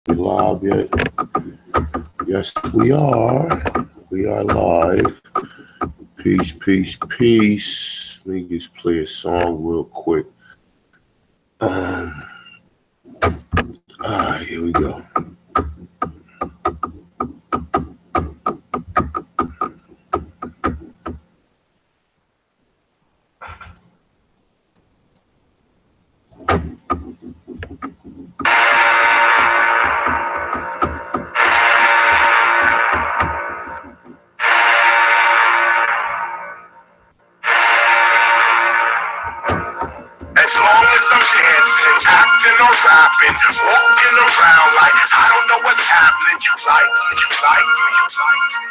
Live yet? Yes, we are. We are live. Peace, peace, peace. Let me just play a song real quick. Here we go. Acting or rapping, walking around like I don't know what's happening. You like me, you like me, you like me.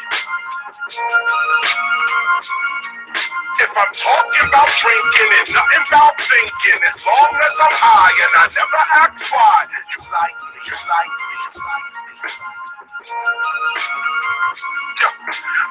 If I'm talking about drinking and nothing about thinking, as long as I'm high and I never ask why, you like me, you like me, you like me.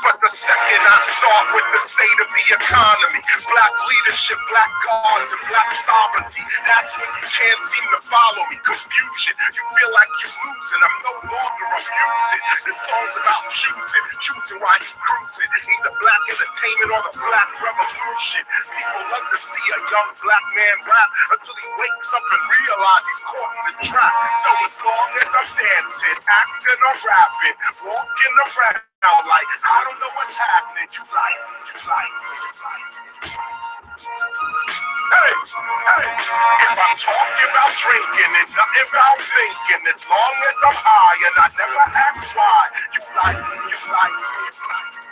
But the second I start with the state of the economy, black leadership, black gods, and black sovereignty, that's when you can't seem to follow me. Confusion, you feel like you're losing. I'm no longer amusing. This song's about choosing while you cruising. Either black entertainment or the black revolution. People love to see a young black man rap until he wakes up and realizes he's caught in the trap. So as long as I'm dancing, acting or rapping, walking around like I don't know what's happening, you like me, you like me, you like me. Hey, if I'm talking about drinking and nothing about thinking, as long as I'm high and I never ask why, you like me, you like me, you like me.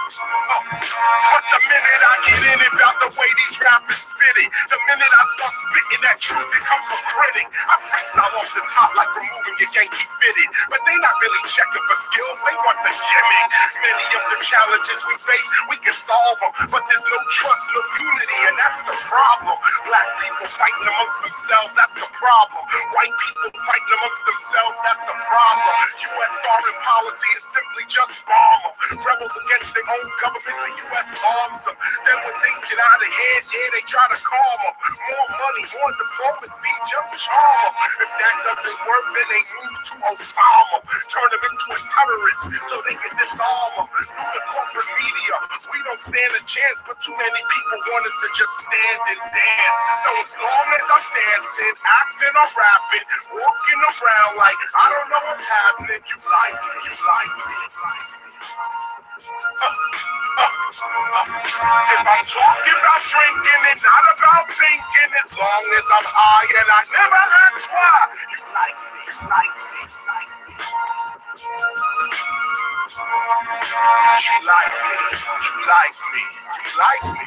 But the minute I get in it about the way these rappers spit it, the minute I start spitting that truth, it comes from critic. I freestyle off the top like removing your Yankee fitted, but they not really checking for skills, they want the gimmick. Many of the challenges we face, we can solve them, but there's no trust, no unity, and that's the problem. Black people fighting amongst themselves, that's the problem. White people fighting amongst themselves, that's the problem. U.S. foreign policy is simply just bomb them. Rebels against their own government, the U.S. arms them. Then when things get out of hand, yeah, they try to calm them. More money, more diplomacy, just charm them. If that doesn't work, then they move to Osama. Turn them into a terrorist so they can disarm them. Through the corporate media, we don't stand a chance, but too many people want us to just stand and dance. So as long as I'm dancing, acting or rapping, walking around like I don't know what's happening, you like me, you like me, you like me. If I'm talking about drinking and not about thinking, as long as I'm high and I never ask why, you like me, you like me, you like me. You like me, you like me, you like me.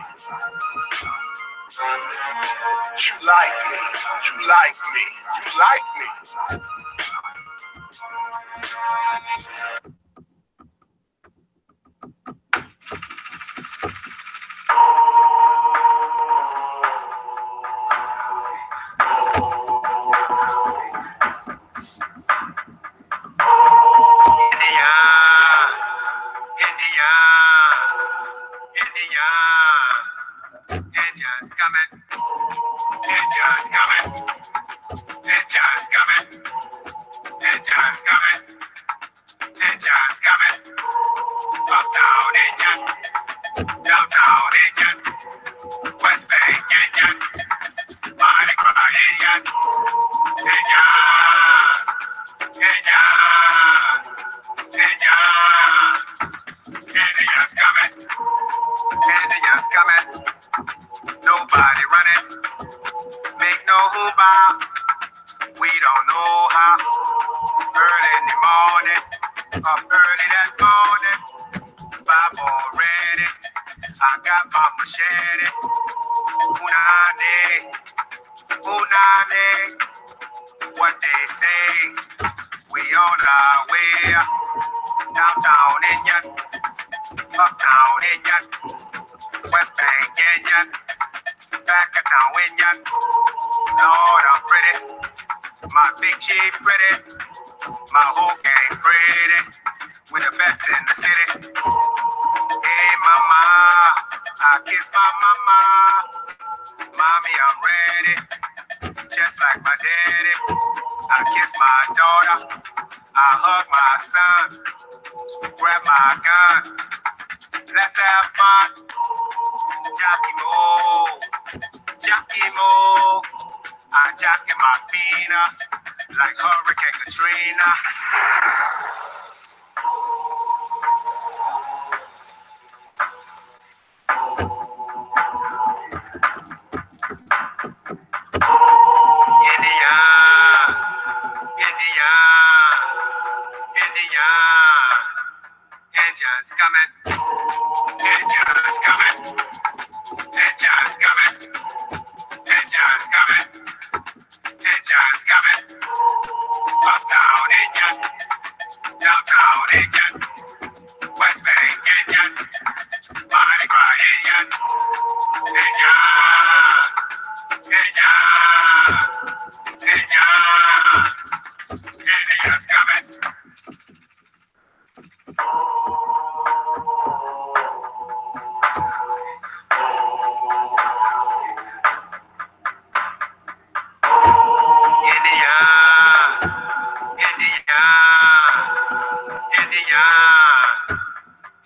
You like me, you like me, you like me. What they say, we on our way. Downtown Indian, uptown Indian, West Bank Indian, back of town Indian. Lord, I'm pretty, my big chief pretty, my whole gang pretty, we the best in the city. Hey mama, I kiss my mama, mommy I'm ready, just like like my daddy. I kiss my daughter. I hug my son. Grab my gun. Let's have fun. Jockey move. Jockey move. I jockey my Fina like Hurricane Katrina. Engines coming. Engines coming. Engines coming. Engines coming. Engines coming. Uptown engine. Downtown engine. West Bank engine. Mardi Gras engine. Engine. Engine. Engine. Engines coming.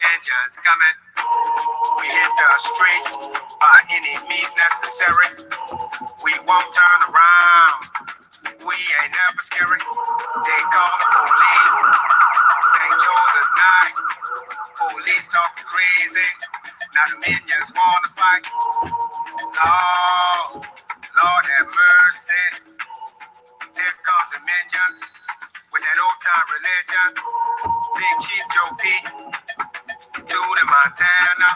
Engines coming. We hit the streets by any means necessary. We won't turn around. We ain't never scary. They call the police. St. Joseph night. Police talking crazy. Now the minions wanna fight. Lord, Lord have mercy. Here come the minions with that old time religion. Big Chief Joe P. Judy Montana.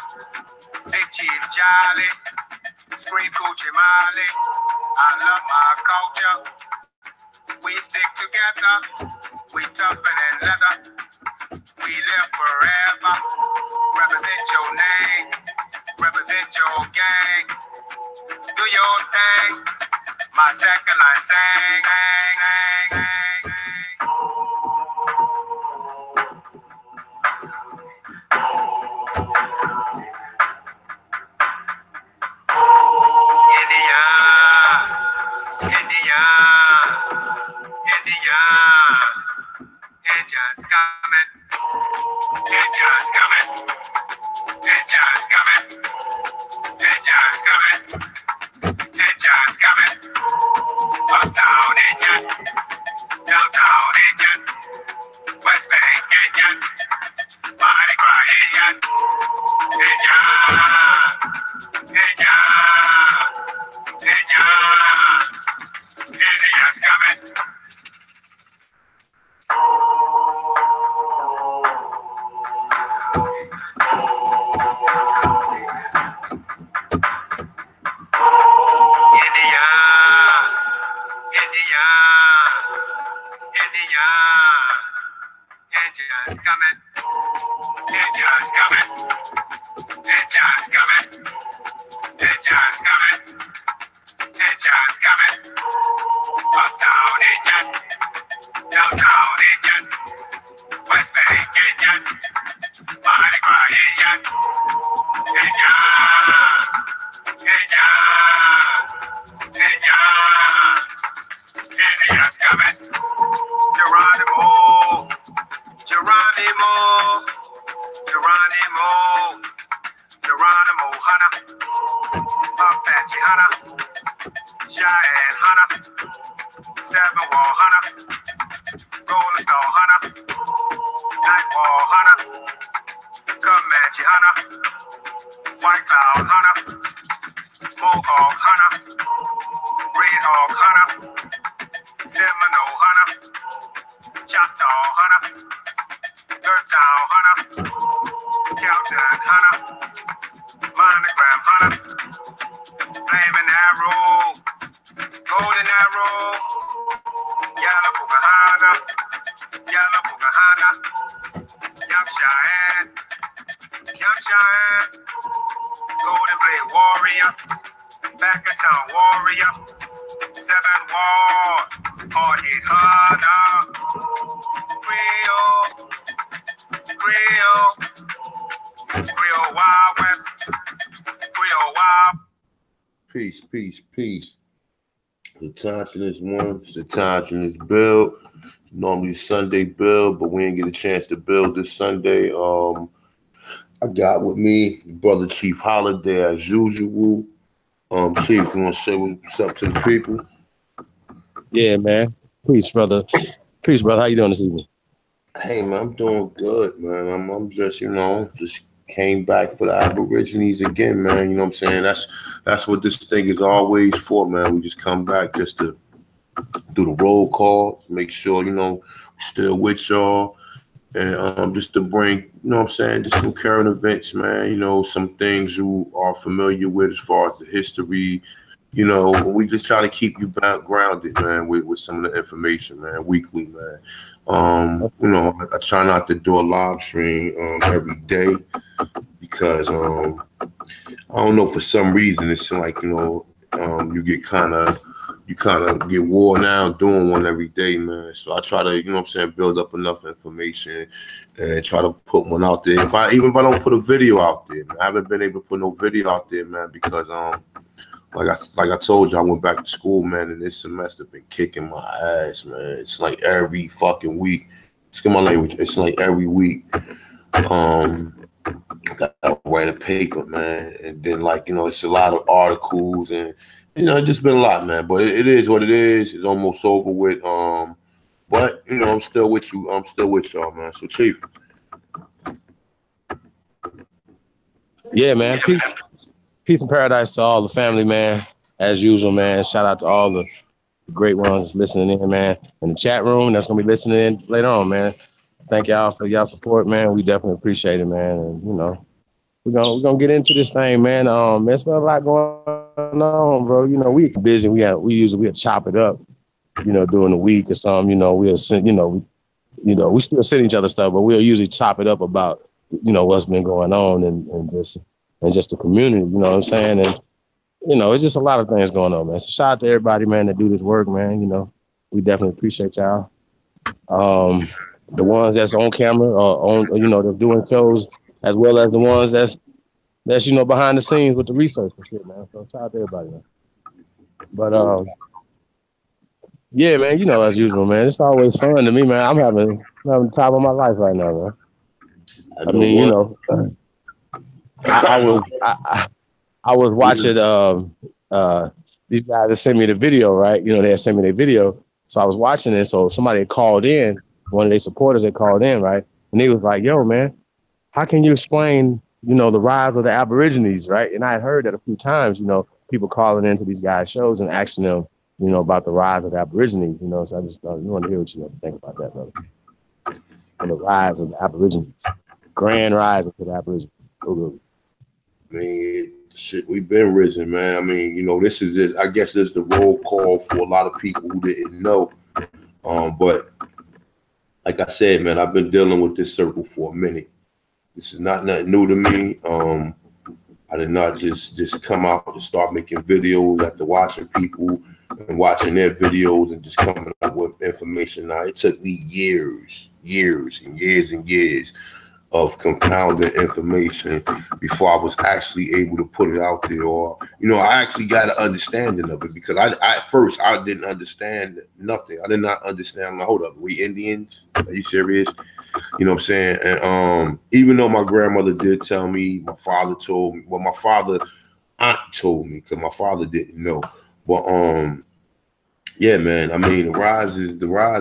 Big Chief Jolly. Scream Coochie Molly. I love my culture. We stick together. We tougher than leather. We live forever. Represent your name. Represent your gang. Do your thing. My second line sang. Hang, hang, hang, hang. Engines coming. Engines coming. Engines coming. Engines coming. Engines coming. Uptown engine. Downtown engine. West Bank engine. Mardi Gras engine. Engine. Engine. Engine. Engines coming. Engines coming. Engines coming. Engines coming. Engines coming. Engines coming. Uptown engine. Downtown engine. West Bank engine. Mardi Gras engine. Engine. Engine. Engine. Engines coming. Geronimo. Geronimo, Geronimo, Geronimo Hunter, Apache Hunter, Cheyenne Hunter, Seven Wall Hunter, Golden Star Hunter, Nightwall Hunter, Comanche Hunter, White Cloud Hunter, Mohawk Hunter, Red Hawk Hunter, Seminole Hunter, Choctaw Hunter, Dirttown Hunter, Calton Hunter, Monogram Hunter, Flaming Arrow, Golden Arrow, Yellow Pocahonta, Yellow Pocahonta, Young Cheyenne, Golden Blade Warrior, Back of Town Warrior, Seven Wall, Hard Hit Hunter, Creole, Creole Wild West, Creole Wild. Peace, peace, peace. The Autochthonous one. It's the Autochthonous build. Normally Sunday build, but we didn't get a chance to build this Sunday. I got with me brother Chief Holiday as usual. Chief, you want to say what's up to the people? Yeah, man. Peace, brother. Peace, brother. How you doing this evening? Hey, man, I'm doing good, man. I'm just, just came back for the Aborigines again, man. You know what I'm saying? That's what this thing is always for, man. We just come back just to do the roll call, make sure, we're still with y'all. And just to bring, just some current events, man, some things you are familiar with as far as the history. We just try to keep you grounded, man, with some of the information, man, weekly, man. I try not to do a live stream every day because I don't know, for some reason it's like, you get worn out doing one every day, man. So I try to, build up enough information and try to put one out there. Even if I don't put a video out there, man, I haven't been able to put no video out there, man, because like I told you, I went back to school, man, and this semester been kicking my ass, man. It's like every fucking week. Excuse my language. It's like every week. I gotta write a paper, man, and then it's a lot of articles and it's just been a lot, man. But it is what it is. It's almost over with. But I'm still with you. I'm still with y'all, man. So Chief. Yeah, man. Peace and paradise to all the family, man. As usual, man. Shout out to all the great ones listening in, man. In the chat room, that's gonna be listening in later on, man. Thank y'all for y'all support, man. We definitely appreciate it, man. And we're gonna get into this thing, man. There's been a lot going on, bro. We busy. We usually chop it up, during the week or something. We'll send, we still send each other stuff, but we'll usually chop it up about, what's been going on and just the community. You know what I'm saying? And it's just a lot of things going on, man. So shout out to everybody, man, that do this work, man. We definitely appreciate y'all. The ones that's on camera or that's doing shows, as well as the ones that's behind the scenes with the research and shit, man. So shout out to everybody, man. But yeah, man, as usual, man. It's always fun to me, man. I'm having the time of my life right now, man. I mean, I was watching these guys that sent me the video, right? They had sent me their video. So I was watching it. So somebody had called in, one of their supporters had called in, right? And he was like, yo, man, how can you explain, the rise of the Aborigines, right? And I had heard that a few times, people calling into these guys' shows and asking them, about the rise of the Aborigines, So I just want to hear what you think about that, brother. And the rise of the Aborigines. Grand rise of the Aborigines. I mean, shit, we've been risen, man. I mean, this is it. I guess there's the roll call for a lot of people who didn't know. But like I said, man, I've been dealing with this circle for a minute. This is not nothing new to me. I did not just come out and start making videos after watching people and watching their videos and just coming up with information. Now, it took me years of compounded information before I was actually able to put it out there. Or, I actually got an understanding of it, because at first I didn't understand nothing. I did not understand. Hold up, we Indians? Are you serious? You know what I'm saying? And even though my grandmother did tell me, my father told me, well, my father aunt told me, because my father didn't know. But yeah, man. I mean, the rise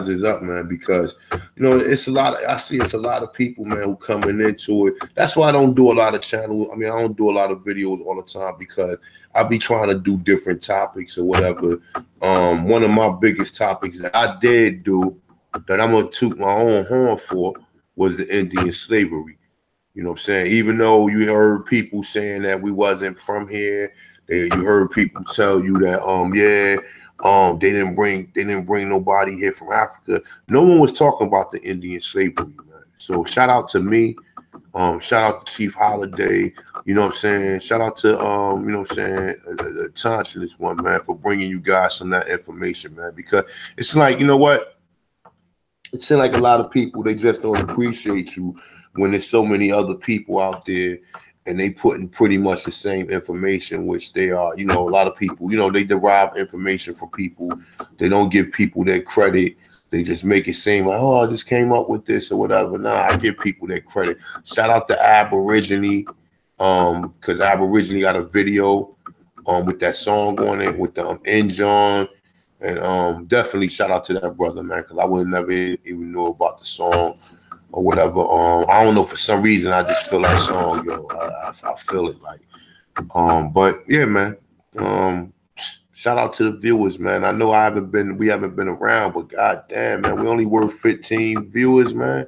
is up, man, because it's a lot of people, man, who coming into it. That's why I don't do a lot of channels. I mean, I don't do a lot of videos all the time, because I be trying to do different topics or whatever. One of my biggest topics that I did do, that I'm gonna toot my own horn for, was the Indian slavery. You know what I'm saying? Even though you heard people saying that we wasn't from here, you heard people tell you that they didn't bring nobody here from Africa. No one was talking about the Indian slavery, man. So shout out to me. Shout out to Chief Holiday. You know what I'm saying? Shout out to the Autochthonous one, man, for bringing you guys some of that information, man. Because it's like, what? It seems like a lot of people, they just don't appreciate you when there's so many other people out there, and they putting pretty much the same information, which they are, you know, a lot of people, you know, they derive information from people. They don't give people their credit. They just make it seem like, oh, I just came up with this or whatever. Nah, I give people their credit. Shout out to Aborigine, because Aborigine got a video with that song on it with the engine. And definitely shout out to that brother, man, because I would never even know about the song or whatever. I don't know, for some reason I just feel that song, yo. I feel it like. But yeah, man. Shout out to the viewers, man. I know we haven't been around, but goddamn, man, we only worth 15 viewers, man.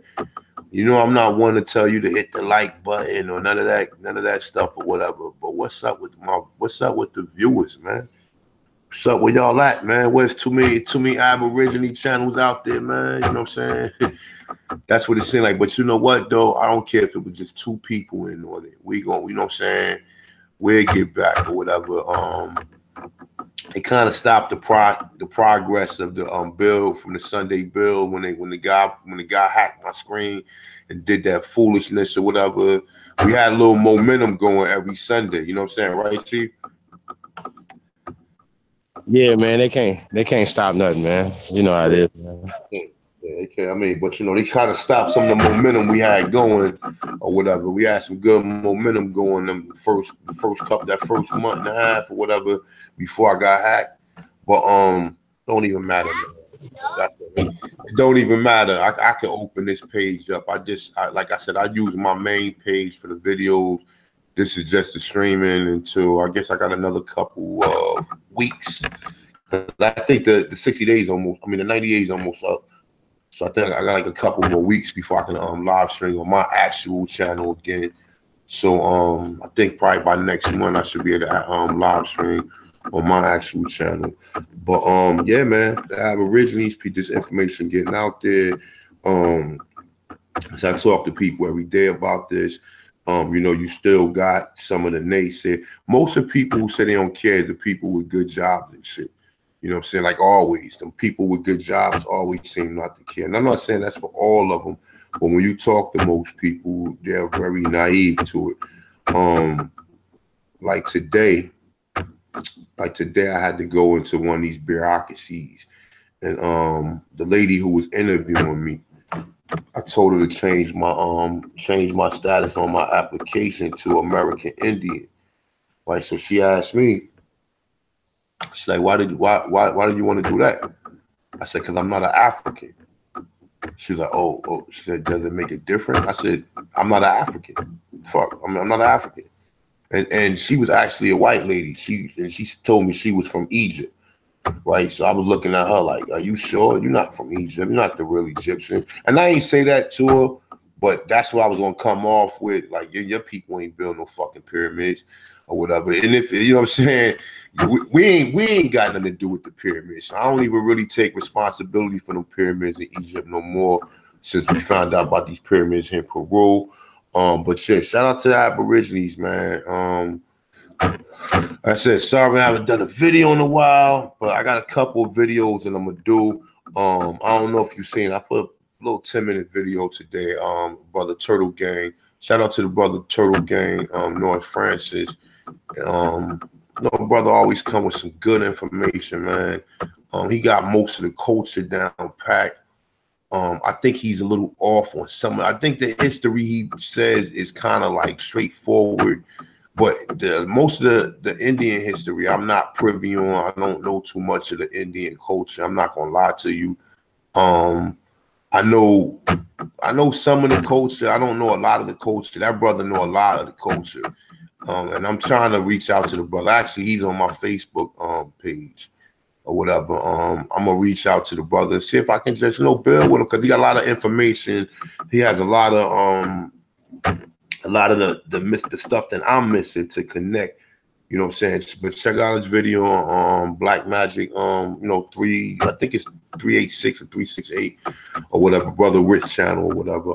You know, I'm not one to tell you to hit the like button or none of that stuff or whatever. But what's up with the viewers, man? What's up with y'all at, man? Where's too many Aborigine channels out there, man? You know what I'm saying? That's what it seemed like. But you know what, though? I don't care if it was just 2 people in on it. We gon', you know what I'm saying? We'll get back or whatever. It kind of stopped the progress of the bill from the Sunday bill when the guy hacked my screen and did that foolishness or whatever. We had a little momentum going every Sunday. You know what I'm saying, right, Chief? Yeah, man, they can't stop nothing, man. You know how it is, man. Yeah, they can't. I mean, but you know, they kind of stopped some of the momentum we had going or whatever. We had some good momentum going the first month and a half or whatever before I got hacked. But don't even matter, man. It don't even matter. I can open this page up. Like I said, I use my main page for the videos. This is just the streaming until I guess I got another couple of weeks. I think the 60 days almost, the 90 days almost up. So I think I got like a couple more weeks before I can live stream on my actual channel again. So I think probably by next month I should be able to live stream on my actual channel. But yeah, man, the Aborigines, this information getting out there. So I talk to people every day about this. You know, you still got some of the naysayers. Most of the people who say they don't care are the people with good jobs and shit. You know what I'm saying? Like always, the people with good jobs always seem not to care. And I'm not saying that's for all of them, but when you talk to most people, they're very naive to it. Like today I had to go into one of these bureaucracies, and the lady who was interviewing me, I told her to change my status on my application to American Indian. Right, so she asked me, she's like, why did you want to do that? I said, because I'm not an African. She was like, oh. She said, does it make a difference? I said, I'm not an African. Fuck, I'm not an African. And she was actually a white lady. She told me she was from Egypt. Right, so I was looking at her like, are you sure you're not from Egypt? You're not the real Egyptian. And I ain't say that to her, but that's what I was gonna come off with. Like, your people ain't build no fucking pyramids or whatever. And if you know what I'm saying, we ain't got nothing to do with the pyramids. I don't even really take responsibility for the pyramids in Egypt no more since we found out about these pyramids in Peru. But shit, shout out to the Aborigines, man. I said, sorry I haven't done a video in a while, but I got a couple of videos that I'm gonna do. I don't know if you've seen, I put a little 10-minute video today. Brother Turtle Gang. Shout out to the brother Turtle Gang, North Francis. Brother always come with some good information, man. He got most of the culture down packed. I think he's a little off on some. I think the history he says is kind of like straightforward. But most of the Indian history, I'm not privy on. I don't know too much of the Indian culture. I'm not gonna lie to you. I know some of the culture. I don't know a lot of the culture. That brother know a lot of the culture. And I'm trying to reach out to the brother. Actually, he's on my Facebook page or whatever. I'm gonna reach out to the brother, see if I can just build with him, because he got a lot of information. He has a lot of the stuff that I'm missing to connect, you know what I'm saying? But check out his video on Black Magic, I think it's 386 or 368 or whatever, Brother Rich channel or whatever.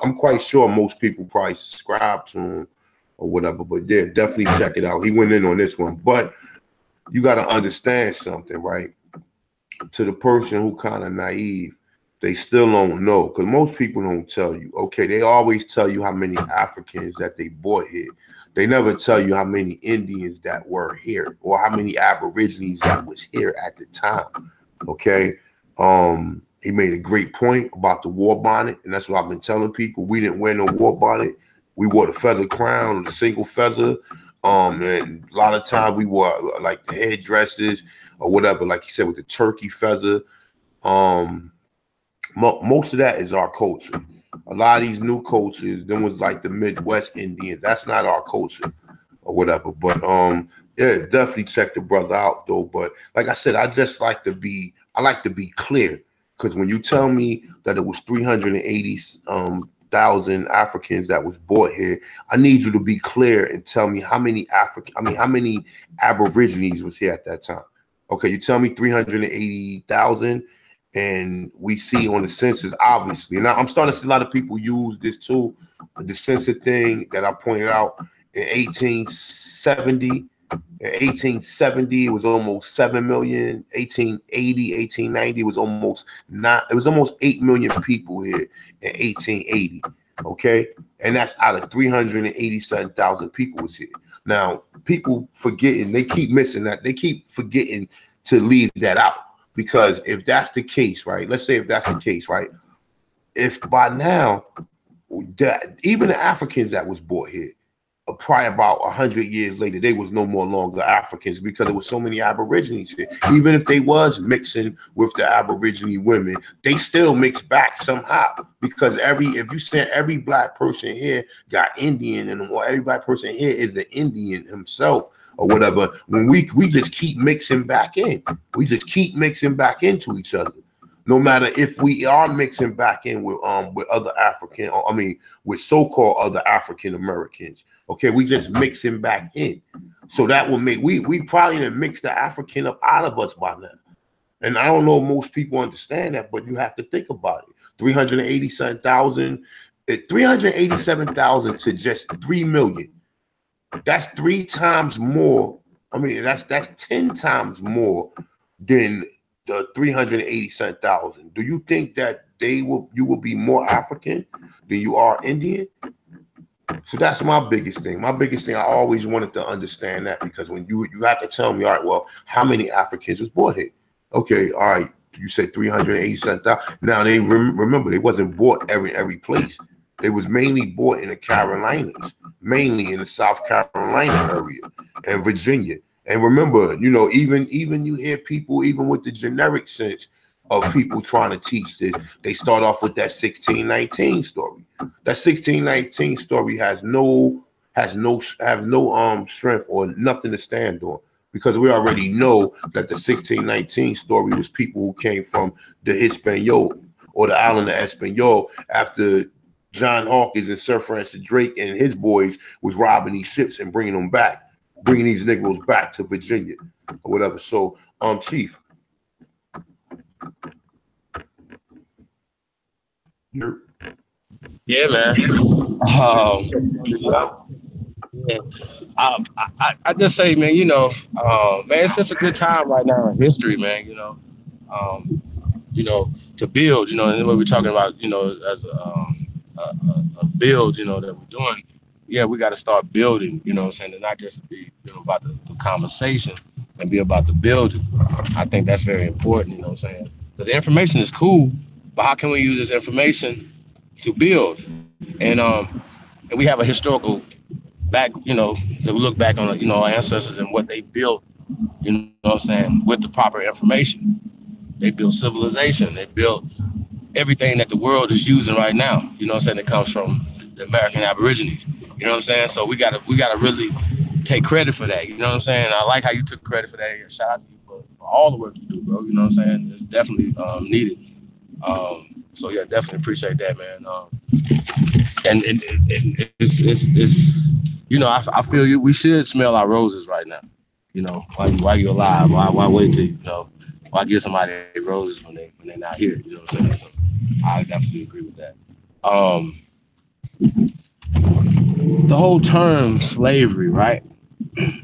I'm quite sure most people probably subscribe to him or whatever, but yeah, definitely check it out. He went in on this one, but you got to understand something, right? To the person who kind of naive, they still don't know, because most people don't tell you. Okay, they always tell you how many Africans that they brought here. They never tell you how many Indians that were here or how many Aborigines that was here at the time. Okay. He made a great point about the war bonnet, and that's what I've been telling people. We didn't wear no war bonnet. We wore the feather crown, the single feather. And a lot of times we wore like the headdresses or whatever, like you said, with the turkey feather. Most of that is our culture. A lot of these new cultures, them was like the Midwest Indians. That's not our culture or whatever. But yeah, definitely check the brother out though. But like I said, I like to be clear, because when you tell me that it was 380,000 Africans that was brought here, I need you to be clear and tell me how many Aborigines was here at that time. Okay, you tell me 380,000. And we see on the census, obviously. Now I'm starting to see a lot of people use this too, the census thing that I pointed out in 1870. In 1870, it was almost 7 million. 1880, 1890 was almost 8 million people here in 1880. Okay, and that's out of 387,000 people was here. Now people forgetting, they keep missing that. They keep forgetting to leave that out. Because if that's the case, right? Let's say if that's the case, right? If by now, even the Africans that was brought here, probably about 100 years later, they was no more longer Africans, because there was so many Aborigines here. Even if they was mixing with the Aborigine women, they still mix back somehow. Because if you say every black person here got Indian, and every black person here is the Indian himself, or whatever, when we just keep mixing back in. We just keep mixing back into each other. No matter if we are mixing back in with other African, or I mean with so-called other African Americans. Okay, we just mixing back in. So that will make we probably didn't mix the African up out of us by now. And I don't know if most people understand that, but you have to think about it. 387,000 to just 3 million. That's 3 times more. I mean, that's 10 times more than the 387,000. Do you think that you will be more African than you are Indian? So that's my biggest thing. My biggest thing, I always wanted to understand that, because when you have to tell me, all right, well, how many Africans was born here? Okay, all right, you said 387,000. Now they remember, they wasn't bought every place. They was mainly bought in the Carolinas, mainly in the South Carolina area and Virginia. And remember, you know, even you hear people, even with the generic sense of people trying to teach this, they start off with that 1619 story. That 1619 story has no strength or nothing to stand on, because we already know that the 1619 story was people who came from the Hispaniola or the island of Hispaniola after John Hawkins and Sir Francis Drake and his boys was robbing these ships and bringing these Negroes back to Virginia or whatever. So, Chief. Yeah, man. I just say, man, you know, man, it's just a good time right now in history, man. You know, to build, you know, and what we're talking about, you know, as a build, you know, that we're doing. Yeah, we got to start building, you know what I'm saying, and not just be, you know, about the conversation and be about the building. I think that's very important, you know what I'm saying? Because the information is cool, but how can we use this information to build? And we have a historical back, you know, to look back on, you know, our ancestors and what they built, you know what I'm saying, with the proper information. They built civilization. They built everything that the world is using right now, you know what I'm saying, that comes from the American Aborigines. You know what I'm saying? So we gotta really take credit for that. You know what I'm saying? I like how you took credit for that. Shout out to you for all the work you do, bro. You know what I'm saying? It's definitely needed. So yeah, definitely appreciate that, man. And it's you know, I feel you. We should smell our roses right now. You know, while you're alive. Why wait till, you know? Why give somebody roses when they're not here? You know what I'm saying? So I definitely agree with that. The whole term slavery, right?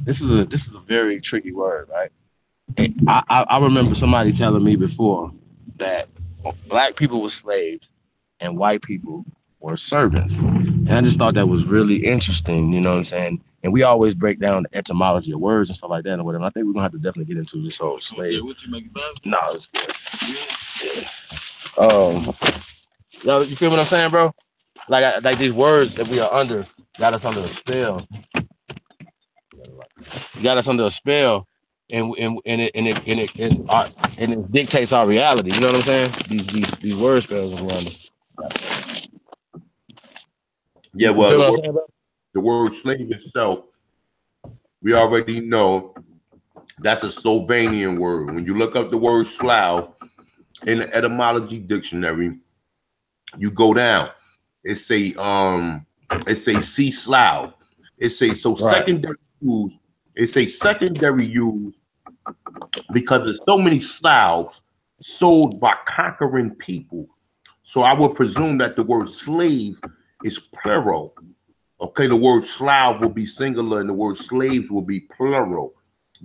This is a very tricky word, right? And I remember somebody telling me before that black people were slaves and white people were servants. And I just thought that was really interesting, you know what I'm saying? And we always break down the etymology of words and stuff like that and whatever. I think we're gonna have to definitely get into this whole slave. Yeah, what you make it faster? No, it's good. Yo, you feel what I'm saying, bro? Like these words that we are under got us under a spell. Got us under a spell, and it dictates our reality. You know what I'm saying? These word spells that we're under. Yeah, well, the word slave itself, we already know that's a Slovenian word. When you look up the word Slav in the etymology dictionary, you go down. It's a sea Slav. It's a secondary use. It's a secondary use because there's so many Slavs sold by conquering people. So I would presume that the word slave is plural. Okay, the word Slav will be singular and the word slaves will be plural.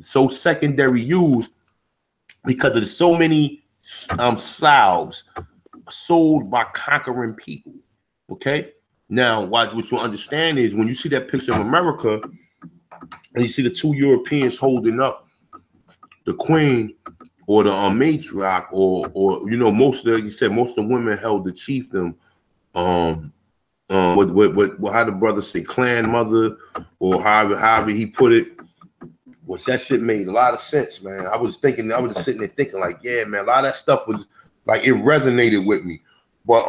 So secondary use because there's so many Slavs sold by conquering people. Okay, now what you understand is when you see that picture of America and you see the two Europeans holding up the queen or the matriarch, or you know, most of the women held the chiefdom. What how the brother say, clan mother, or however he put it. Which that shit made a lot of sense, man. I was just sitting there thinking, like, yeah, man, a lot of that stuff was like, it resonated with me. But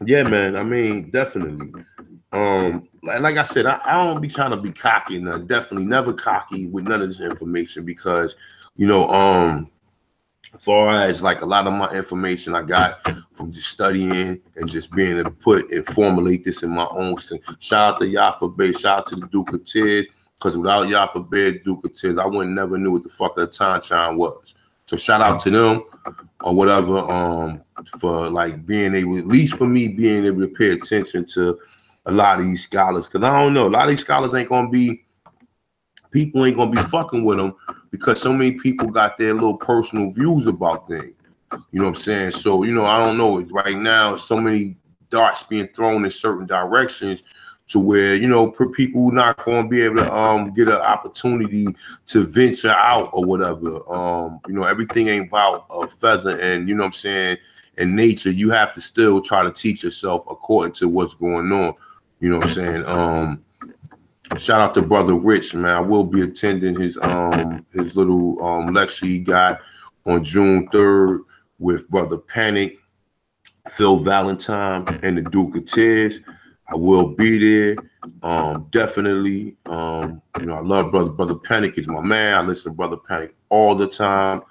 yeah, man, I mean, definitely. And like I said, I don't be trying to be cocky, and I'm definitely never cocky with none of this information because, you know, as far as like a lot of my information I got from just studying and just being able to put and formulate this in my own thing. Shout out to Yafa Bay, shout out to the Duke of Tears, because without Yafa Bay, Duke of Tears, I wouldn't never knew what the fuck a Tanchan was. So shout out to them or whatever, for like being able, at least for me, being able to pay attention to a lot of these scholars. Because I don't know, a lot of these scholars people ain't gonna be fucking with them because so many people got their little personal views about things. You know what I'm saying? So, you know, I don't know. Right now, so many darts being thrown in certain directions to where, you know, people not going to be able to get an opportunity to venture out or whatever. You know, everything ain't about a feather, and you know what I'm saying, in nature, you have to still try to teach yourself according to what's going on. You know what I'm saying? Shout out to Brother Rich, man. I will be attending his little lecture he got on June 3rd with Brother Panic, Phil Valentine, and the Duke of Tears. I will be there. Definitely. You know, I love Brother Panic is my man. I listen to Brother Panic all the time.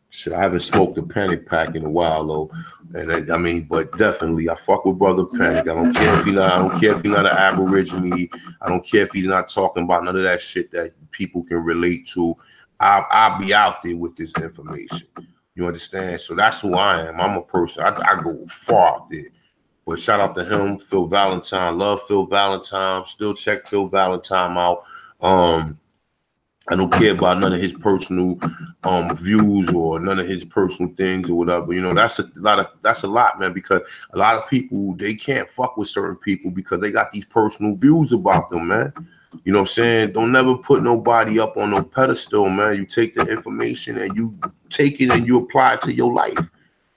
Shit, I haven't smoked a Panic pack in a while though. And I mean, but definitely I fuck with Brother Panic. I don't care if he's not an Aborigine. I don't care if he's not talking about none of that shit that people can relate to. I'll be out there with this information. You understand? So that's who I am. I'm a person. I go far out there. But shout out to him, Phil Valentine. Love Phil Valentine. Still check Phil Valentine out. I don't care about none of his personal views or none of his personal things or whatever. You know, that's a lot, man, because a lot of people, they can't fuck with certain people because they got these personal views about them, man. You know what I'm saying? Don't never put nobody up on no pedestal, man. You take the information and you take it and you apply it to your life.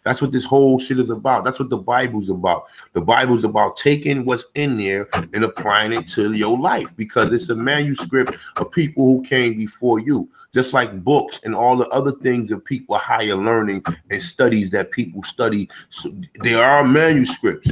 That's what this whole shit is about. That's what the Bible's about. The Bible's about taking what's in there and applying it to your life because it's a manuscript of people who came before you. Just like books and all the other things that people higher learning and studies that people study. So there are manuscripts.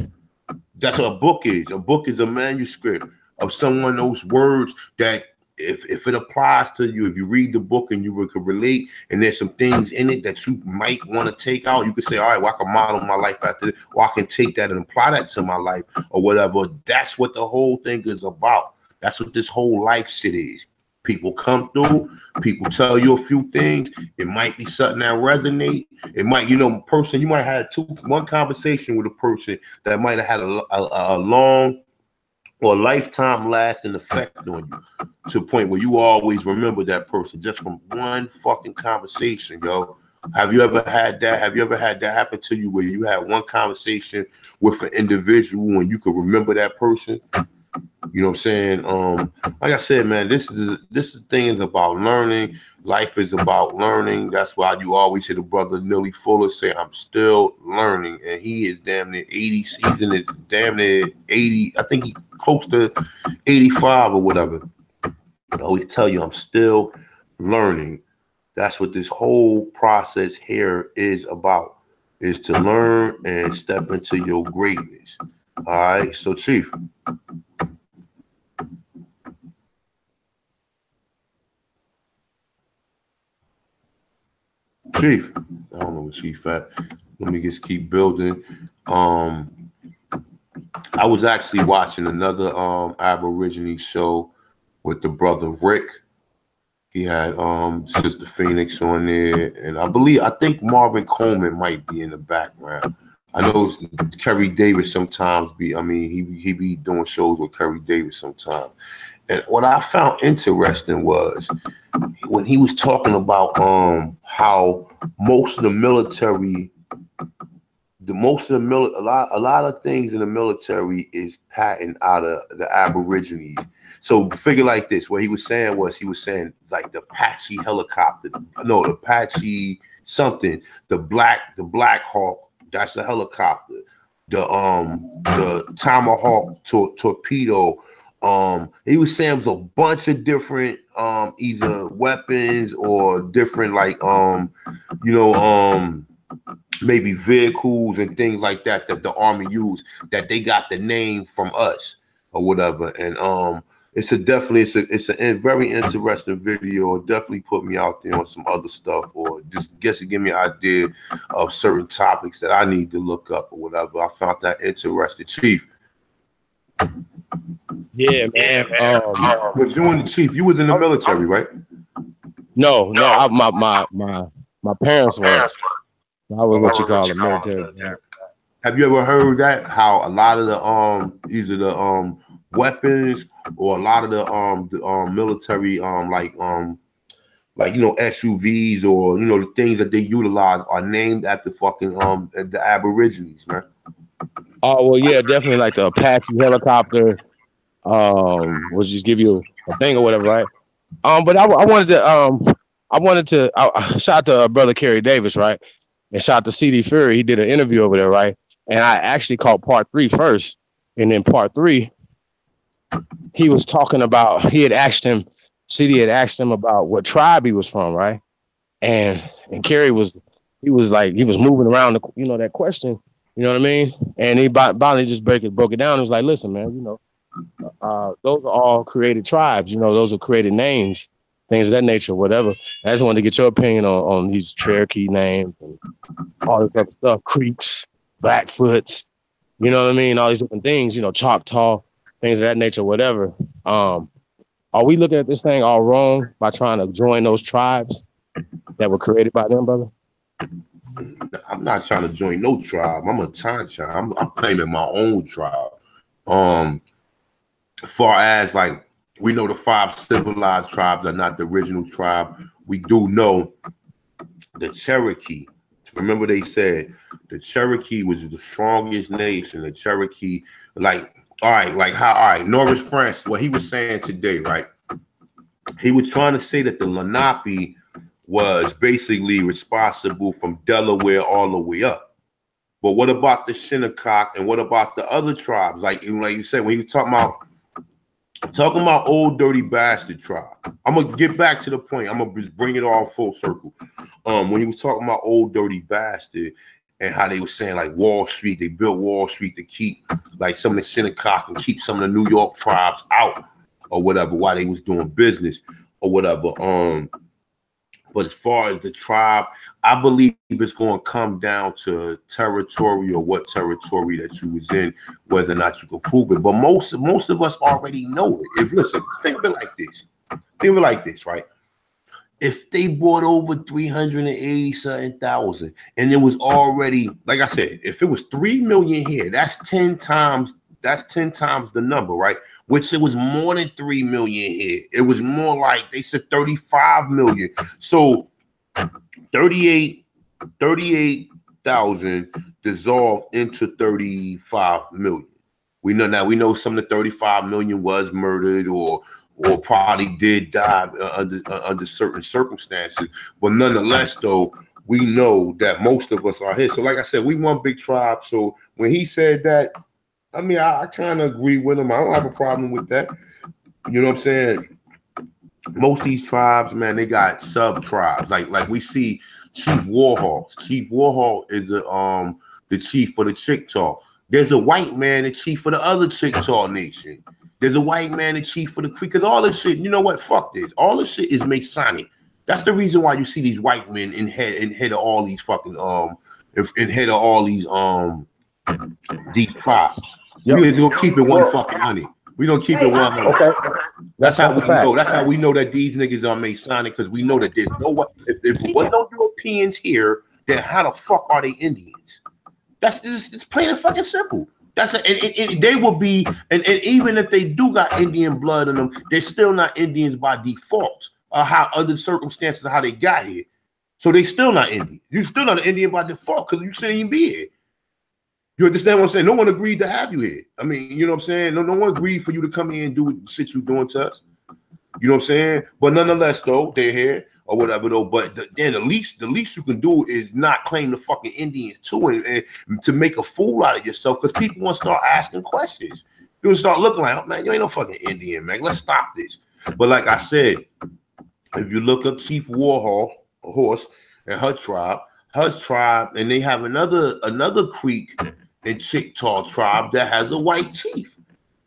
That's what a book is. A book is a manuscript of someone, those words that if it applies to you, if you read the book and you can relate, and there's some things in it that you might want to take out, you could say, all right, well, I can model my life after this, or I can take that and apply that to my life or whatever. That's what the whole thing is about. That's what this whole life shit is. People come through, people tell you a few things. It might be something that resonate. It might, you know, person, you might have one conversation with a person that might have had a long or a lifetime lasting effect on you to a point where you always remember that person just from one fucking conversation, yo. Have you ever had that? Have you ever had that happen to you where you had one conversation with an individual and you could remember that person? You know what I'm saying? Like I said, man, this thing is about learning. Life is about learning. That's why you always hear the brother Nilly Fuller say, "I'm still learning," and he is damn near 80 season. Is damn near 80. I think he's close to 85 or whatever. I always tell you, I'm still learning. That's what this whole process here is about, is to learn and step into your greatness. All right, so Chief. Chief, I don't know where Chief at. Let me just keep building. I was actually watching another Aborigine show with the brother Rick. He had Sister Phoenix on there, and I think Marvin Coleman might be in the background. I know Kerry Davis sometimes be. I mean, he be doing shows with Kerry Davis sometimes. And what I found interesting was when he was talking about how most of the military, a lot of things in the military is patent out of the Aborigines. So figure like this, what he was saying like the Apache helicopter, no, the Apache something, the Black Hawk, that's a helicopter. The Tomahawk torpedo. He was saying it was a bunch of different either weapons or different maybe vehicles and things like that the Army used, that they got the name from us or whatever. And it's a very interesting video. It definitely put me out there on some other stuff, or just to give me an idea of certain topics that I need to look up or whatever. I found that interesting. Chief. Yeah, man. Was you in the Chief? You was in the military, right? No. My parents were. I was what you call a military. Yeah. Have you ever heard that? How a lot of the either the weapons or a lot of the military SUVs or the things that they utilize are named after fucking the Aborigines, man. Oh well, yeah, definitely like the Apache helicopter. We'll just give you a thing or whatever, right? But I wanted to shout out to brother Kerry Davis, right? And shout out to CD Fury. He did an interview over there, right? And I actually caught part 3 first, and then part 3, he was talking about. CD had asked him about what tribe he was from, right? And Kerry was moving around that question. You know what I mean? And he finally just broke it down. He was like, listen, man, those are all created tribes. Those are created names, things of that nature, whatever. I just wanted to get your opinion on these Cherokee names and all this other stuff, Creeks, Blackfoots, you know what I mean? All these different things, Choctaw, things of that nature, whatever. Are we looking at this thing all wrong by trying to join those tribes that were created by them, brother? I'm not trying to join no tribe. I'm a Tancha. I'm claiming my own tribe. As far as we know the 5 civilized tribes are not the original tribe. We do know the Cherokee. Remember they said the Cherokee was the strongest nation. The Cherokee, Norris France, what he was saying today, right? He was trying to say that the Lenape was basically responsible from Delaware all the way up. But what about the Shinnecock and what about the other tribes? Like you said, when you talking about old dirty bastard tribe. I'm gonna get back to the point. I'm gonna just bring it all full circle. When he was talking about old dirty bastard and how they were saying Wall Street, they built Wall Street to keep some of the Shinnecock and keep some of the New York tribes out or whatever while they was doing business or whatever. But as far as the tribe, I believe it's going to come down to territory or what territory that you was in, whether or not you can prove it. But most of us already know it. Think of it like this. Think of it like this, right? If they bought over 380-something thousand, and it was already, like I said, if it was 3 million here, that's 10 times the number, right? Which it was more than 3 million here. It was more like they said 35 million. So 38 38,000 dissolved into 35 million. We know now. We know some of the 35 million was murdered or probably did die under certain circumstances. But nonetheless, though, we know that most of us are here. So, like I said, we one big tribe. So when he said that, I mean, I kind of agree with him. I don't have a problem with that. You know what I'm saying? Most of these tribes, man, they got sub tribes. Like we see Chief Warhawk. Chief Warhawk is the chief for the Chickasaw. There's a white man, the chief for the other Chickasaw nation. There's a white man, the chief for the Creek. Because all this shit, you know what? Fuck this. All this shit is Masonic. That's the reason why you see these white men in head of all these fucking in head of all these tribes. Yep. We just gonna keep it 100. We don't keep it 100. Okay. That's how we know. That's how we know that these niggas are Masonic, because we know that there's no one. If there was no Europeans here, then how the fuck are they Indians? It's plain and fucking simple. They will be, and even if they do got Indian blood in them, they're still not Indians by default. How other circumstances how they got here, so they still not Indian. You're still not an Indian by default because you shouldn't even be here. You understand what I'm saying? No one agreed to have you here. I mean, you know what I'm saying? No one agreed for you to come here and do the shit you doing to us. You know what I'm saying? But nonetheless, though, they're here or whatever, though. But then the least you can do is not claim the fucking Indians too, and to make a fool out of yourself, because people want to start asking questions. You want to start looking like, oh, man, you ain't no fucking Indian, man. Let's stop this. But like I said, if you look up Chief Warhorse and her tribe, and they have another Creek and Chickasaw tribe that has a white chief.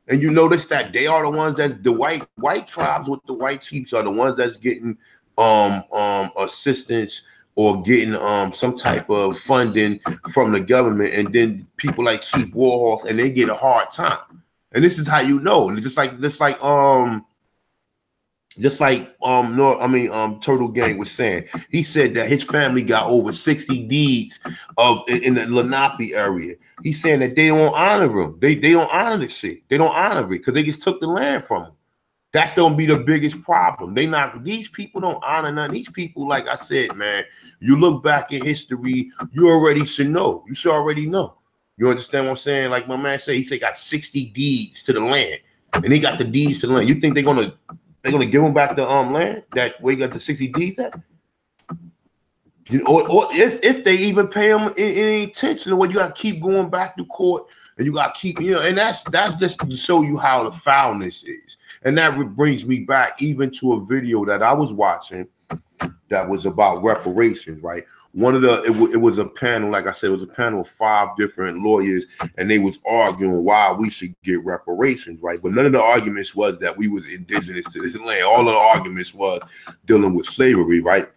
And you notice that they are the ones that's the white tribes with the white chiefs are the ones that's getting assistance or getting some type of funding from the government, and then people like Chief Warhawk, and they get a hard time. And this is how you know. And just like Turtle Gang was saying, he said that his family got over 60 deeds in the Lenape area. He's saying that they don't honor them. They don't honor the shit. They don't honor it because they just took the land from them. That's gonna be the biggest problem. These people don't honor none. These people, like I said, man, you look back in history, you already should know. You should already know. You understand what I'm saying? Like my man said, he said got 60 deeds to the land, and he got the deeds to the land. You think they're gonna give them back the land that where you got the 60 deeds at? You know, or if they even pay them any attention to what, you got to keep going back to court, and you got to keep, and that's just to show you how the foulness is. And that brings me back even to a video that I was watching that was about reparations, right? It was a panel, like I said, it was a panel of 5 different lawyers, and they was arguing why we should get reparations, right? But none of the arguments was that we was indigenous to this land. All of the arguments was dealing with slavery, right?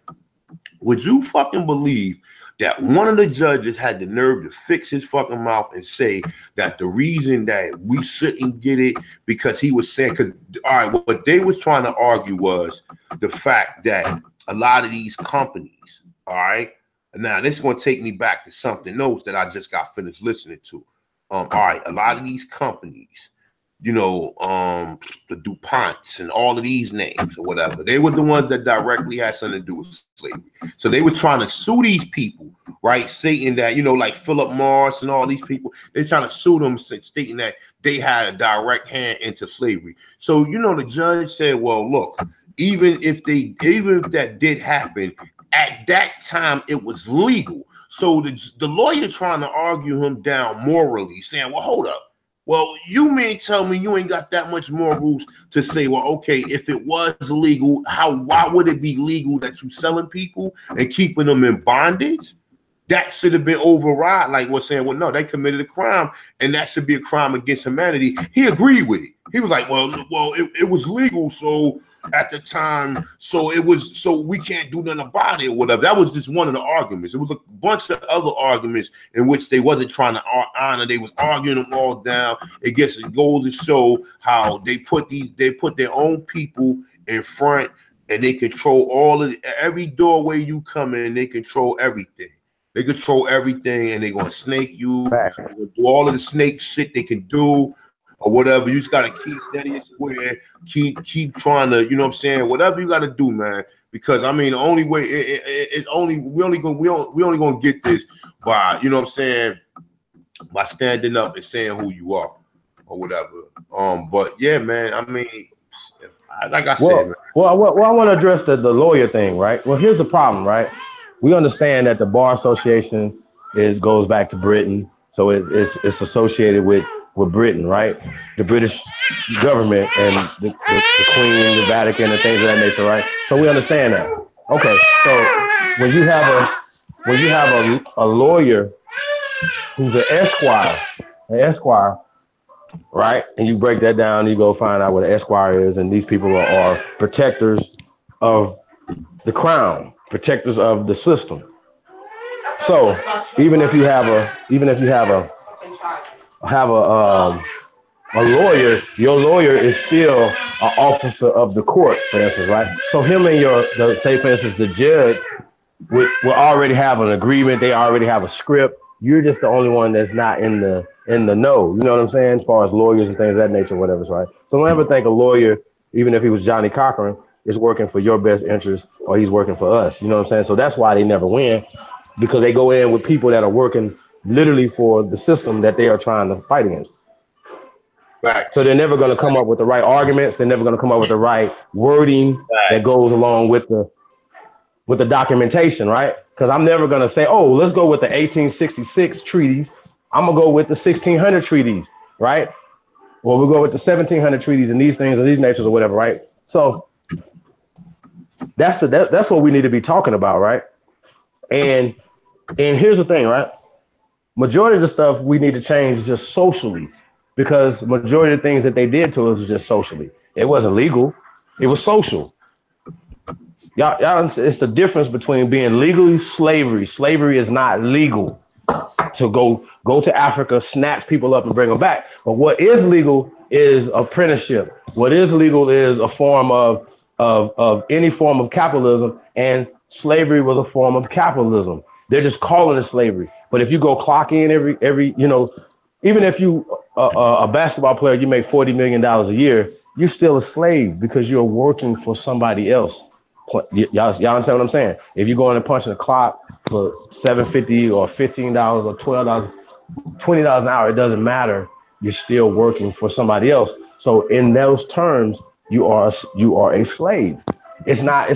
Would you fucking believe that one of the judges had the nerve to fix his fucking mouth and say that the reason that we shouldn't get it, because he was saying, because, all right, what they was trying to argue was the fact that a lot of these companies, all right, now this is going to take me back to something else that I just got finished listening to. All right, a lot of these companies, the DuPonts and all of these names or whatever, they were the ones that directly had something to do with slavery. So they were trying to sue these people, right? Stating that, like Philip Morris and all these people, they're trying to sue them, stating that they had a direct hand into slavery. So, the judge said, well, look, even if that did happen, at that time it was legal. So the lawyer trying to argue him down morally, saying, well, hold up. Well, you mean tell me you ain't got that much morals to say, well, okay, if it was legal, why would it be legal that you selling people and keeping them in bondage? That should have been override, like we're saying, well, no, they committed a crime, and that should be a crime against humanity. He agreed with it. He was like, well, it was legal, so at the time, so we can't do nothing about it or whatever. That was just one of the arguments. It was a bunch of other arguments in which they wasn't trying to honor. They was arguing them all down. It goes to show how they put their own people in front, and they control every doorway you come in. They control everything. They control everything, and they're gonna snake you. They're gonna do all of the snake shit they can do. Or whatever, you just gotta keep steady and square, keep trying to, whatever you gotta do, man. because I mean the only way it's only we only gonna get this by, you know what I'm saying, by standing up and saying who you are or whatever. But yeah, man, I mean, like I said, man. Well, I want to address the lawyer thing, right? Well, here's the problem, right? We understand that the Bar Association goes back to Britain, so it's associated with Britain, right? The British government and the Queen, the Vatican, and things of that nature, right? So we understand that. Okay, so when you have a lawyer who's an esquire, right? And you break that down, you go find out what an esquire is, and these people are protectors of the crown, protectors of the system. So even if you have a lawyer, your lawyer is still an officer of the court, for instance, right? So him and say for instance, the judge will already have an agreement. They already have a script. You're just the only one that's not in the know. You know what I'm saying? As far as lawyers and things of that nature, whatever, right? So don't ever think a lawyer, even if he was Johnny Cochran, is working for your best interest or he's working for us. You know what I'm saying? So that's why they never win, because they go in with people that are working literally for the system that they are trying to fight against. Facts. So they're never going to come up with the right arguments. They're never going to come up with the right wording that goes along with the documentation, right? Because I'm never going to say, oh, let's go with the 1866 treaties. I'm going to go with the 1600 treaties, right? Or we'll go with the 1700 treaties and these things and these natures or whatever, right? So that's what we need to be talking about, right? And here's the thing, right? Majority of the stuff we need to change just socially, because majority of the things that they did to us was just socially. It wasn't legal. It was social. Y'all, it's the difference between being legally slavery. Slavery is not legal to go to Africa, snatch people up and bring them back. But what is legal is apprenticeship. What is legal is a form of any form of capitalism, and slavery was a form of capitalism. They're just calling it slavery. But if you go clock in every even if you a basketball player, you make $40 million a year, you're still a slave because you're working for somebody else. Y'all understand what I'm saying? If you go in and punch in the clock for $7.50 or $15 or $12, $20 an hour, it doesn't matter. You're still working for somebody else. So in those terms, you are a slave. It's not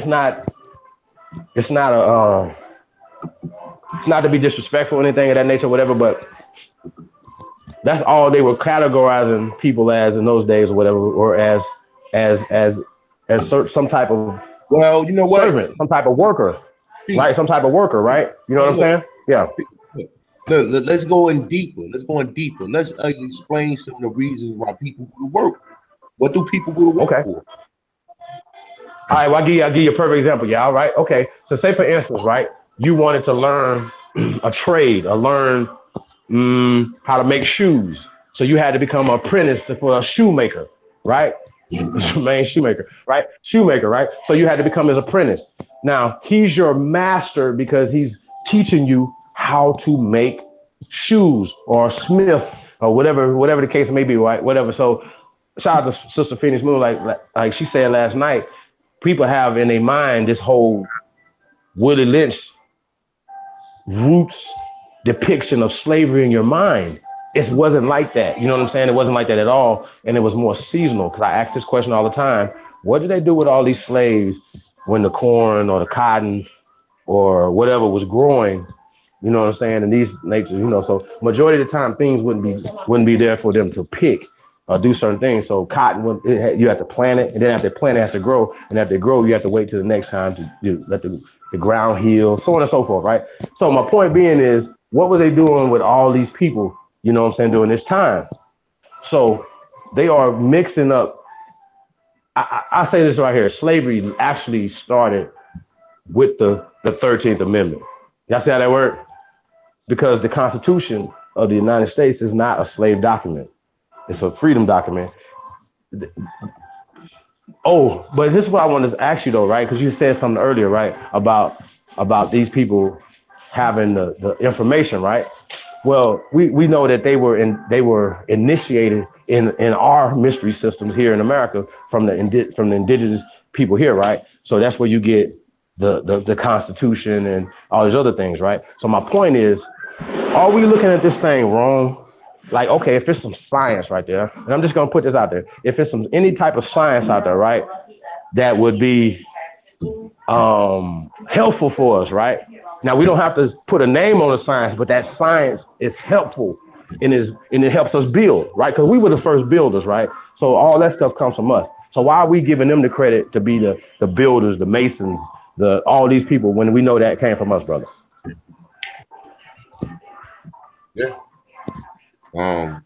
to be disrespectful or anything of that nature, whatever, but that's all they were categorizing people as in those days or whatever, or as some type of, well, you know what? Servant, some type of worker, right? Some type of worker, right? You know what I'm saying? Yeah. Look, let's go in deeper. Let's explain some of the reasons why people go to work. What do people go to work for? All right, well, I'll give you a perfect example, y'all, right? Okay, so say for instance, right, you wanted to learn a trade or learn how to make shoes. So you had to become an apprentice for a shoemaker, right? Main shoemaker, right? Shoemaker, right? So you had to become his apprentice. Now he's your master because he's teaching you how to make shoes, or smith, or whatever the case may be, right? Whatever. So shout out to Sister Phoenix Moon, like she said last night, people have in their mind this whole Willie Lynch roots depiction of slavery in your mind. It wasn't like that. You know what I'm saying? It wasn't like that at all. And it was more seasonal, because I ask this question all the time. What did they do with all these slaves when the corn or the cotton or whatever was growing? You know what I'm saying? And these natures, so majority of the time things wouldn't be there for them to pick or do certain things. So cotton, you have to plant it, and then after plant it has to grow, and after it grow, you have to wait till the next time to let the ground heal, so on and so forth, right? So my point being is, what were they doing with all these people, you know what I'm saying, during this time? So they are mixing up. I say this right here. Slavery actually started with the 13th Amendment. Y'all see how that worked? Because the Constitution of the United States is not a slave document. It's a freedom document. Oh, but this is what I wanted to ask you though, right? Because you said something earlier, right? About these people having the information, right? Well, we know that they were initiated in our mystery systems here in America from the indigenous people here, right? So that's where you get the Constitution and all these other things, right? So my point is, are we looking at this thing wrong? Like, okay, if it's some science right there, and I'm just gonna put this out there, if it's any type of science out there, right, that would be helpful for us, right? Now we don't have to put a name on the science, but that science is helpful and it helps us build, right? Because we were the first builders, right? So all that stuff comes from us. So why are we giving them the credit to be the builders, the masons, all these people when we know that came from us, brother? Yeah. Well,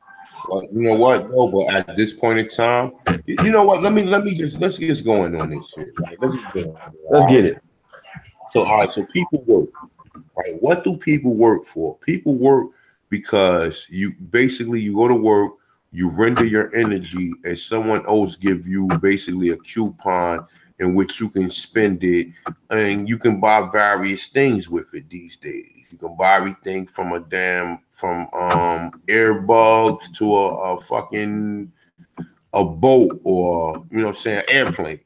you know what? No, but at this point in time, you know what? Let's get going on this shit. Right? Let's get going. Let's get it. So, all right. So people work. Right? What do people work for? People work because you go to work, you render your energy, and someone else give you basically a coupon in which you can spend it, and you can buy various things with it these days. You can buy everything from airbugs to a fucking boat, or you know what I'm saying, airplane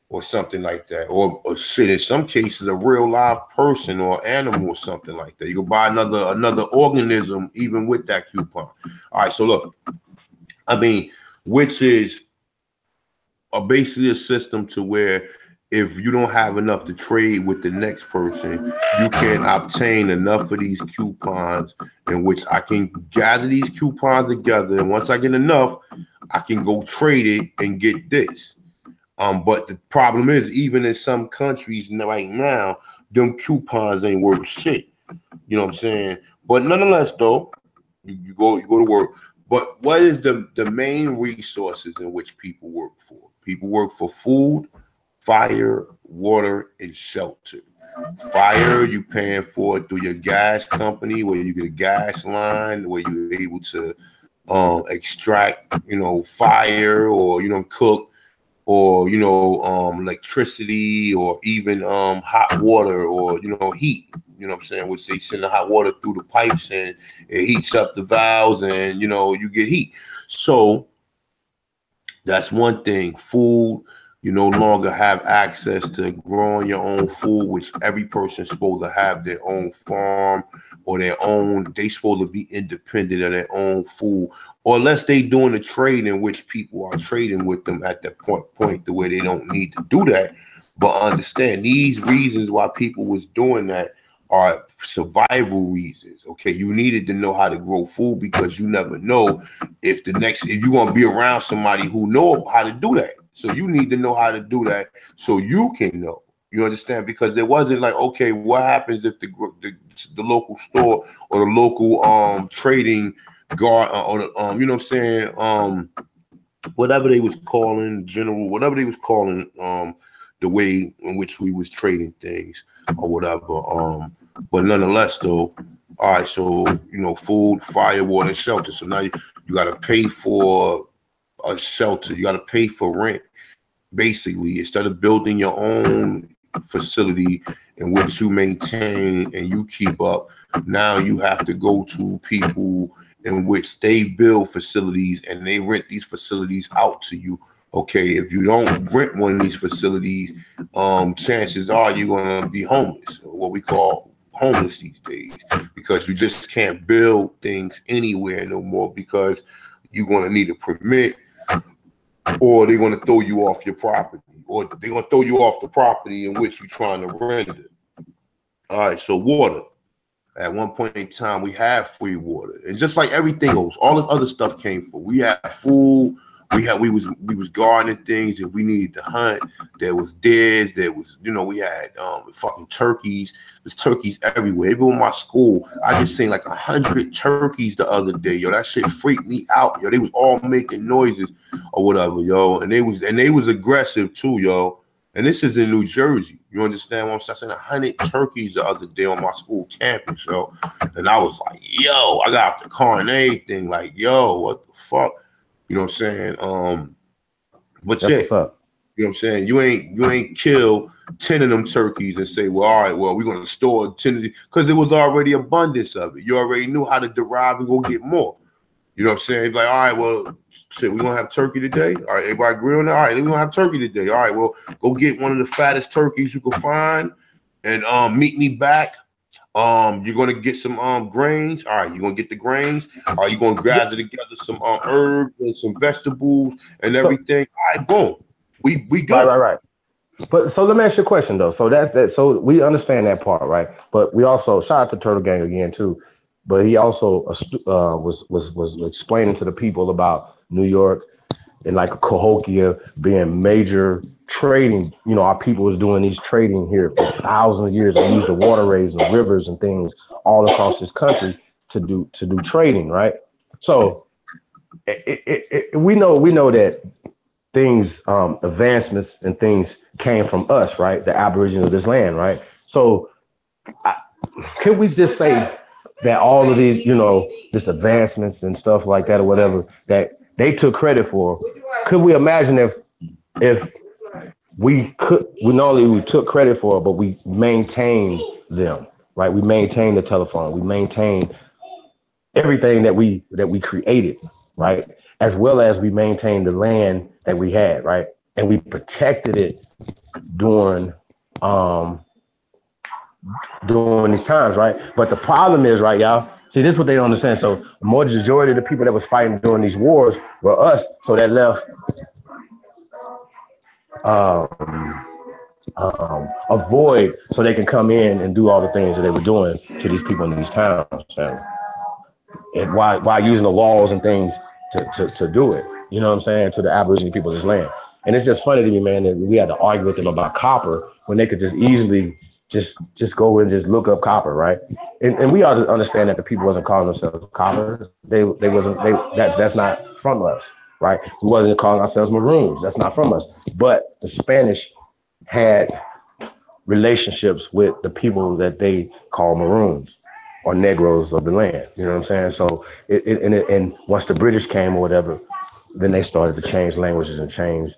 or something like that, or shit, in some cases a real live person or animal or something like that. You can buy another organism even with that coupon. All right, so look, I mean, which is basically a system to where if you don't have enough to trade with the next person, you can obtain enough of these coupons in which I can gather these coupons together. And once I get enough, I can go trade it and get this. But the problem is, even in some countries right now, them coupons ain't worth shit. You know what I'm saying? But nonetheless, though, you go to work. But what is the main resources in which people work for? People work for food, fire, water, and shelter. Fire, you paying for it through your gas company, where you get a gas line, where you're able to extract, fire, or cook, or electricity, or even hot water, or heat. You know what I'm saying? Which they send the hot water through the pipes and it heats up the valves, and you get heat. So that's one thing. Food. You no longer have access to growing your own food, which every person's supposed to have their own farm or they supposed to be independent of their own food, or unless they doing a trade in which people are trading with them at that point to where they don't need to do that. But understand, these reasons why people was doing that are survival reasons. Okay, you needed to know how to grow food because you never know if you're gonna be around somebody who know how to do that. So you need to know how to do that so you can know. You understand? Because there wasn't like, okay, what happens if the local store or the local trading guard or the, you know what I'm saying, whatever they was calling general, whatever they was calling the way in which we was trading things or whatever. But nonetheless, though, all right, so food, fire, water, and shelter. So now you got to pay for a shelter. You got to pay for rent. Basically, instead of building your own facility in which you maintain and you keep up, now you have to go to people in which they build facilities and they rent these facilities out to you. Okay, if you don't rent one of these facilities, chances are you're gonna be homeless, or what we call homeless these days, because you just can't build things anywhere no more because you're gonna need a permit, or they're gonna throw you off your property, or they're gonna throw you off the property in which you're trying to render. All right, so water. At one point in time, we had free water, and just like everything else, all this other stuff came from. We had food. We was gardening things, and we needed to hunt. There was deers. There was, we had fucking turkeys. There's turkeys everywhere. Even in my school, I just seen like 100 turkeys the other day. Yo, that shit freaked me out. Yo, they was all making noises or whatever, yo, and they was aggressive too, yo. And this is in New Jersey. You understand what I'm saying? I seen 100 turkeys the other day on my school campus, yo. And I was like, yo, I got out the car and everything. Like, yo, what the fuck? You know what I'm saying? But yeah, you know what I'm saying? You ain't kill 10 of them turkeys and say, well, all right, well, we're gonna store 10 of these, because there was already abundance of it. You already knew how to derive and go get more. You know what I'm saying? Like, all right, well, shit, we're gonna have turkey today. All right, everybody agree on that? All right, we're gonna have turkey today. All right, well, go get one of the fattest turkeys you can find. and meet me back. You're gonna get some grains. All right, you're gonna get the grains. Are you gonna gather together some herbs and some vegetables and everything? All right, boom. We go. Right. But so let me ask you a question though. So that so we understand that part, right? But we also shout out to Turtle Gang again too. But he also was explaining to the people about New York and like Cahokia being major trading. You know, our people was doing these trading here for thousands of years. They used the waterways and the rivers and things all across this country to do trading, right? So we know that things, advancements and things came from us, right? The Aborigines of this land, right? So can we just say that all of these, you know, this advancements and stuff like that or whatever that they took credit for? Could we imagine if we not only we took credit for it, but we maintained them, right? We maintained the telephone, we maintained everything that we created, right? As well as we maintained the land that we had, right? And we protected it during these times, right? But the problem is, right, y'all, see, this is what they don't understand. So the majority of the people that was fighting during these wars were us. So that left a void so they can come in and do all the things that they were doing to these people in these towns. And while using the laws and things to do it, you know what I'm saying, to the Aboriginal people of this land. And it's just funny to me, man, that we had to argue with them about copper when they could just easily just go and just look up copper, right? And we ought to understand that the people wasn't calling themselves copper. That's not from us, right? We wasn't calling ourselves maroons. That's not from us. But the Spanish had relationships with the people that they call maroons or Negroes of the land. You know what I'm saying? So and once the British came or whatever, then they started to change languages and change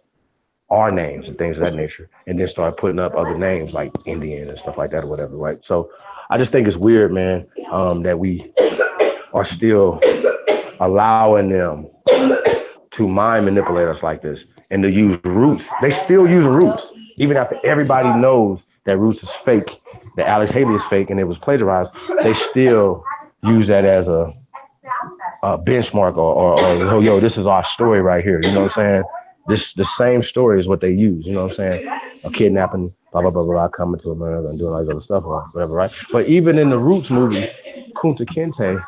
our names and things of that nature, and then start putting up other names like Indian and stuff like that or whatever, right? So I just think it's weird, man, that we are still allowing them to mind manipulate us like this and to use roots. They still use roots, even after everybody knows that roots is fake, that Alex Haley is fake and it was plagiarized. They still use that as a benchmark or yo, this is our story right here. You know what I'm saying? The same story is what they use, you know what I'm saying? A kidnapping, blah, blah, blah, blah, coming to America and doing all this other stuff or whatever, right? But even in the Roots movie, Kunta Kinte,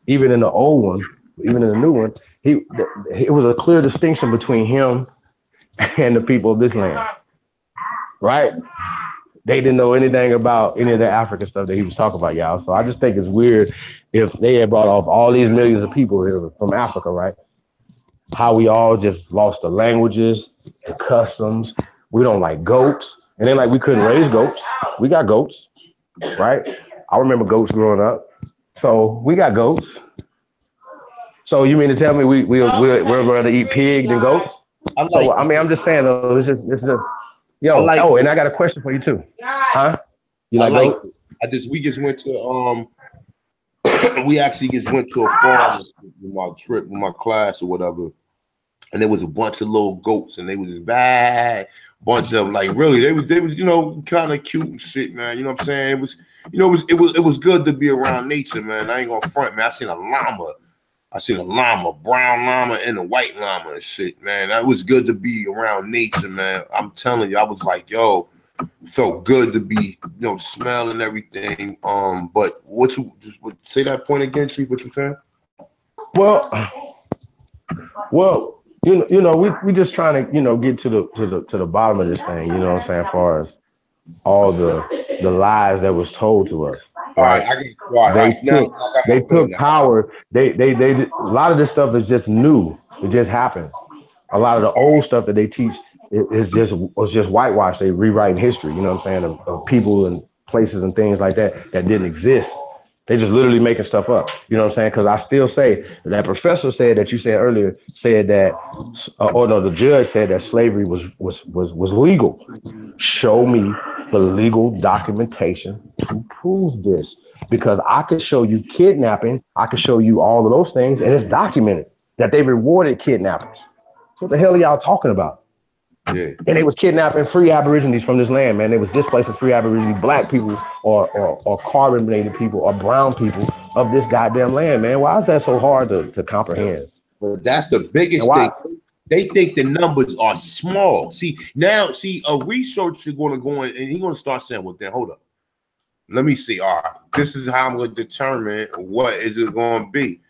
even in the old one, even in the new one, it was a clear distinction between him and the people of this land, right? They didn't know anything about any of the African stuff that he was talking about, y'all. So I just think it's weird if they had brought off all these millions of people here from Africa, right? How we all just lost the languages, the customs. We don't like goats. And then like we couldn't raise goats. We got goats, right? I remember goats growing up. So we got goats. So you mean to tell me we're going to eat pig than goats? So I mean, I'm just saying though, this is and I got a question for you too. Huh? You like goat? We just went to we actually just went to a farm with my trip with my class or whatever, and there was a bunch of little goats, and they was bad, bunch of them, like really, they was you know, kind of cute and shit, man. You know what I'm saying? It was, you know, it was good to be around nature, man. I ain't gonna front, man. I seen a llama, brown llama and a white llama and shit, man. That was good to be around nature, man. I'm telling you, I was like, yo, felt good to be, you know, smelling everything. But what you say that point again, Chief? What you saying? Well, you know, we just trying to, you know, get to the bottom of this thing. You know what I'm saying? As far as all the lies that was told to us. Right. They took power. They a lot of this stuff is just new. It just happened. A lot of the old stuff that they teach was just whitewashed. They rewrite history, you know what I'm saying, of people and places and things like that didn't exist. They just literally making stuff up. You know what I'm saying? Because I still say that professor said that you said earlier said that, the judge said that slavery was legal. Show me the legal documentation to prove this, because I could show you kidnapping. I could show you all of those things, and it's documented that they rewarded kidnappers. So what the hell are y'all talking about? Yeah. And they was kidnapping free Aborigines from this land, man. They was displacing free Aborigines, black people or carbon-related people or brown people of this goddamn land, man. Why is that so hard to comprehend? But that's the And biggest why? thing. They think the numbers are small. See, a researcher going to go in and he's going to start saying, well, then hold up. Let me see. All right, this is how I'm going to determine what is it going to be.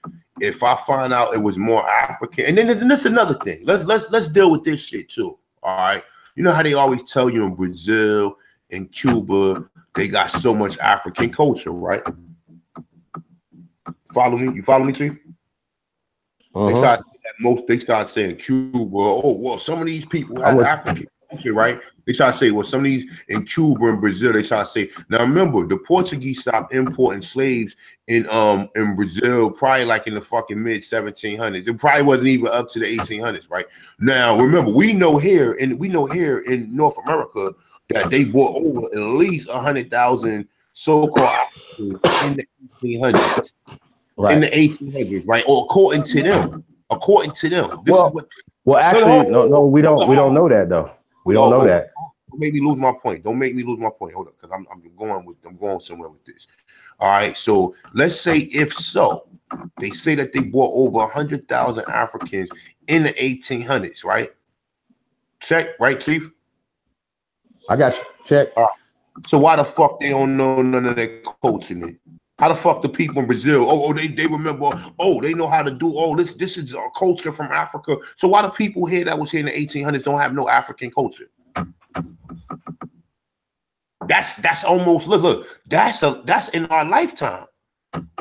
If I find out it was more African, and then this is another thing. Let's deal with this shit too. All right, you know how they always tell you in Brazil and Cuba they got so much African culture, right? Follow me? You follow me, Chief? They start saying Cuba. Oh, well, some of these people have African culture, right? They try to say, well, some of these in Cuba and Brazil, they try to say. Now remember, the Portuguese stopped importing slaves in Brazil probably like in the fucking mid 1700s. It probably wasn't even up to the 1800s, right? Now remember, we know here in North America that they brought over at least 100,000 so-called Africans in the 1800s. Right. In the 1800s, right? Or according to them. Actually, no, we don't know that though. We don't know that. Don't make me lose my point. Hold up, because I'm going somewhere with this. All right. So let's say if so, they say that they brought over 100,000 Africans in the 1800s, right? Check, right, Chief? I got you. Check. All right. So why the fuck they don't know none of that culture then? How the fuck the people in Brazil? They remember. They know how to do. This is a culture from Africa. So why the people here that was here in the 1800s don't have no African culture? That's almost look. That's in our lifetime.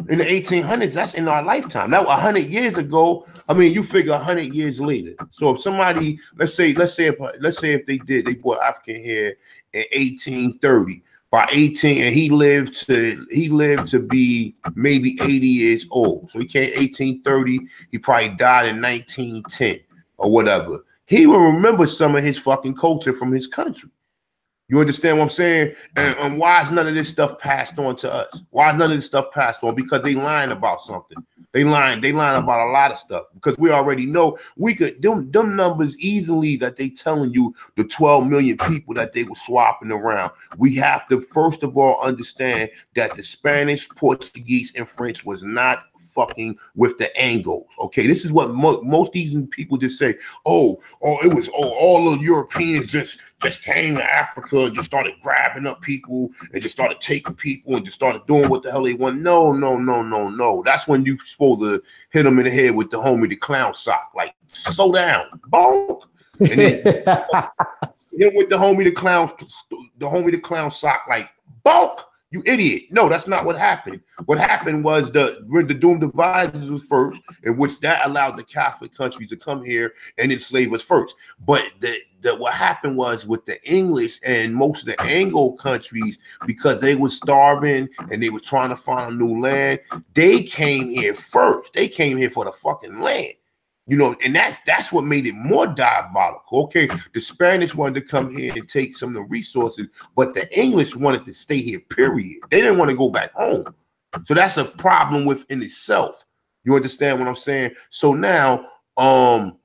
In the 1800s, that's in our lifetime. Now 100 years ago. I mean, you figure 100 years later. So if somebody, let's say if they brought African here in 1830. By 18, and he lived to be maybe 80 years old. So he came 1830. He probably died in 1910 or whatever. He will remember some of his fucking culture from his country. You understand what I'm saying? And why is none of this stuff passed on to us? Why is none of this stuff passed on? Because they lying about something. They lying about a lot of stuff because we already know we could them numbers easily that they telling you the 12 million people that they were swapping around. We have to first of all understand that the Spanish, Portuguese, and French was not fucking with the Anglos. Okay, this is what most these people just say. All the Europeans just came to Africa and just started grabbing up people and just started taking people and just started doing what the hell they want. No. That's when you supposed to hit them in the head with the homie the clown sock. Like, slow down, bonk. And then with the homie the clown sock, like, bonk. You idiot. No, that's not what happened. What happened was the Doomed Divisors was first, in which that allowed the Catholic countries to come here and enslave us first. But what happened was with the English and most of the Anglo countries, because they were starving and they were trying to find a new land, they came here first. They came here for the fucking land. You know, and that's what made it more diabolical. Okay, the Spanish wanted to come here and take some of the resources, but the English wanted to stay here, period. They didn't want to go back home. So that's a problem within itself. You understand what I'm saying? So now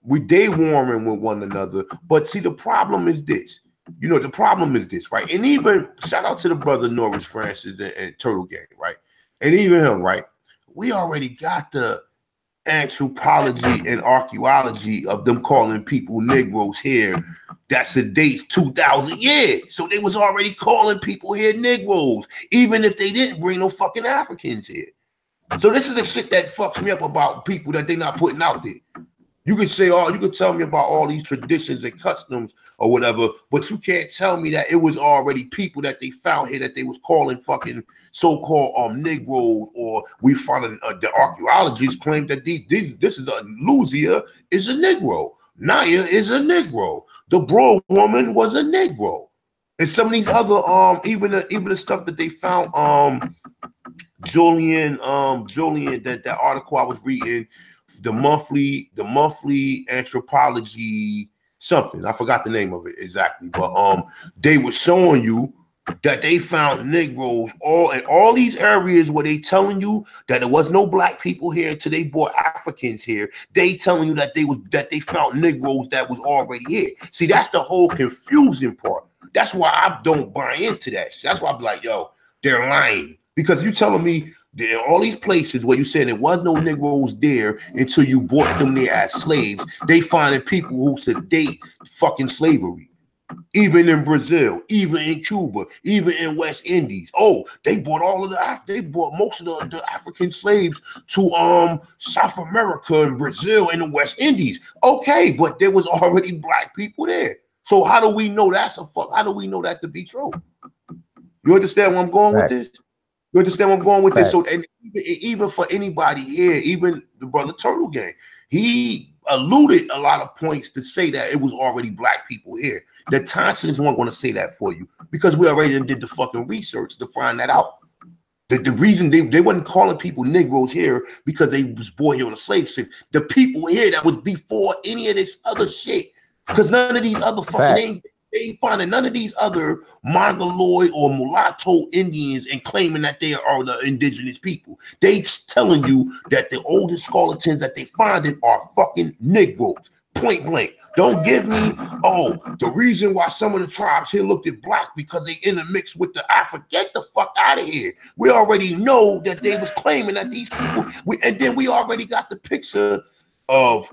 we day warring with one another. But see, the problem is this. You know, the problem is this, right? And even shout out to the brother Norris Francis and Turtle Gang, right? And even him, right? We already got the anthropology and archaeology of them calling people Negroes here. That's the dates 2,000 years. So they was already calling people here Negroes, even if they didn't bring no fucking Africans here. So this is the shit that fucks me up about people that they not putting out there. You could say, you could tell me about all these traditions and customs or whatever, but you can't tell me that it was already people that they found here that they was calling fucking so-called Negroes, or we found the archaeologists claim that this is Luzia is a Negro, Naya is a Negro, the Bro woman was a Negro, and some of these other even the stuff that they found Julian that article I was reading. The monthly anthropology something. I forgot the name of it exactly, but they were showing you that they found Negroes all in all these areas where they telling you that there was no black people here until they brought Africans here. They telling you that they found Negroes that was already here. See, that's the whole confusing part. That's why I don't buy into that. That's why I'm like, yo, they're lying. Because you telling me there are all these places where you said there was no Negroes there until you brought them there as slaves. They finding people who sedate fucking slavery. Even in Brazil, even in Cuba, even in West Indies. Oh, they brought most of the African slaves to South America and Brazil and the West Indies. Okay, but there was already black people there. So how do we know how do we know that to be true? You understand where I'm going with this? You understand where I'm going with this? So, and even for anybody here, even the brother Turtle Gang, he alluded a lot of points to say that it was already black people here. The Thompsons weren't going to say that for you because we already did the fucking research to find that out. The reason they wasn't calling people Negroes here because they was born here on a slave ship. The people here that was before any of this other shit, because none of these other fucking they ain't finding none of these other Mongoloid or mulatto Indians and claiming that they are the indigenous people. They telling you that the oldest skeletons that they finding are fucking Negroes. Point blank. Don't give me, the reason why some of the tribes here looked at black because they intermixed with the African. Get the fuck out of here. We already know that they was claiming that these people, and then we already got the picture of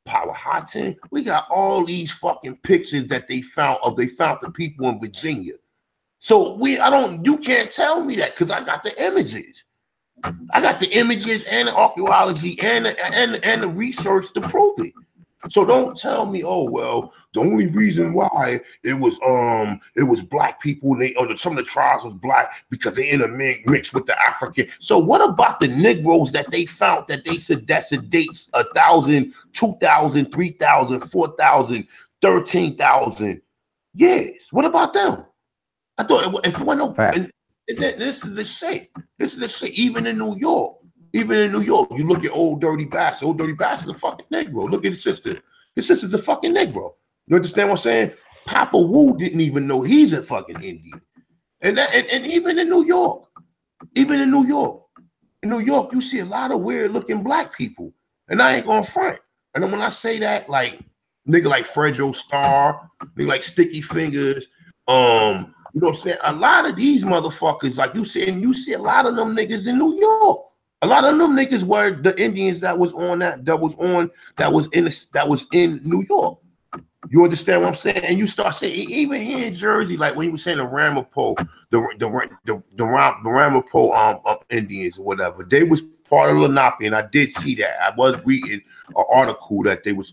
Powhatan. We got all these fucking pictures that they found the people in Virginia. So you can't tell me that because I got the images. I got the images and the archaeology and the research to prove it. So don't tell me, the only reason why it was black people, some of the tribes was black because they intermixed with the African. So what about the Negroes that they found that they said that's the dates 1,000, 2,000, 3,000, 4,000, 13,000 years? What about them? I thought if it wasn't this is the shit. This is the shit. Even in New York. Even in New York, you look at Old Dirty Bastard. Old Dirty Bastard's a fucking Negro. Look at his sister. His sister's a fucking Negro. You understand what I'm saying? Papa Wu didn't even know he's a fucking Indian. And even in New York, in New York, you see a lot of weird looking black people. And I ain't gonna front. And then when I say that, like nigga like Fredro Starr, nigga like Sticky Fingers, you know what I'm saying? A lot of these motherfuckers, like you see a lot of them niggas in New York. A lot of them niggas were the Indians that was in New York. You understand what I'm saying? And you start saying even here in Jersey, like when you were saying the Ramapo, the Ramapo Indians or whatever, they was part of Lenape, and I did see that. I was reading an article that they was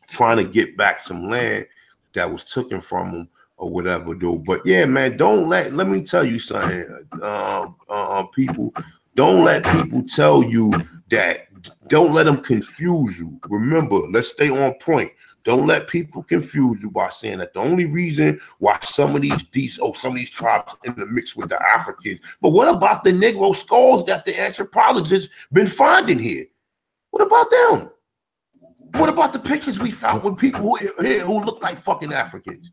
trying to get back some land that was taken from them or whatever, dude. But yeah, man, let me tell you something, people. Don't let people tell you that. Don't let them confuse you. Remember, let's stay on point. Don't let people confuse you by saying that the only reason why some of these tribes intermix with the Africans. But what about the Negro skulls that the anthropologists been finding here? What about them? What about the pictures we found with people who look like fucking Africans?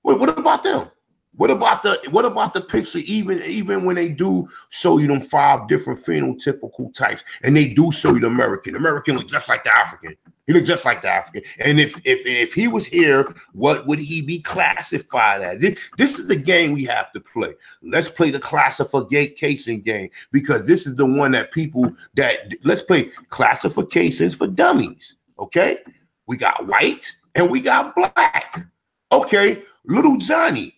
What about them? What about the picture? Even when they do show you them 5 different phenotypical types, and they do show you the American look just like the African. He looked just like the African. And if he was here, what would he be classified as? This is the game we have to play. Let's play the classification game, because this is the one that let's play classifications for dummies. Okay, we got white and we got black. Okay, little Johnny.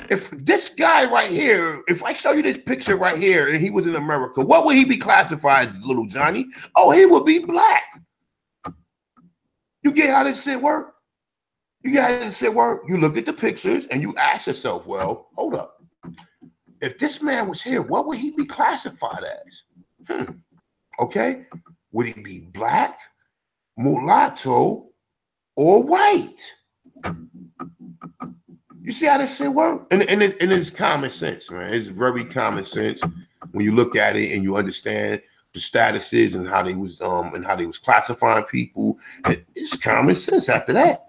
If this guy right here, if I show you this picture right here and he was in America, what would he be classified as, little Johnny? Oh, he would be black. You get how this shit work? You look at the pictures and you ask yourself, well, hold up. If this man was here, what would he be classified as? Okay. Would he be black, mulatto, or white? You see how this shit work? And it's common sense, man. It's very common sense when you look at it and you understand the statuses and how they was classifying people. It's common sense after that.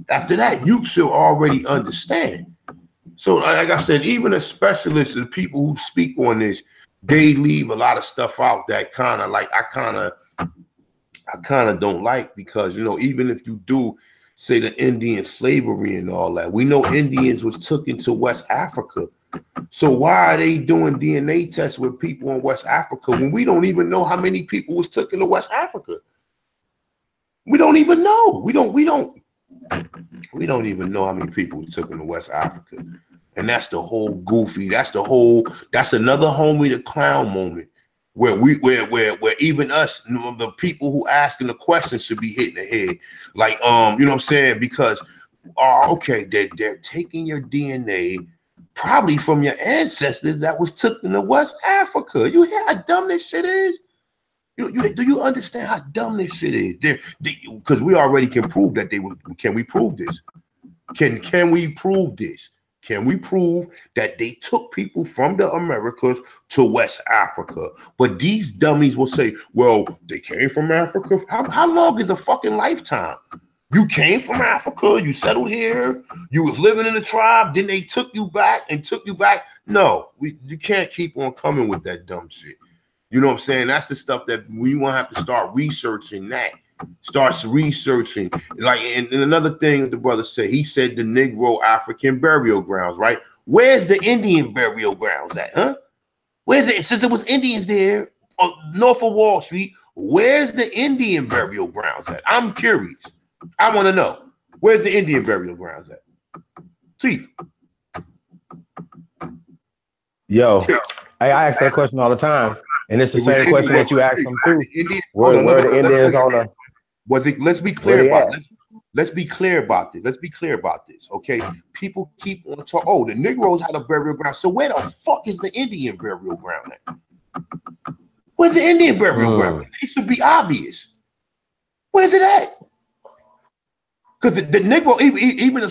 After that, you should already understand So like I said, even the specialists, the people who speak on this, they leave a lot of stuff out that kind of like I kind of don't like, because you know, even if you do say the Indian slavery and all that, we know Indians was took into West Africa. So why are they doing DNA tests with people in West Africa when we don't even know how many people was took into West Africa? We don't even know. We don't even know how many people was took into West Africa. And that's the whole goofy, that's another homie the clown moment where even us, the people who asking the questions, should be hitting the head. Like, you know what I'm saying? Because, okay, they're taking your DNA probably from your ancestors that was took into West Africa. You hear how dumb this shit is? Do you understand how dumb this shit is? Because we already can prove that they were. Can we prove this? Can we prove this? Can we prove that they took people from the Americas to West Africa? But these dummies will say, well, they came from Africa. How long is a fucking lifetime? You came from Africa, you settled here, you was living in the tribe, then they took you back. No, you can't keep on coming with that dumb shit. You know what I'm saying? That's the stuff that we won't have to start researching that. Starts researching. Like, and another thing the brother said, he said the Negro African burial grounds, right? Where's the Indian burial grounds at, huh? Where's it? Since it was Indians there, north of Wall Street, where's the Indian burial grounds at? I'm curious. I want to know. Where's the Indian burial grounds at? Chief. Yo, I ask that question all the time. And it's the same question that you asked them too. Where the Indians on the... Let's be clear about this. Let's be clear about this. Okay, people keep on talking. Oh, the Negroes had a burial ground. So where the fuck is the Indian burial ground at? Where's the Indian burial ground? It should be obvious. Where's it at? Because the Negro, even the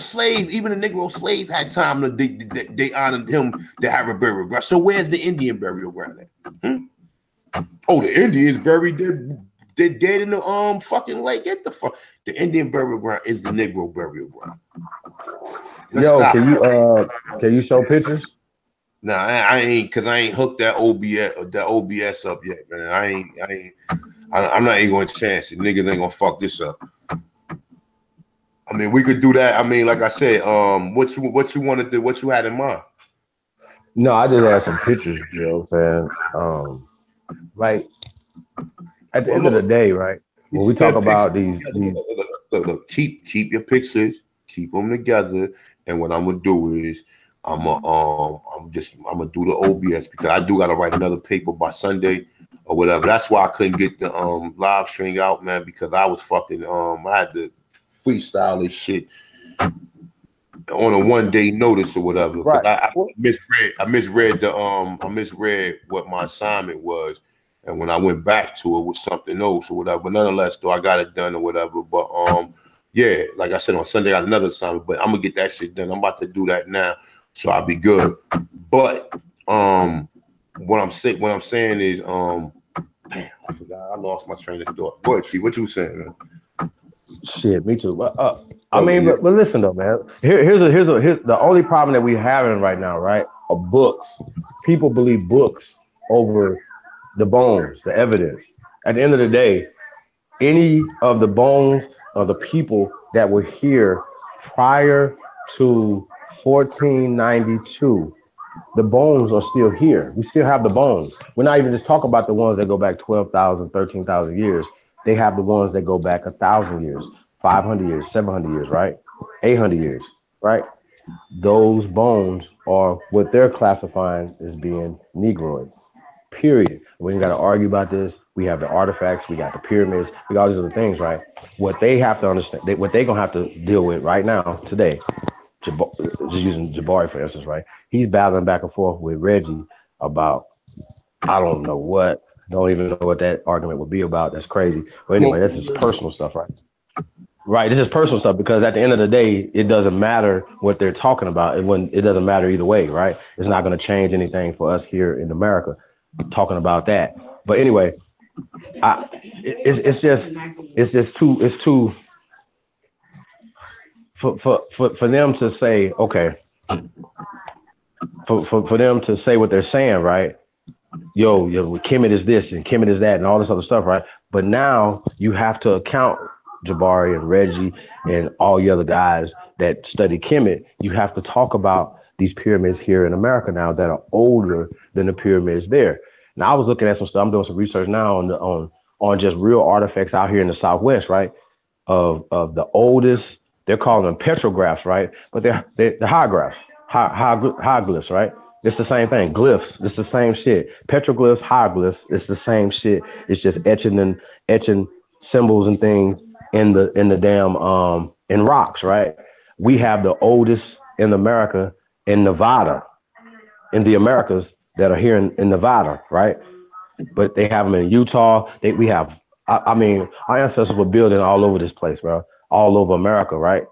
Negro slave had time to they honored him to have a burial ground. So where's the Indian burial ground at? Oh, the Indians buried they're dead in the fucking lake. Get the fuck. The Indian burial ground is the Negro burial ground. Can you show pictures? Nah, I ain't hooked that OBS up yet, man. I'm not even going to chance it. Niggas ain't gonna fuck this up. I mean, we could do that. I mean, like I said, what you want to do? What you had in mind? No, I just had some pictures. You know what I'm saying? Like at the end of the day, right? When we talk about these look, keep your pictures, keep them together. And what I'm gonna do is I'm gonna do the OBS, because I do gotta write another paper by Sunday or whatever. That's why I couldn't get the live stream out, man, because I was fucking I had to freestyle this shit on a 1-day notice or whatever. Right. I misread what my assignment was, and when I went back to it was something else or whatever. But nonetheless, though, I got it done or whatever. But yeah, like I said, on Sunday I got another assignment, but I'm gonna get that shit done. I'm about to do that now, so I'll be good. But what I'm saying is damn, I forgot. I lost my train of thought. Go ahead, Chief. What you saying, man? Shit, me too. But but listen though, man. Here's the only problem that we're having right now, right? Are books. People believe books over the bones, the evidence. At the end of the day, any of the bones of the people that were here prior to 1492, the bones are still here. We still have the bones. We're not even just talking about the ones that go back 12,000, 13,000 years. They have the ones that go back 1,000 years, 500 years, 700 years, right? 800 years, right? Those bones are what they're classifying as being Negroid, period. We ain't got to argue about this. We have the artifacts, we got the pyramids, we got all these other things, right? What they have to understand, what they're going to have to deal with right now, today, just using Jabari, for instance, right? He's battling back and forth with Reggie about, I don't know what. Don't even know what that argument would be about. That's crazy. But anyway, that's just personal stuff, right? Right. This is personal stuff, because at the end of the day, it doesn't matter what they're talking about. It doesn't matter either way, right? It's not going to change anything for us here in America talking about that. But anyway, it's too for them to say, okay, for them to say what they're saying, right? Yo, Kemet is this and Kemet is that and all this other stuff, right? But now you have to account Jabari and Reggie and all the other guys that study Kemet. You have to talk about these pyramids here in America now that are older than the pyramids there. Now I was looking at some stuff. I'm doing some research now on just real artifacts out here in the Southwest, right? Of the oldest, they're calling them petrographs, right? But they're hieroglyphs, hieroglyphs, right? It's the same thing. Glyphs, it's the same shit. Petroglyphs, hieroglyphs, it's the same shit. It's just etching symbols and things in the damn in rocks, right? We have the oldest in America in Nevada, in the Americas that are here in Nevada, right? But they have them in Utah. We have, I mean, our ancestors were building all over this place, bro, all over America, right?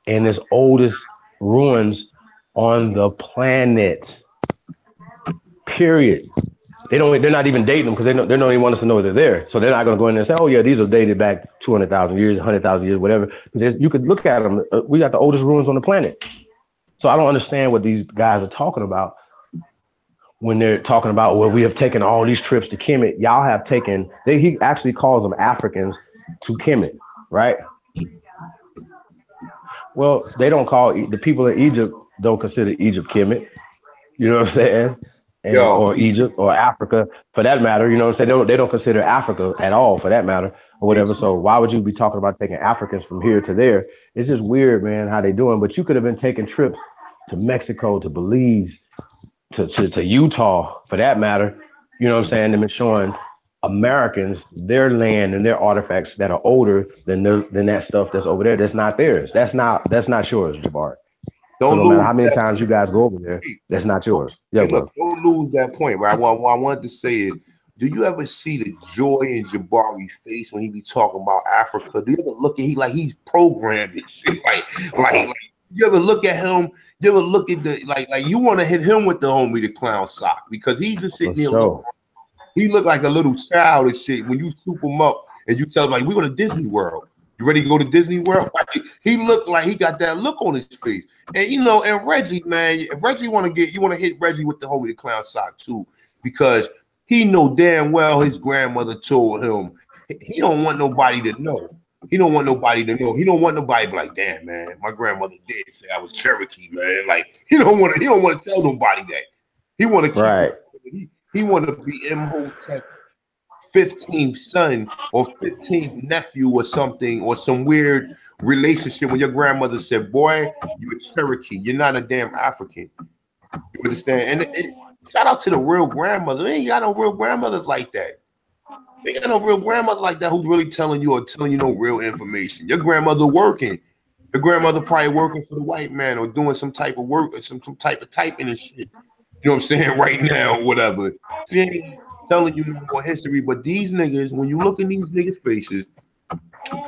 And there's oldest ruins on the planet. Period. They're not even dating them because they don't even want us to know they're there. So they're not going to go in there and say, oh yeah, these are dated back 200,000 years, 100,000 years, whatever. Because you could look at them. We got the oldest ruins on the planet. So I don't understand what these guys are talking about when they're talking about, well, we have taken all these trips to Kemet. Y'all have taken, he actually calls them Africans to Kemet, right? Well, they don't call, the people in Egypt don't consider Egypt Kemet. You know what I'm saying? Or Egypt or Africa for that matter. You know what I'm saying? They don't consider Africa at all for that matter or whatever. So why would you be talking about taking Africans from here to there? It's just weird, man, how they doing. But you could have been taking trips to Mexico, to Belize, to Utah for that matter. You know what I'm saying? They've been showing Americans their land and their artifacts that are older than that stuff that's over there. That's not theirs. That's not yours, Jabari. So no matter how many times you guys go over there, that's not yours. Yeah, look, don't lose that point, right? What I wanted to say is, do you ever see the joy in Jabari's face when he be talking about Africa? Do you ever look at he's programmed and shit? Like you ever look at him? You ever look at the like you want to hit him with the homie the clown sock because he's just sitting there. He look like a little child and shit when you soup him up and you tell him like we go to Disney World. You ready to go to Disney World? He looked like he got that look on his face. And you know, and Reggie, man, if Reggie want to hit Reggie with the homie the clown sock too, because he know damn well his grandmother told him he don't want nobody to know. He don't want nobody to know. He don't want nobody to be like, damn, man, my grandmother did say I was Cherokee, man. Like he don't want to tell nobody that. He want to keep right. He want to be Imhotep 15th son or 15th nephew or something, or some weird relationship when your grandmother said, boy, you're a Cherokee, you're not a damn African. You understand? And shout out to the real grandmother. They ain't got no real grandmothers like that. They ain't got no real grandmother like that who's really telling you no real information. Your grandmother working. Your grandmother probably working for the white man or doing some type of work or some type of typing and shit. You know what I'm saying? Right now, or whatever. She ain't telling you more history, but these niggas, when you look in these niggas' faces,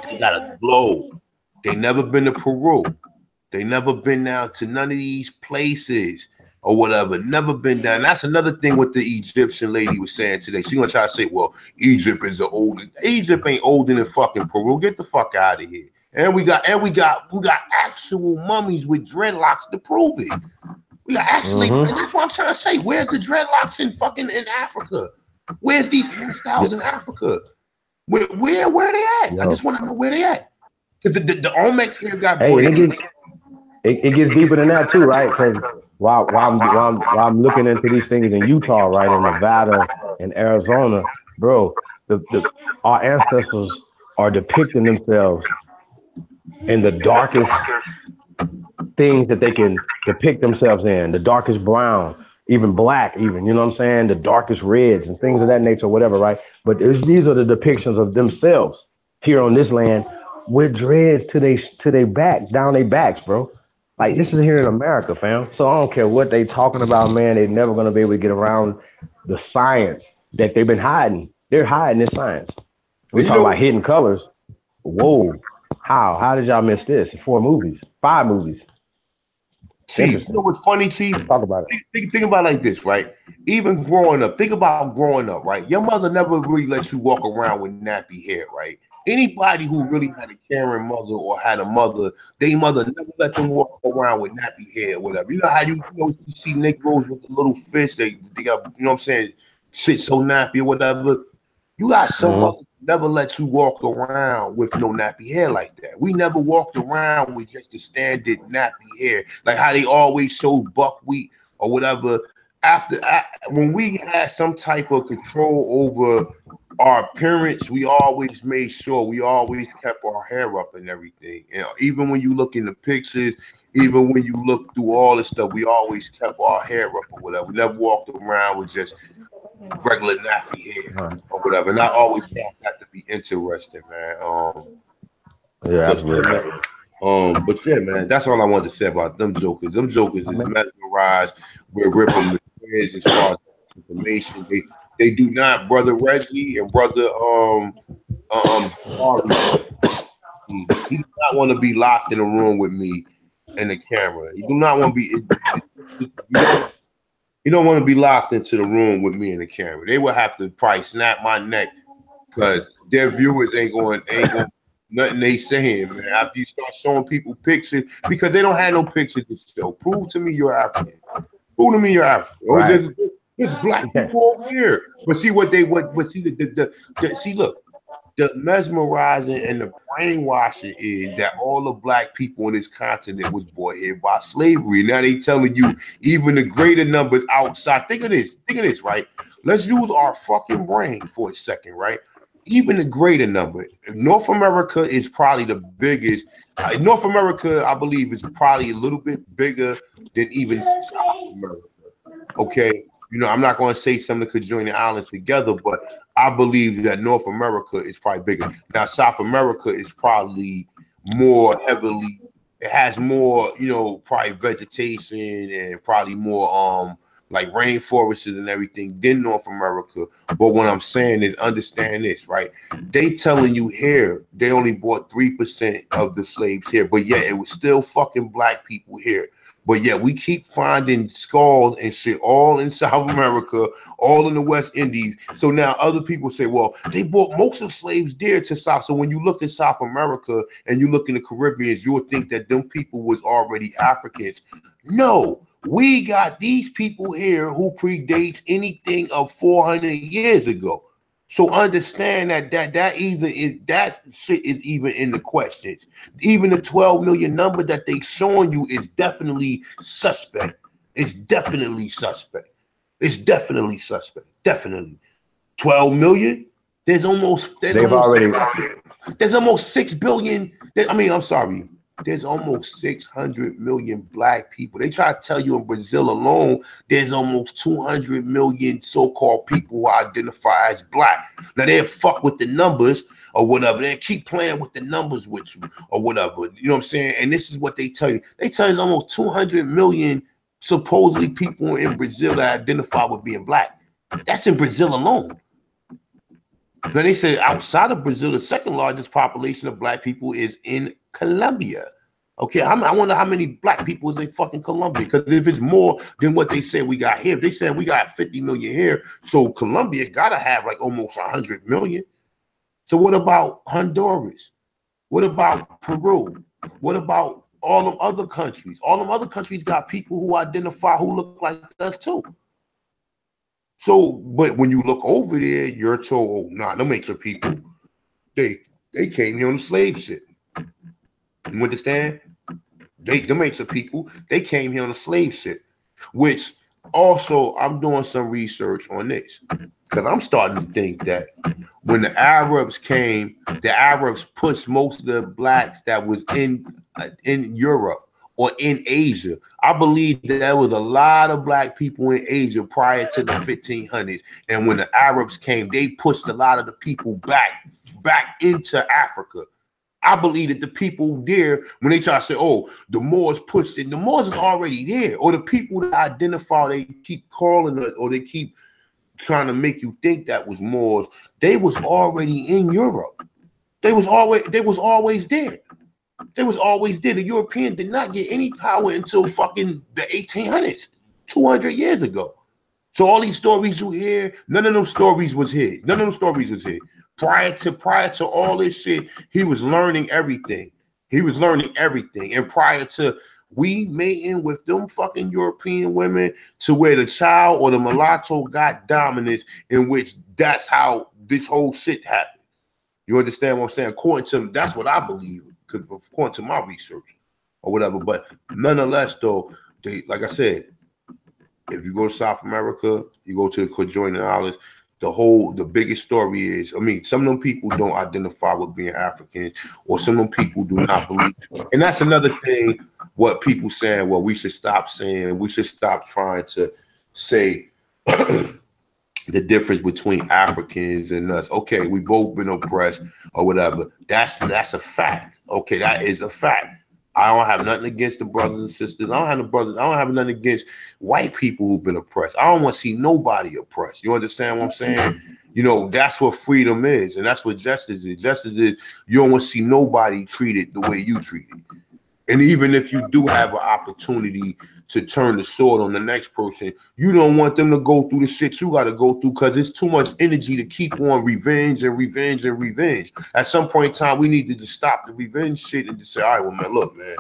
they got a glow. They never been to Peru. They never been down to none of these places or whatever. Never been down. That's another thing what the Egyptian lady was saying today. She gonna try to say, well, Egypt is the oldest. Egypt ain't older than fucking Peru. Get the fuck out of here. And we got actual mummies with dreadlocks to prove it. We are actually, and that's what I'm trying to say. Where's the dreadlocks in Africa? Where's these hairstyles in Africa? Where are they at? I just want to know where they at. Because the Olmecs here got. Hey, it gets deeper than that too, right? Because while I'm looking into these things in Utah, right, in Nevada and Arizona, bro, our ancestors are depicting themselves in the darkest things that they can depict themselves in, the darkest brown, even black, even, you know what I'm saying? The darkest reds and things of that nature, whatever, right? But these are the depictions of themselves here on this land with dreads to their backs, down their backs, bro. Like, this is here in America, fam. So I don't care what they talking about, man. They're never going to be able to get around the science that they've been hiding. They're hiding this science. We're talking about hidden colors. Whoa. How did y'all miss this? 5 movies. See, you know what's funny, Chief? Talk about it. Think about it like this, right? Think about growing up, right? Your mother never really let you walk around with nappy hair, right? Anybody who really had a caring mother or had a mother, they mother never let them walk around with nappy hair or whatever. You know how you see Negroes with the little fish, they got, you know what I'm saying, shit so nappy or whatever. You got some mother never let you walk around with no nappy hair like that. We never walked around with just the standard nappy hair, like how they always show buckwheat or whatever. When we had some type of control over our appearance, we always made sure we always kept our hair up and everything. And even when you look in the pictures, even when you look through all this stuff, we always kept our hair up or whatever. We never walked around with just regular nappy hair or whatever. And I always found that to be interesting, man. Yeah, absolutely. But yeah, man, that's all I wanted to say about them jokers. Them jokers is mesmerized. We're ripping the threads as far as information. They do not, brother Reggie and brother he does not want to be locked in a room with me and the camera. You do not want to be. You don't want to be locked into the room with me and the camera. They will have to probably snap my neck because their viewers ain't going nothing they saying, man. After you start showing people pictures, because they don't have no pictures to show. Prove to me you're African. Prove to me you're African. Right. There's black people over here. But see what see see, look, the mesmerizing and the brainwashing is that all the black people on this continent was brought here by slavery. Now they telling you even the greater numbers outside. Think of this, right? Let's use our fucking brain for a second, right? Even the greater number. North America is probably the biggest. North America, I believe, is probably a little bit bigger than even South America. Okay? You know, I'm not going to say something that could join the islands together, but I believe that North America is probably bigger. Now, South America is probably more heavily, it has more, you know, probably vegetation and probably more like rainforests and everything than North America. But what I'm saying is, understand this, right? They telling you here, they only bought 3% of the slaves here, but yet it was still fucking black people here. But yeah, we keep finding skulls and shit all in South America, all in the West Indies. So now other people say, well, they brought most of slaves there to South. So when you look at South America and you look in the Caribbean, you'll think that them people was already Africans. No, we got these people here who predates anything of 400 years ago. So understand that shit is even in the questions. Even the 12 million number that they showing you is definitely suspect. It's definitely suspect. It's definitely suspect. Definitely. 12 million? There's almost 6 billion. There's almost 600 million black people. They try to tell you in Brazil alone, there's almost 200 million so-called people who identify as black. Now they fuck with the numbers or whatever. They keep playing with the numbers with you or whatever. You know what I'm saying? And this is what they tell you. They tell you almost 200 million supposedly people in Brazil that identify with being black. That's in Brazil alone. Now they say outside of Brazil, the second largest population of black people is in Colombia. Okay, I wonder how many black people is in fucking Colombia, because if it's more than what they said we got here, they said we got 50 million here, so Colombia gotta have like almost 100 million. So what about Honduras? What about Peru? What about all them other countries? All them other countries got people who identify who look like us too. So, but when you look over there, you're told, oh, nah, them ain't some people. They came here on the slave shit. You understand? Them ain't some people. They came here on the slave shit. Which also, I'm doing some research on this, because I'm starting to think that when the Arabs came, the Arabs pushed most of the blacks that was in Europe or in Asia. I believe that there was a lot of black people in Asia prior to the 1500s. And when the Arabs came, they pushed a lot of the people back into Africa. I believe that the people there, when they try to say, oh, the Moors pushed in, the Moors is already there. Or the people that identify, they keep calling it, or they keep trying to make you think that was Moors. They was already in Europe. They was always there. They was always there. The Europeans did not get any power until fucking the 1800s, 200 years ago. So all these stories you hear, none of them stories was here. None of them stories was here. Prior to all this shit, he was learning everything. He was learning everything. And prior to we mating with them fucking European women to where the child or the mulatto got dominance, in which that's how this whole shit happened. You understand what I'm saying? According to that's what I believe, because according to my research or whatever. But nonetheless, though, they, like I said, if you go to South America, you go to the Conjoined Islands, the biggest story is, I mean, some of them people don't identify with being African, or some of them people do not believe. And that's another thing, what people saying, well, we should stop saying, we should stop trying to say the difference between Africans and us. Okay, we both been oppressed or whatever. That's a fact. Okay, that is a fact. I don't have nothing against the brothers and sisters. I don't have nothing against white people who've been oppressed. I don't want to see nobody oppressed. You understand what I'm saying? You know, that's what freedom is, and that's what justice is. Justice is you don't want to see nobody treated the way you treated. And even if you do have an opportunity to turn the sword on the next person, you don't want them to go through the shit you got to go through, because it's too much energy to keep on revenge and revenge and revenge. At some point in time, we need to just stop the revenge shit and just say, all right, well, man, look, man,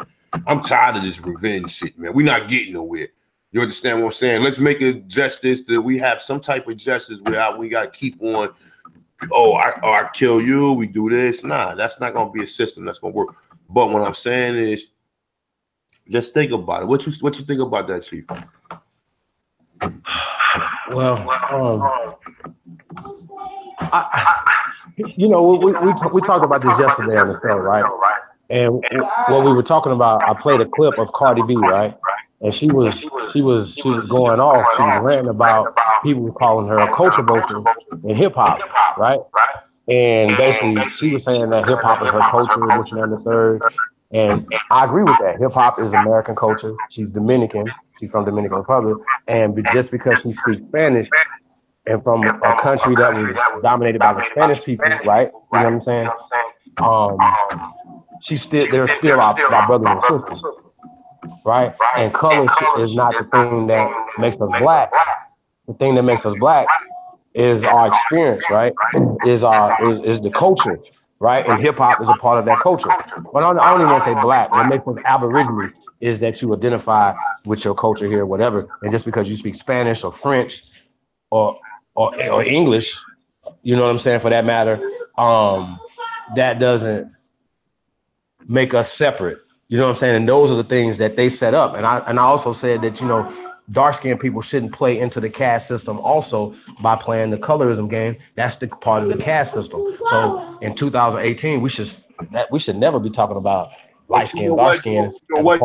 I'm tired of this revenge shit, man. We're not getting nowhere. You understand what I'm saying? Let's make a justice that we have some type of justice without we got to keep on, oh, I kill you, we do this. Nah, that's not going to be a system that's going to work. But what I'm saying is, just think about it. What you think about that, Chief? Well, you know, we talked about this yesterday on the show, right? And what we were talking about, I played a clip of Cardi B, right? And she was going off. She was ranting about people calling her a culture vulture in hip hop, right? And basically, she was saying that hip hop is her culture, this and that, and the third. And I agree with that. Hip hop is American culture. She's Dominican. She's from Dominican Republic. And just because she speaks Spanish and from a country that was dominated by the Spanish people, right? You know what I'm saying? They're still our brothers and sisters, right? And color is not the thing that makes us black. The thing that makes us black is our experience, right? Is the culture. Right, and hip hop is a part of that culture. But I don't even want to say black. What makes us Aboriginal is that you identify with your culture here, whatever. And just because you speak Spanish or French or English, you know what I'm saying, for that matter, that doesn't make us separate. You know what I'm saying? And those are the things that they set up. And I also said that, you know, dark-skinned people shouldn't play into the caste system also by playing the colorism game. That's the part of the caste system. So in 2018, we should never be talking about light skin, dark skin as a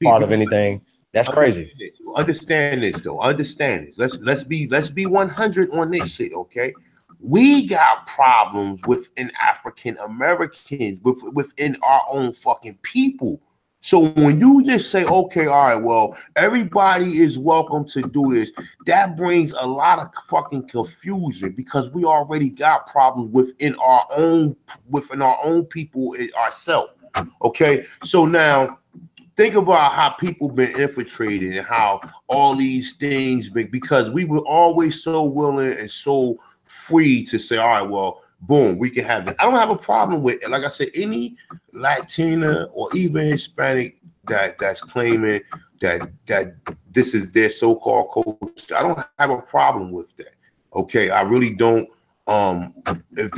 part of anything. That's crazy. Understand this though. Understand this. Let's be 100 on this shit, okay? We got problems within African Americans, within our own fucking people. So when you just say, okay, all right, well, everybody is welcome to do this, that brings a lot of fucking confusion, because we already got problems within our own people ourselves. Okay, so now think about how people been infiltrated and how all these things because we were always so willing and so free to say, all right, well, boom, we can have it. I don't have a problem with it. Like I said, any Latina or even Hispanic that's claiming that this is their so-called culture, I don't have a problem with that. Okay, I really don't. If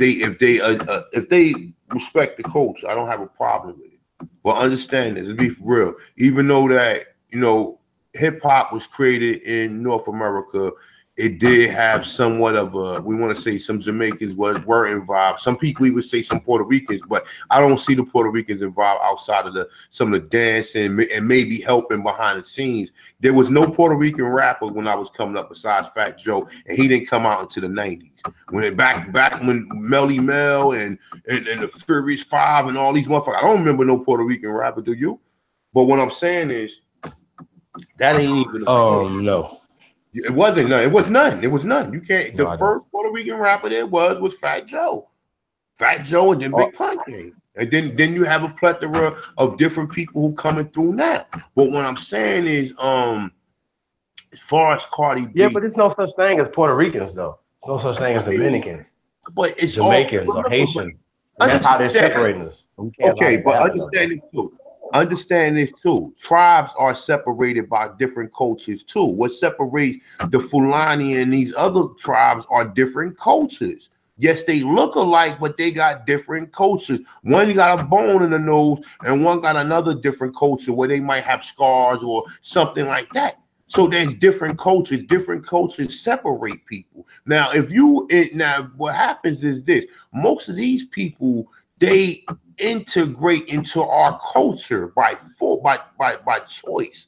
they respect the culture, I don't have a problem with it. But understand this, let's be for real. Even though that, you know, hip hop was created in North America, it did have somewhat of a, we want to say some Jamaicans were involved. Some people even say some Puerto Ricans, but I don't see the Puerto Ricans involved outside of some of the dancing and maybe helping behind the scenes. There was no Puerto Rican rapper when I was coming up besides Fat Joe, and he didn't come out until the 90s. When back when Melly Mel and the Furious Five and all these motherfuckers, I don't remember no Puerto Rican rapper, do you? But what I'm saying is that ain't even no. It wasn't none. It was none. It was none. You can't. The first Puerto Rican rapper there was Fat Joe. Fat Joe and then Big Pun came. And then you have a plethora of different people who coming through now. But what I'm saying is, as far as Cardi B. Yeah, but there's no such thing as Puerto Ricans, though. There's no such thing as Dominicans. but it's Jamaicans all, or Haitians. And that's how they're separating us. We can't okay, but understand this too. Tribes are separated by different cultures too. What separates the Fulani and these other tribes are different cultures. Yes, they look alike, but they got different cultures. One got a bone in the nose, and one got another different culture where they might have scars or something like that. So there's different cultures. Different cultures separate people. Now, what happens is this: most of these people, they integrate into our culture by choice.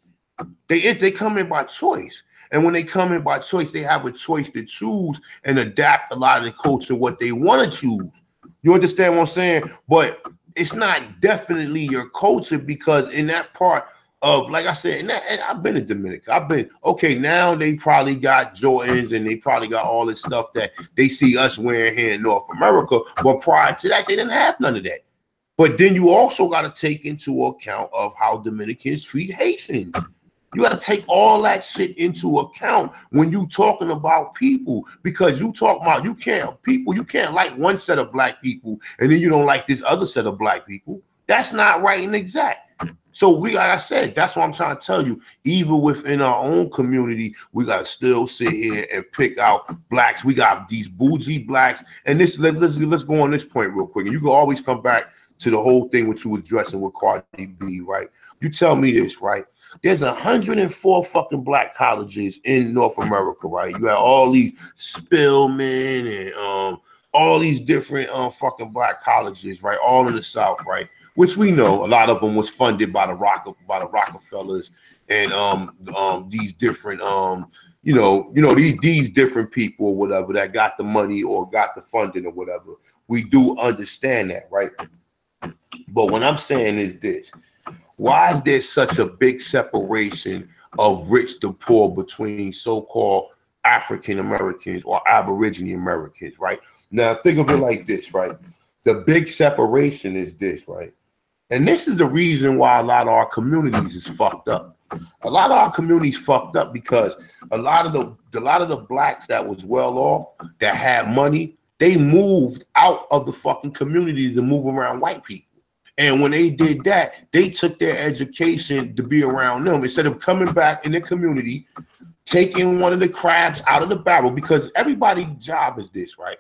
They come in by choice. And when they come in by choice, they have a choice to choose and adapt a lot of the culture what they want to choose. You understand what I'm saying? But it's not definitely your culture, because in that part of, like I said, and I've been in Dominican. Okay, now they probably got Jordans and they probably got all this stuff that they see us wearing here in North America. But prior to that, they didn't have none of that. But then you also got to take into account of how Dominicans treat Haitians. You got to take all that shit into account when you talking about people, because you can't like one set of black people and then you don't like this other set of black people. That's not right and exact. So like I said, that's what I'm trying to tell you. Even within our own community, we got to still sit here and pick out blacks. We got these bougie blacks, and let's go on this point real quick. And you can always come back to the whole thing which you was addressing with Cardi B, right? You tell me this, right? There's 104 fucking black colleges in North America, right? You have all these Spelman and all these different fucking black colleges, right? All in the South, right? Which we know a lot of them was funded by the Rockefellers and these different these different people or whatever that got the money or got the funding or whatever. We do understand that, right? But what I'm saying is this: why is there such a big separation of rich to poor between so-called African Americans or Aboriginal Americans, right? Now, think of it like this, right? The big separation is this, right? And this is the reason why a lot of our communities is fucked up. A lot of our communities fucked up because a lot of the blacks that was well off, that had money, they moved out of the fucking community to move around white people. And when they did that, they took their education to be around them instead of coming back in the community, taking one of the crabs out of the barrel. Because everybody's job is this, right?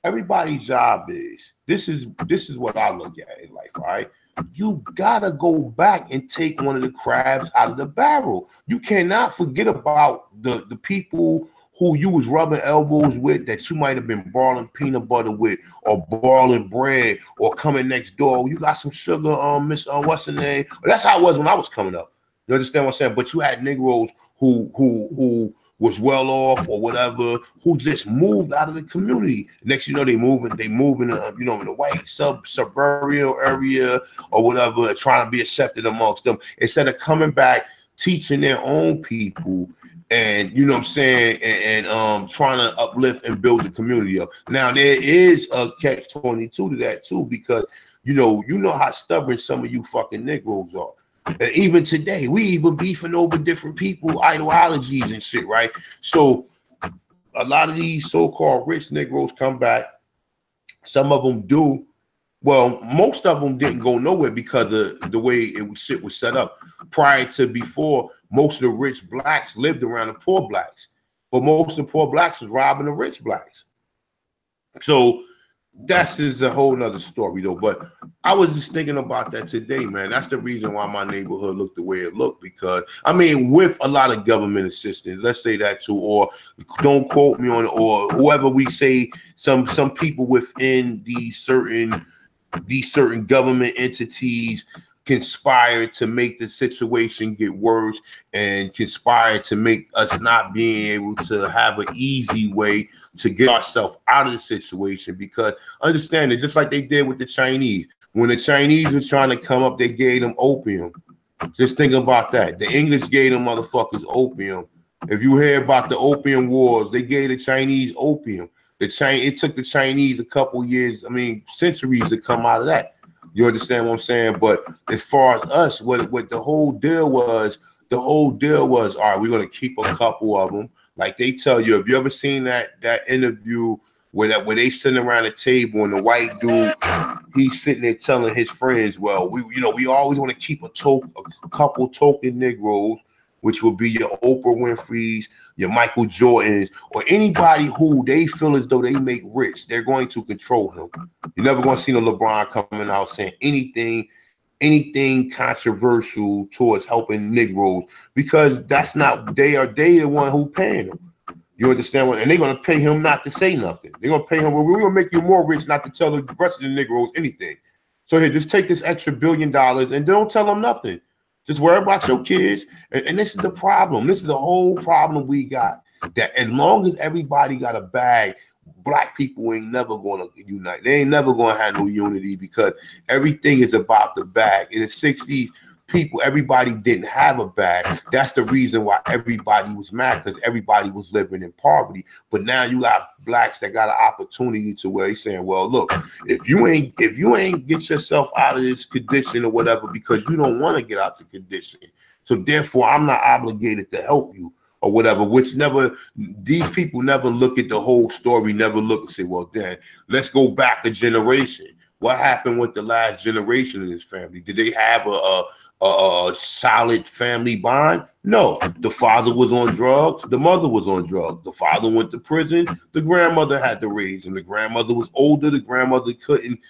Everybody's job is this is what I look at in life, right? You gotta go back and take one of the crabs out of the barrel. You cannot forget about the people who you was rubbing elbows with, that you might have been boiling peanut butter with, or boiling bread, or coming next door. You got some sugar, Miss what's her name? That's how it was when I was coming up. You understand what I'm saying? But you had Negroes who was well off or whatever, who just moved out of the community. Next, you know, they moving in the white suburban area or whatever, trying to be accepted amongst them instead of coming back, teaching their own people. And you know what I'm saying, and trying to uplift and build the community up. Now there is a catch-22 to that too, because you know how stubborn some of you fucking Negroes are. And even today, we even beefing over different people, ideologies and shit, right? So a lot of these so-called rich Negroes come back. Some of them do. Well, most of them didn't go nowhere because of the way shit was set up. Prior to before, most of the rich blacks lived around the poor blacks. But most of the poor blacks was robbing the rich blacks. So that's just a whole nother story, though. But I was just thinking about that today, man. That's the reason why my neighborhood looked the way it looked, because, I mean, with a lot of government assistance, let's say that too, or don't quote me on it, or whoever we say, some people within these certain government entities conspire to make the situation get worse and conspire to make us not being able to have an easy way to get ourselves out of the situation. Because understand it, just like they did with the Chinese. When the Chinese were trying to come up, they gave them opium. Just think about that. The English gave them motherfuckers opium. If you hear about the opium wars, they gave the Chinese opium. It took the Chinese a couple years, centuries to come out of that. You understand what I'm saying? But as far as us, what the whole deal was, all right, we're going to keep a couple of them. Like they tell you, have you ever seen that interview where they sitting around the table and the white dude, he's sitting there telling his friends, well, we always want to keep a couple token Negroes, which will be your Oprah Winfrey's, your Michael Jordans, or anybody who they feel as though they make rich. They're going to control him. You're never going to see no LeBron coming out saying anything controversial towards helping Negroes, because that's not, they the one who paying them. You understand what? And they're gonna pay him not to say nothing. They're gonna pay him, well, we're gonna make you more rich not to tell the rest of the Negroes anything. So here, just take this extra $1 billion and don't tell them nothing. Just worry about your kids. And this is the problem. This is the whole problem we got. That as long as everybody got a bag, black people ain't never gonna unite. They ain't never gonna have no unity, because everything is about the bag. In the 60s, everybody didn't have a bag. That's the reason why everybody was mad, because everybody was living in poverty. But now you got blacks that got an opportunity to where he's saying, well, look, if you ain't get yourself out of this condition or whatever, because you don't want to get out the condition, so therefore I'm not obligated to help you or whatever, which these people never look at the whole story, never look and say, well, then let's go back a generation. What happened with the last generation in this family? Did they have a solid family bond? No. The father was on drugs. The mother was on drugs. The father went to prison. The grandmother had to raise him. The grandmother was older. The grandmother couldn't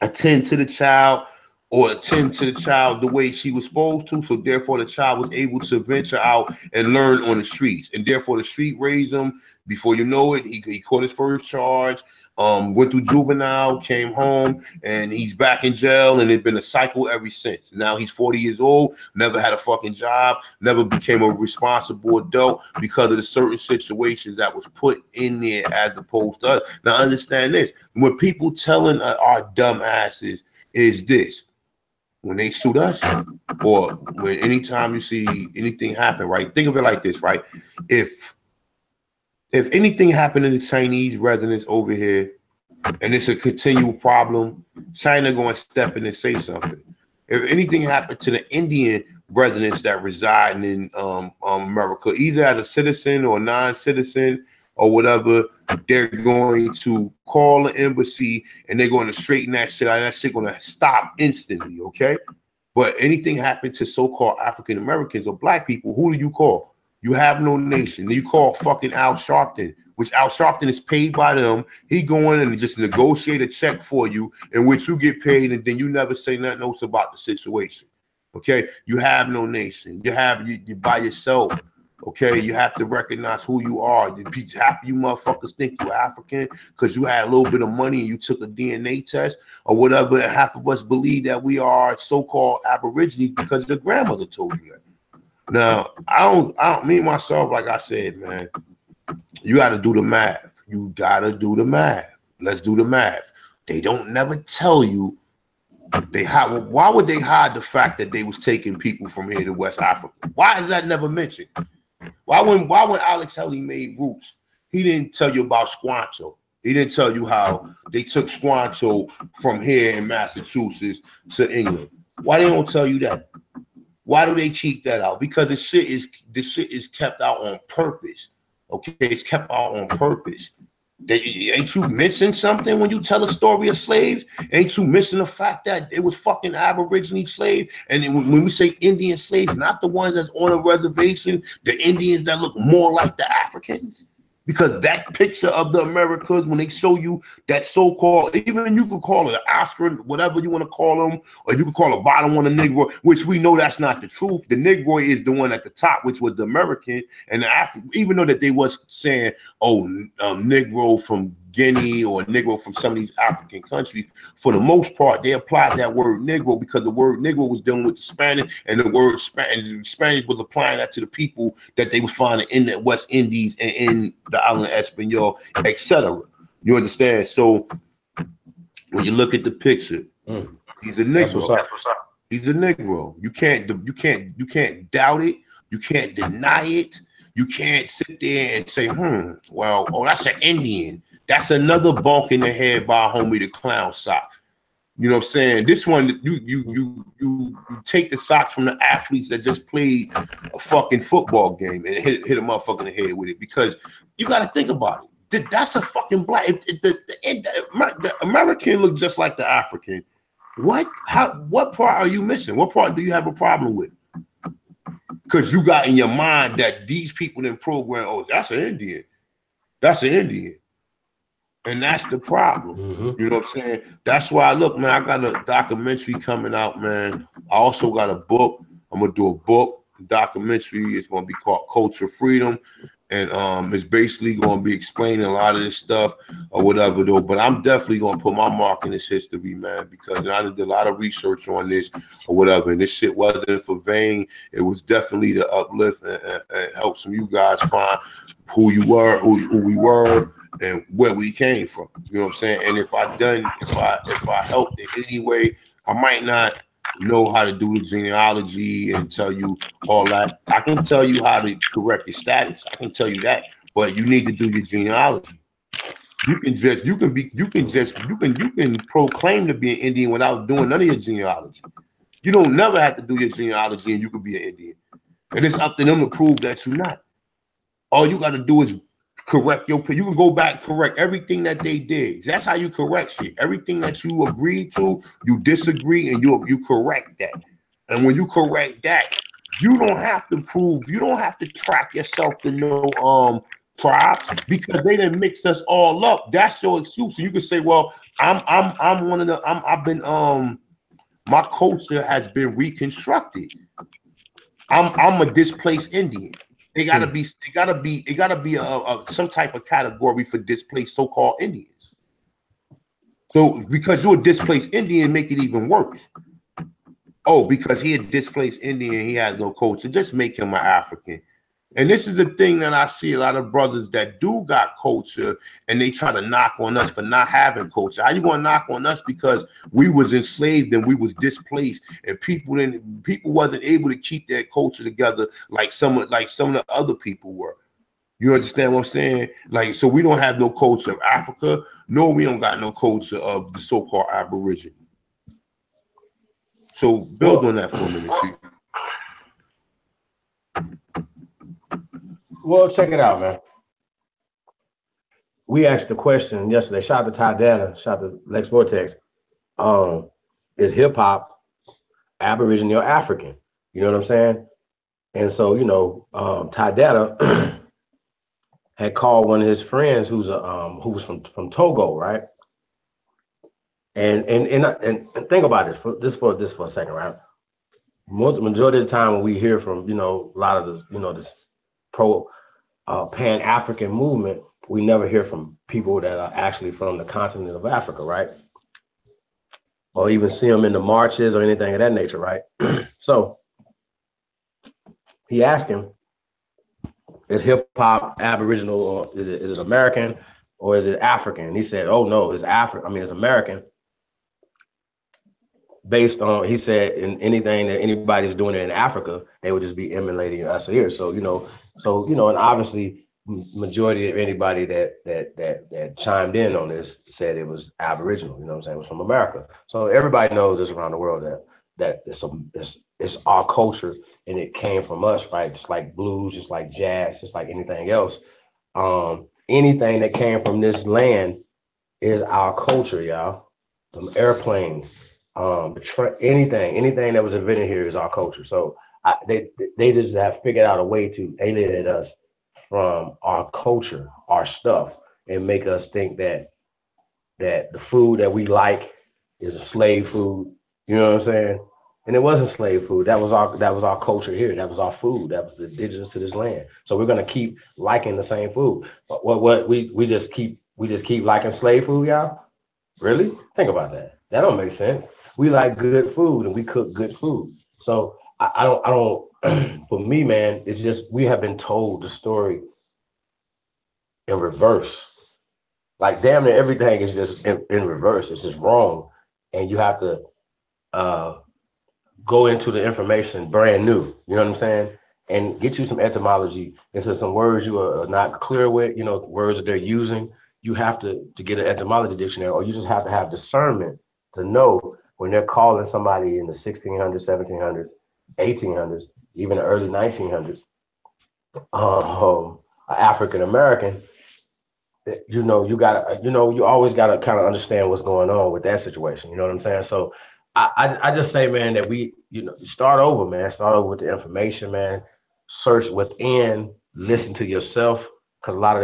attend to the child the way she was supposed to. So therefore, the child was able to venture out and learn on the streets. And therefore, the street raised him. Before you know it, he caught his first charge. Went through juvenile, came home, and he's back in jail, and it's been a cycle ever since. Now he's 40 years old, never had a fucking job, never became a responsible adult because of the certain situations that was put in there as opposed to us. Now understand this, when people telling our dumb asses is this, when they shoot us, or when anytime you see anything happen, right? Think of it like this, right? If anything happened to the Chinese residents over here, and it's a continual problem, China going to step in and say something. If anything happened to the Indian residents that reside in America, either as a citizen or non-citizen or whatever, they're going to call the embassy and they're going to straighten that shit out. That shit going to stop instantly, okay? But anything happened to so-called African Americans or black people, who do you call? You have no nation. Then you call fucking Al Sharpton, which Al Sharpton is paid by them. He go in and just negotiate a check for you in which you get paid, and then you never say nothing else about the situation. Okay? You have no nation. You by yourself. Okay? You have to recognize who you are. Half of you motherfuckers think you're African because you had a little bit of money and you took a DNA test or whatever. And half of us believe that we are so-called Aborigines because your grandmother told you that. Now, I don't mean myself, like I said, man, you got to do the math. You got to do the math. Let's do the math. They don't never tell you why would they hide the fact that they was taking people from here to West Africa? Why is that never mentioned? Why when Alex Haley made Roots, he didn't tell you about Squanto. He didn't tell you how they took Squanto from here in Massachusetts to England. Why they don't tell you that? Why do they keep that out? Because the shit is kept out on purpose. Okay, it's kept out on purpose. Ain't you missing something when you tell a story of slaves? Ain't you missing the fact that it was fucking Aborigine slaves? And when we say Indian slaves, not the ones that's on a reservation, the Indians that look more like the Africans. Because that picture of the Americas, when they show you that so-called, even you could call it an Astron, whatever you want to call them, or you could call a bottom one a Negro, which we know that's not the truth. The Negro is the one at the top, which was the American, and the even though that they was saying, oh, Negro from Guinea or Negro from some of these African countries, for the most part, they applied that word Negro because the word Negro was dealing with the Spanish, and the word Spanish was applying that to the people that they were finding in the West Indies and in the island Espanol, etc. You understand? So when you look at the picture, he's a Negro. He's a Negro. You can't doubt it. You can't deny it. You can't sit there and say, well, oh, that's an Indian. That's another bonk in the head by a homie, the clown sock. You know what I'm saying? This one, you take the socks from the athletes that just played a fucking football game and hit a motherfucker in the head with it, because you got to think about it. That's a fucking black. The American look just like the African. What part are you missing? What part do you have a problem with? Because you got in your mind that these people in program, oh, that's an Indian. That's an Indian. And that's the problem. You know what I'm saying? That's why, look, man, I got a documentary coming out, man. I also got a book. I'm going to do a book, documentary. It's going to be called Culture Freedom. And it's basically going to be explaining a lot of this stuff or whatever, though. But I'm definitely going to put my mark in this history, man, because I did a lot of research on this or whatever. And this shit wasn't for vain. It was definitely to uplift and help some of you guys find who you were, who we were, and where we came from. You know what I'm saying? And if I helped in any way, I might not know how to do the genealogy and tell you all that. I can tell you how to correct your status. I can tell you that, but you need to do your genealogy. You can proclaim to be an Indian without doing none of your genealogy. You don't never have to do your genealogy and you can be an Indian. And it's up to them to prove that you're not. All you got to do is correct you can go back, correct everything that they did. That's how you correct shit. Everything that you agreed to, you disagree, and you correct that. And when you correct that, you don't have to prove, you don't have to track yourself to no tribes because they didn't mix us all up. That's your excuse. And you can say, well, I'm one of the I've been my culture has been reconstructed. I'm a displaced Indian. It gotta be some type of category for displaced so-called Indians. So because you're a displaced Indian, make it even worse. Oh, because he a displaced Indian, he has no culture. Just make him an African. And this is the thing that I see a lot of brothers that do got culture and they try to knock on us for not having culture. How you gonna knock on us because we was enslaved and we was displaced and people wasn't able to keep their culture together like some of the other people were. You understand what I'm saying? Like, so we don't have no culture of Africa, nor we don't got no culture of the so-called Aborigine. So build on that for a minute, Chief. Well, check it out, man. We asked the question yesterday. Shout out to Ty Dana, shout out to Lex Vortex. Is hip hop Aboriginal or African? You know what I'm saying? And so, you know, Ty Dana had called one of his friends who was from Togo, right? And think about this for a second, right? Majority of the time when we hear from, you know, a lot of the, you know, this Pan-African movement, we never hear from people that are actually from the continent of Africa, right? Or even see them in the marches or anything of that nature, right? So he asked him, is hip hop Aboriginal or is it American or is it African? And he said, oh no, it's it's American. Based on, he said, in anything that anybody's doing in Africa, they would just be emulating us here. So, you know, and obviously majority of anybody that chimed in on this said it was Aboriginal, you know what I'm saying, it was from America. So everybody knows this around the world that it's our culture and it came from us, right? Just like blues, just like jazz, just like anything else. Anything that came from this land is our culture, y'all. Some airplanes, anything that was invented here is our culture. So they just have figured out a way to alienate us from our culture, our stuff, and make us think that the food that we like is a slave food. You know what I'm saying? And it wasn't slave food. That was our culture here. That was our food. That was the indigenous to this land. So we're gonna keep liking the same food. But what we just keep liking slave food, y'all? Really? Think about that. That don't make sense. We like good food and we cook good food. So I don't for me, man, it's just we have been told the story in reverse. Like damn near everything is just in reverse. It's just wrong. And you have to go into the information brand new. You know what I'm saying? And get you some etymology into some words you are not clear with, you know, words that they're using. You have to get an etymology dictionary, or you just have to have discernment to know when they're calling somebody in the 1600s, 1700s, 1800s, even the early 1900s, African American, you know, you gotta, you know, you always gotta kind of understand what's going on with that situation. You know what I'm saying? So I just say, man, that we, you know, start over, man. Start over with the information, man. Search within, listen to yourself, because a lot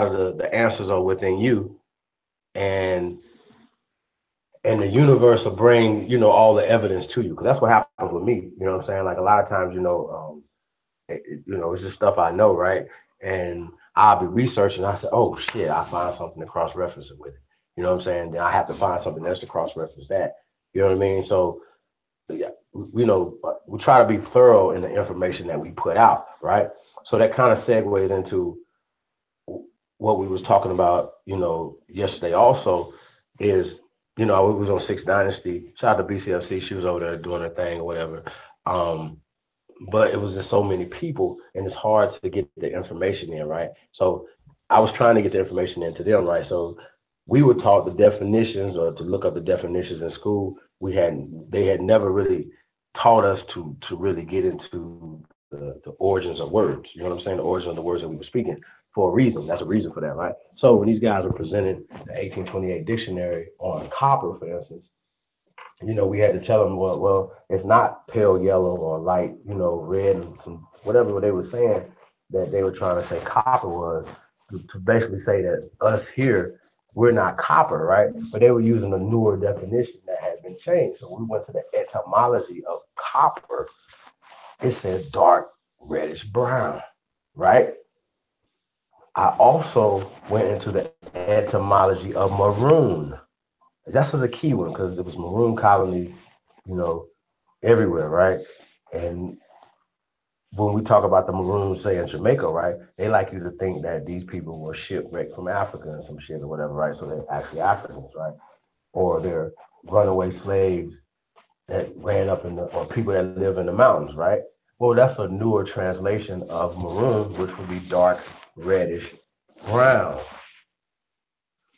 of the answers are within you, and the universe will bring, you know, all the evidence to you. Because that's what happens with me. You know what I'm saying? Like a lot of times, you know, you know, it's just stuff I know, right? And I'll be researching. I say, oh shit, I find something to cross reference it with it. You know what I'm saying? Then I have to find something else to cross reference that. You know what I mean? So, yeah, you know, we try to be thorough in the information that we put out, right? So that kind of segues into what we was talking about, you know, yesterday. Also, is, you know, we was on Sixth Dynasty. Shout out to BCFC. She was over there doing her thing or whatever. But it was just so many people, and it's hard to get the information in, right? So I was trying to get the information into them, right? So we were taught the definitions, or to look up the definitions in school. They had never really taught us to really get into the origins of words. You know what I'm saying? The origin of the words that we were speaking for a reason. That's a reason for that, right? So when these guys were presenting the 1828 dictionary on copper, for instance, you know, we had to tell them, well, it's not pale yellow or light, you know, red and some, whatever they were saying that they were trying to say copper was, to basically say that us here, we're not copper, right? But they were using a newer definition that had been changed. So we went to the etymology of copper. It said dark reddish brown, right? I also went into the etymology of maroon. That was a key one because there was maroon colonies, you know, everywhere, right? And when we talk about the maroons, say in Jamaica, right, they like you to think that these people were shipwrecked from Africa and some shit or whatever, right? So they're actually Africans, right? Or they're runaway slaves that ran up in the, or people that live in the mountains, right? Well, that's a newer translation of maroon, which would be dark reddish brown,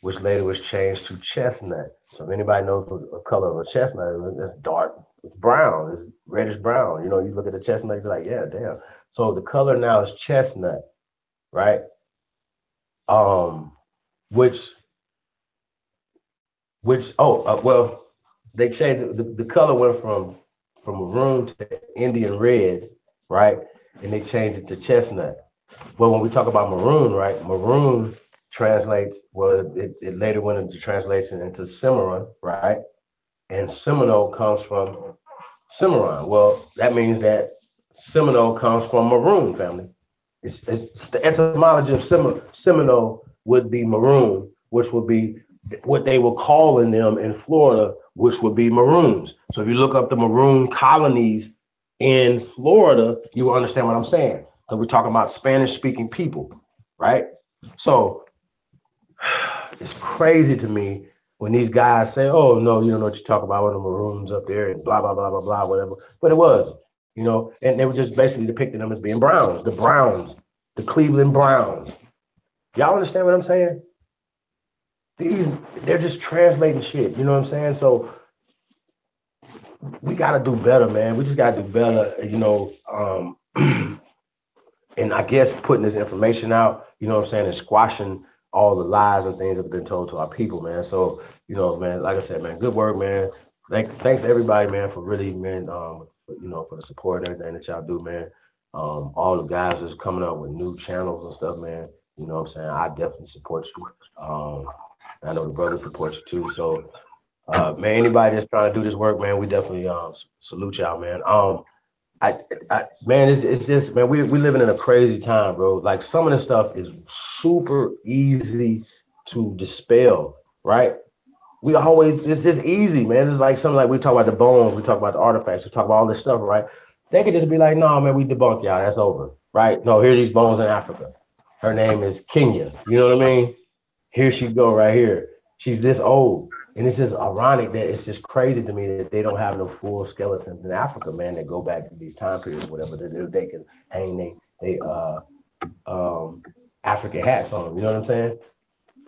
which later was changed to chestnut. So if anybody knows what the color of a chestnut is, it's dark, it's brown, it's reddish brown. You know, you look at the chestnut, you're like, yeah, damn. So the color now is chestnut, right? Which well, they changed the color went from maroon to Indian red, right? And they changed it to chestnut. Well, when we talk about maroon, right? Maroon translates, well, it later went into translation into Cimarron, right? And Seminole comes from Cimarron. Well, that means that Seminole comes from maroon family. It's the etymology of Seminole would be maroon, which would be what they were calling them in Florida, which would be maroons. So if you look up the maroon colonies in Florida, you will understand what I'm saying. So we're talking about Spanish-speaking people, right? So it's crazy to me when these guys say, "Oh no, you don't know what you're talking about with the maroons up there and blah blah blah blah blah whatever." But it was, you know, and they were just basically depicting them as being Browns, the Cleveland Browns. Y'all understand what I'm saying? They're just translating shit. You know what I'm saying? So we got to do better, man. We just got to do better, you know. And I guess putting this information out, you know what I'm saying, and squashing all the lies and things that have been told to our people, man. So, you know, man, like I said, man, good work, man. Thanks to everybody, man, for really, man, you know, for the support and everything that y'all do, man. All the guys that's coming up with new channels and stuff, man. You know what I'm saying? I definitely support you. I know the brothers support you too. So, man, anybody that's trying to do this work, man, we definitely salute y'all, man. Man, it's just, man, we living in a crazy time, bro. Like some of this stuff is super easy to dispel, right? It's just easy, man. It's like something like we talk about the bones, we talk about the artifacts, we talk about all this stuff, right? They could just be like, no, man, we debunked y'all, that's over, right? No, here's these bones in Africa. Her name is Kenya, you know what I mean? Here she go right here. She's this old. And it's just ironic that it's just crazy to me that they don't have no full skeletons in Africa, man, that go back to these time periods, whatever they can hang they African hats on them. You know what I'm saying?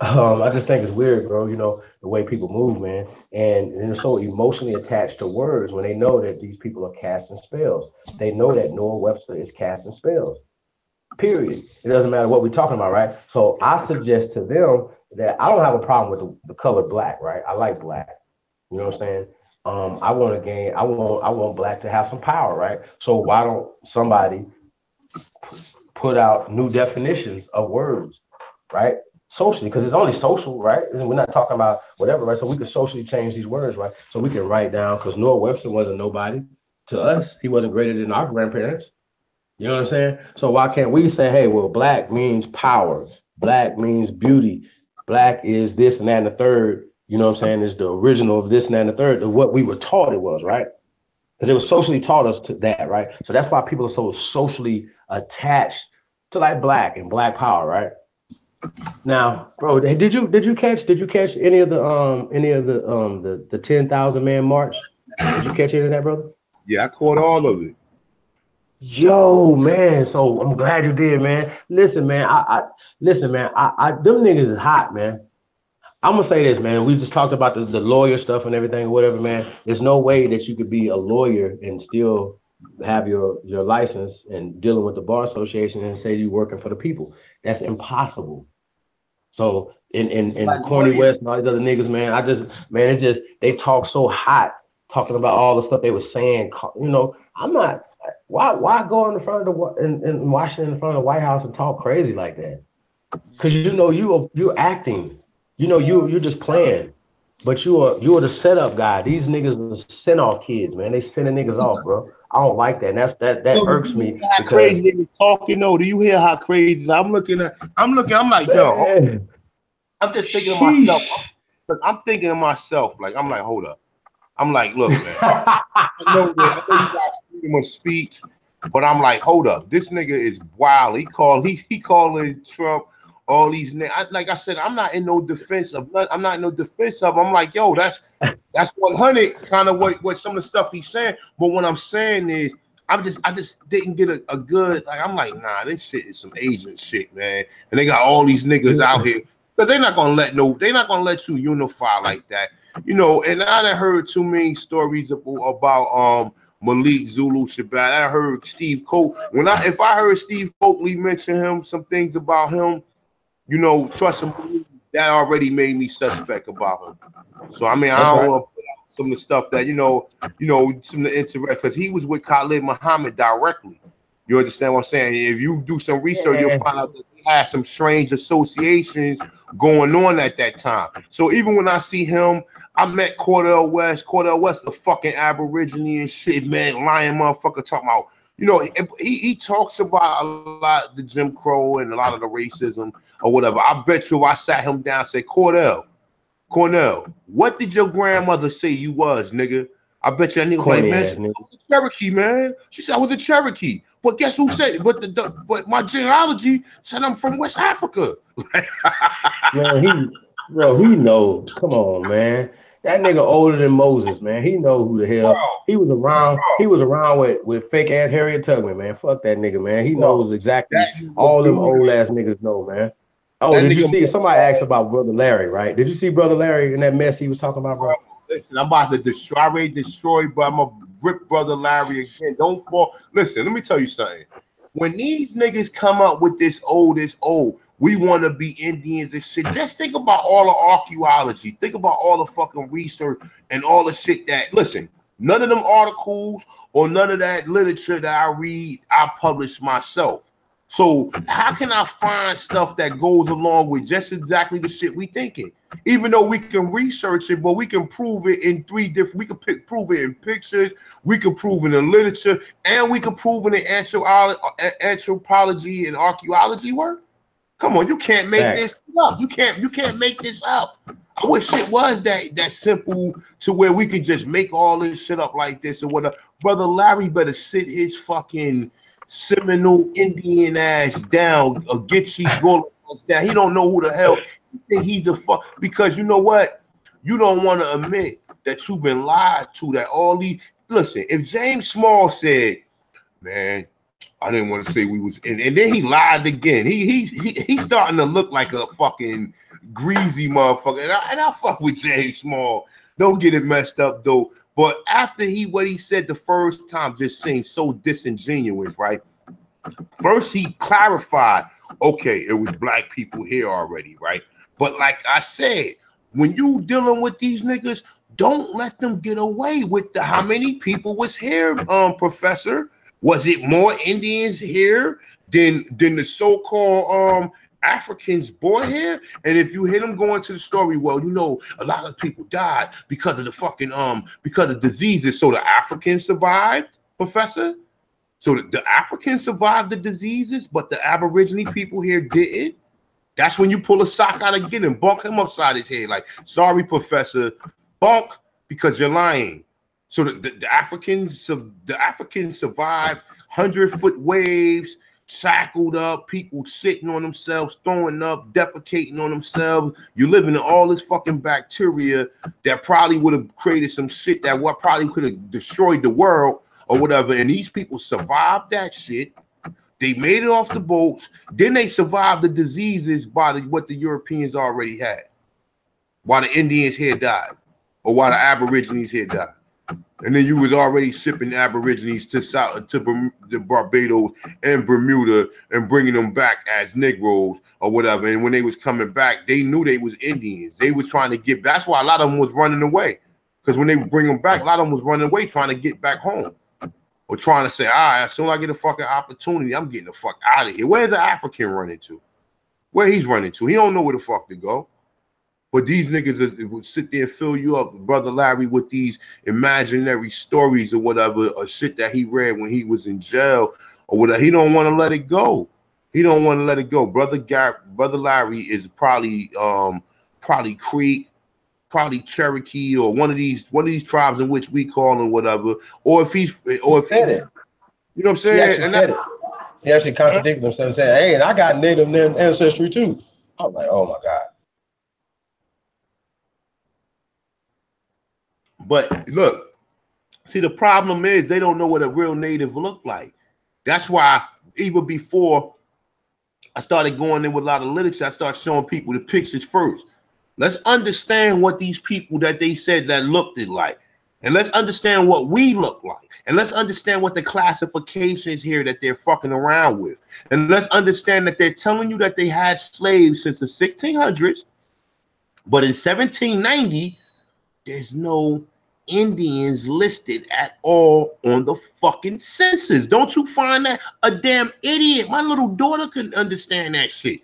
I just think it's weird, bro. You know, the way people move, man, and they're so emotionally attached to words when they know that these people are casting spells. They know that Noah Webster is casting spells. period. It doesn't matter what we're talking about, right? So I suggest to them that I don't have a problem with the color black, right? I like black. You know what I'm saying? I want to gain. I want black to have some power, right? So why don't somebody put out new definitions of words, right? Socially, because it's only social, right? We're not talking about whatever, right? So we could socially change these words, right? So we can write down, because Noah Webster wasn't nobody to us. He wasn't greater than our grandparents. You know what I'm saying? So why can't we say, hey, well, black means power, black means beauty, black is this and that and the third, you know what I'm saying, is the original of this and that and the third of what we were taught it was, right? Because it was socially taught us to that, right? So that's why people are so socially attached to like black and black power, right? Now, bro, did you catch any of the 10,000 man march? Did you catch any of that, brother? Yeah, I caught all of it. Yo, man. So I'm glad you did, man. Listen, man. Listen, man. Them niggas is hot, man. I'm gonna say this, man. We just talked about the lawyer stuff and everything, or whatever, man. There's no way that you could be a lawyer and still have your license and dealing with the bar association and say you're working for the people. That's impossible. So in like Corny West and all these other niggas, man, they talk so hot, talking about all the stuff they were saying. You know, I'm not. Why go in the front of in Washington in front of the White House and talk crazy like that? Because you know you're acting. You know you're just playing. But you are the setup guy. These niggas are send off kids, man. They sending niggas off, bro. I don't like that. And that irks me. How crazy they talking though? Do you hear how crazy? I'm looking. I'm like, yo. I'm just thinking to myself. I'm thinking to myself, like, I'm like, hold up. I'm like, look, man. I know you got freedom of speech, but I'm like, hold up. This nigga is wild. He calling Trump all these niggas. Like I said, I'm not in no defense of. I'm not in no defense of. I'm like, yo, that's 100 kind of what some of the stuff he's saying. But what I'm saying is, I just didn't get a good. Like, I'm like, nah, this shit is some Asian shit, man. And they got all these niggas out here. Because they're not gonna let you unify like that, you know. And I done heard too many stories about Malik Zulu Shabbat. I heard Steve Coakley. If I heard Steve Coakley mention some things about him, you know, trust him, that already made me suspect about him. So I mean, I don't want to put out some of the stuff that you know, some of the interest, because he was with Khalid Muhammad directly. You understand what I'm saying? If you do some research, you'll find out that he had some strange associations going on at that time. So even when I see him, I met Cordell West. Cordell West, the fucking Aborigine and shit, man, lying motherfucker talking about, you know, he talks about a lot of the Jim Crow and a lot of the racism or whatever. I bet you if I sat him down and said, Cornell, what did your grandmother say you was, nigga? I bet you that nigga like, man, I was a Cherokee, man. She said I was a Cherokee. But guess who said it? But my genealogy said I'm from West Africa. Man, he knows. Come on, man. That nigga older than Moses, man. He know who the hell he was around. He was around with fake ass Harriet Tubman, man. Fuck that nigga, man. He knows exactly all them old ass niggas know, man. Oh, did you see? Somebody asked about Brother Larry, right? Did you see Brother Larry in that mess he was talking about, bro? Listen, I'm about to destroy, but I'm gonna rip Brother Larry again. Don't fall. Listen, let me tell you something. When these niggas come up with this we want to be Indians and shit. Just think about all the archaeology. Think about all the fucking research and all the shit that, listen, none of them articles or none of that literature that I read, I publish myself. So how can I find stuff that goes along with just exactly the shit we thinking? Even though we can research it, but we can prove it in we can prove it in pictures, we can prove it in literature, and we can prove it in anthropology and archaeology work. Come on, you can't make this up. You can't make this up. I wish it was that simple to where we can just make all this shit up like this or whatever. Brother Larry better sit his fucking Seminole Indian ass down or get you going down. He don't know who the hell he think he's a fuck, because you know what? You don't want to admit that you've been lied to, that all these listen, if James Small said, man, I didn't want to say we was in, and then he lied again. He's starting to look like a fucking greasy motherfucker. And I fuck with James Small. Don't get it messed up though. But after what he said the first time just seemed so disingenuous, right? First, he clarified, okay, it was black people here already, right? But like I said, when you dealing with these niggas, don't let them get away with the how many people was here, Professor. Was it more Indians here than the so-called Africans born here? And if you hear them going to the story, well, you know, a lot of people died because of the fucking because of diseases. So the Africans survived, Professor. So the Africans survived the diseases, but the Aborigine people here didn't. That's when you pull a sock out again and bunk him upside his head. Like, sorry, Professor, bunk, because you're lying. So the Africans survived 100-foot waves, shackled up, people sitting on themselves, throwing up, defecating on themselves. You're living in all this fucking bacteria that probably would have created some shit that what probably could have destroyed the world or whatever. And these people survived that shit. They made it off the boats. Then they survived the diseases by what the Europeans already had. While the Indians here died. Or while the Aborigines here died. And then you was already shipping Aborigines to the Barbados and Bermuda and bringing them back as Negroes or whatever. And when they was coming back, they knew they was Indians. They was trying to get, that's why a lot of them was running away. Because when they would bring them back, a lot of them was running away trying to get back home. Or trying to say, all right, as soon as I get a fucking opportunity, I'm getting the fuck out of here. Where's the African running to? Where he's running to? He don't know where the fuck to go. But these niggas would sit there and fill you up, Brother Larry, with these imaginary stories or whatever, or shit that he read when he was in jail or whatever. He don't want to let it go. He don't want to let it go. Brother Larry is probably Creek, probably Cherokee, or one of these tribes in which we call him whatever. Or if he's it. You know what I'm saying? He actually contradicted himself, saying, "Hey, and I got Native ancestry too." I was like, "Oh my god." But look, see, the problem is they don't know what a real native look like. That's why even before I started going in with a lot of literature, I started showing people the pictures first. Let's understand what these people that they said that looked it like. And let's understand what we look like. And let's understand what the classifications here that they're fucking around with. And let's understand that they're telling you that they had slaves since the 1600s. But in 1790, there's no Indians listed at all on the fucking census. Don't you find that a damn idiot? My little daughter can understand that shit.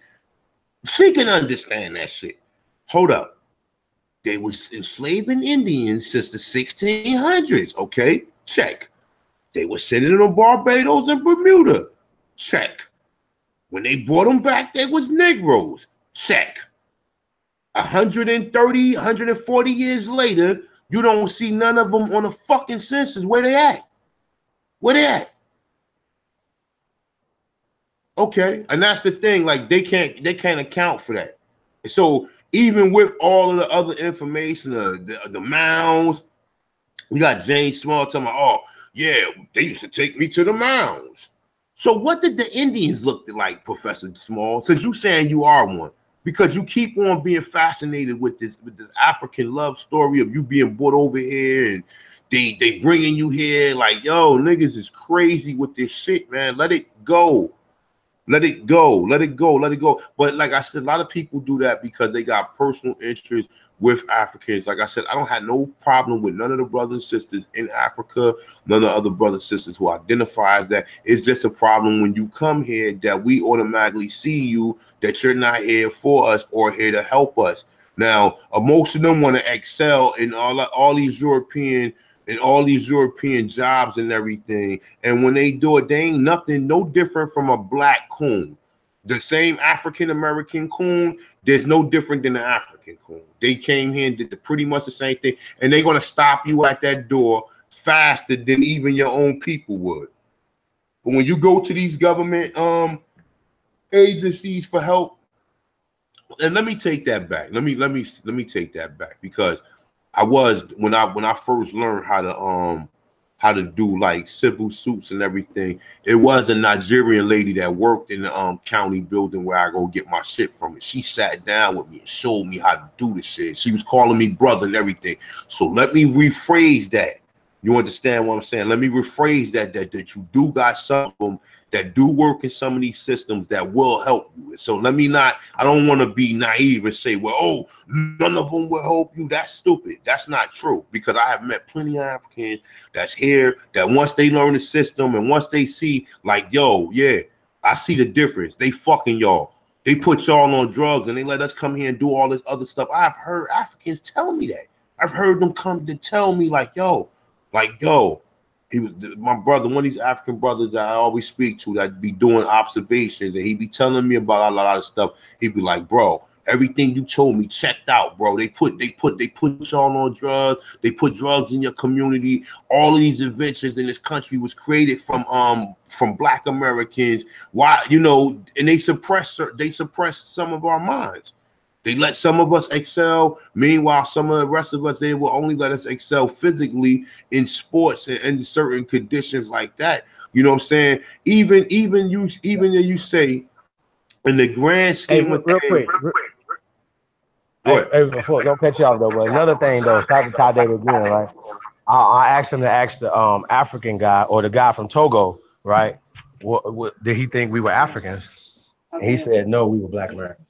She can understand that shit. Hold up. They was enslaving Indians since the 1600s. Okay, check. They were sending them to Barbados and Bermuda. Check. When they brought them back, they was Negroes. Check. 130, 140 years later, you don't see none of them on the fucking census. Where they at? Where they at? Okay, and that's the thing. Like they can't account for that. So even with all of the other information, the mounds, we got James Small talking about, oh yeah, they used to take me to the mounds. So what did the Indians look like, Professor Small? Since you saying you are one, because you keep on being fascinated with this African love story of you being brought over here and they bringing you here like, yo, niggas is crazy with this shit, man. Let it go. Let it go. Let it go. Let it go. But like I said, a lot of people do that because they got personal interest with Africans. Like I said, I don't have no problem with none of the brothers and sisters in Africa, none of the other brothers and sisters who identify as that. It's just a problem when you come here that we automatically see you, that you're not here for us or here to help us. Now, most of them want to excel in all these European jobs and everything. And when they do it, they ain't nothing no different from a black coon. The same African American coon, there's no different than the African coon. They came here and did pretty much the same thing, and they're gonna stop you at that door faster than even your own people would. But when you go to these government agencies for help, and let me take that back. Let me take that back, because I was when I first learned how to do like civil suits and everything, it was a Nigerian lady that worked in the county building where I go get my shit from. And she sat down with me and showed me how to do the shit. She was calling me brother and everything. So let me rephrase that. You understand what I'm saying? Let me rephrase that you do got some of them that do work in some of these systems that will help you. So let me not, I don't want to be naive and say, well, oh, none of them will help you. That's stupid. That's not true, because I have met plenty of Africans that's here that once they learn the system and once they see like, yo, yeah, I see the difference. They fucking y'all. They put y'all on drugs and they let us come here and do all this other stuff. I've heard Africans tell me that. I've heard them come to tell me like, yo, he was my brother, one of these African brothers that I always speak to that be doing observations, and he be telling me about a lot of stuff. He'd be like, bro, everything you told me checked out, bro. They put y'all on drugs. They put drugs in your community. All of these inventions in this country was created from Black Americans. Why, you know, and they suppress some of our minds. They let some of us excel. Meanwhile, some of the rest of us, they will only let us excel physically in sports and in certain conditions like that. You know what I'm saying? Even you say in the grand scheme of real quick. Hey, before, don't cut you off though. But another thing though, shout out to Ty David again, right? I asked him to ask the African guy or the guy from Togo, right? What did he think we were Africans? And he said no, we were Black Americans.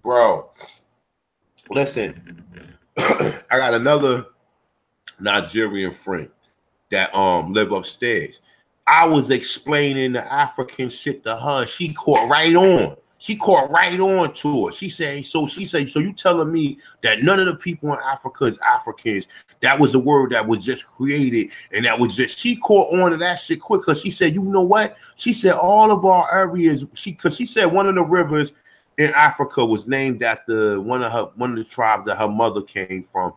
Bro, listen, I got another Nigerian friend that live upstairs. I was explaining the African shit to her. She caught right on. She caught right on to it. She said, so you telling me that none of the people in Africa is Africans? That was a word that was just created, and that was just, she caught on to that shit quick, because she said, you know what? She said all of our areas, because she said one of the rivers in Africa was named after one of the tribes that her mother came from.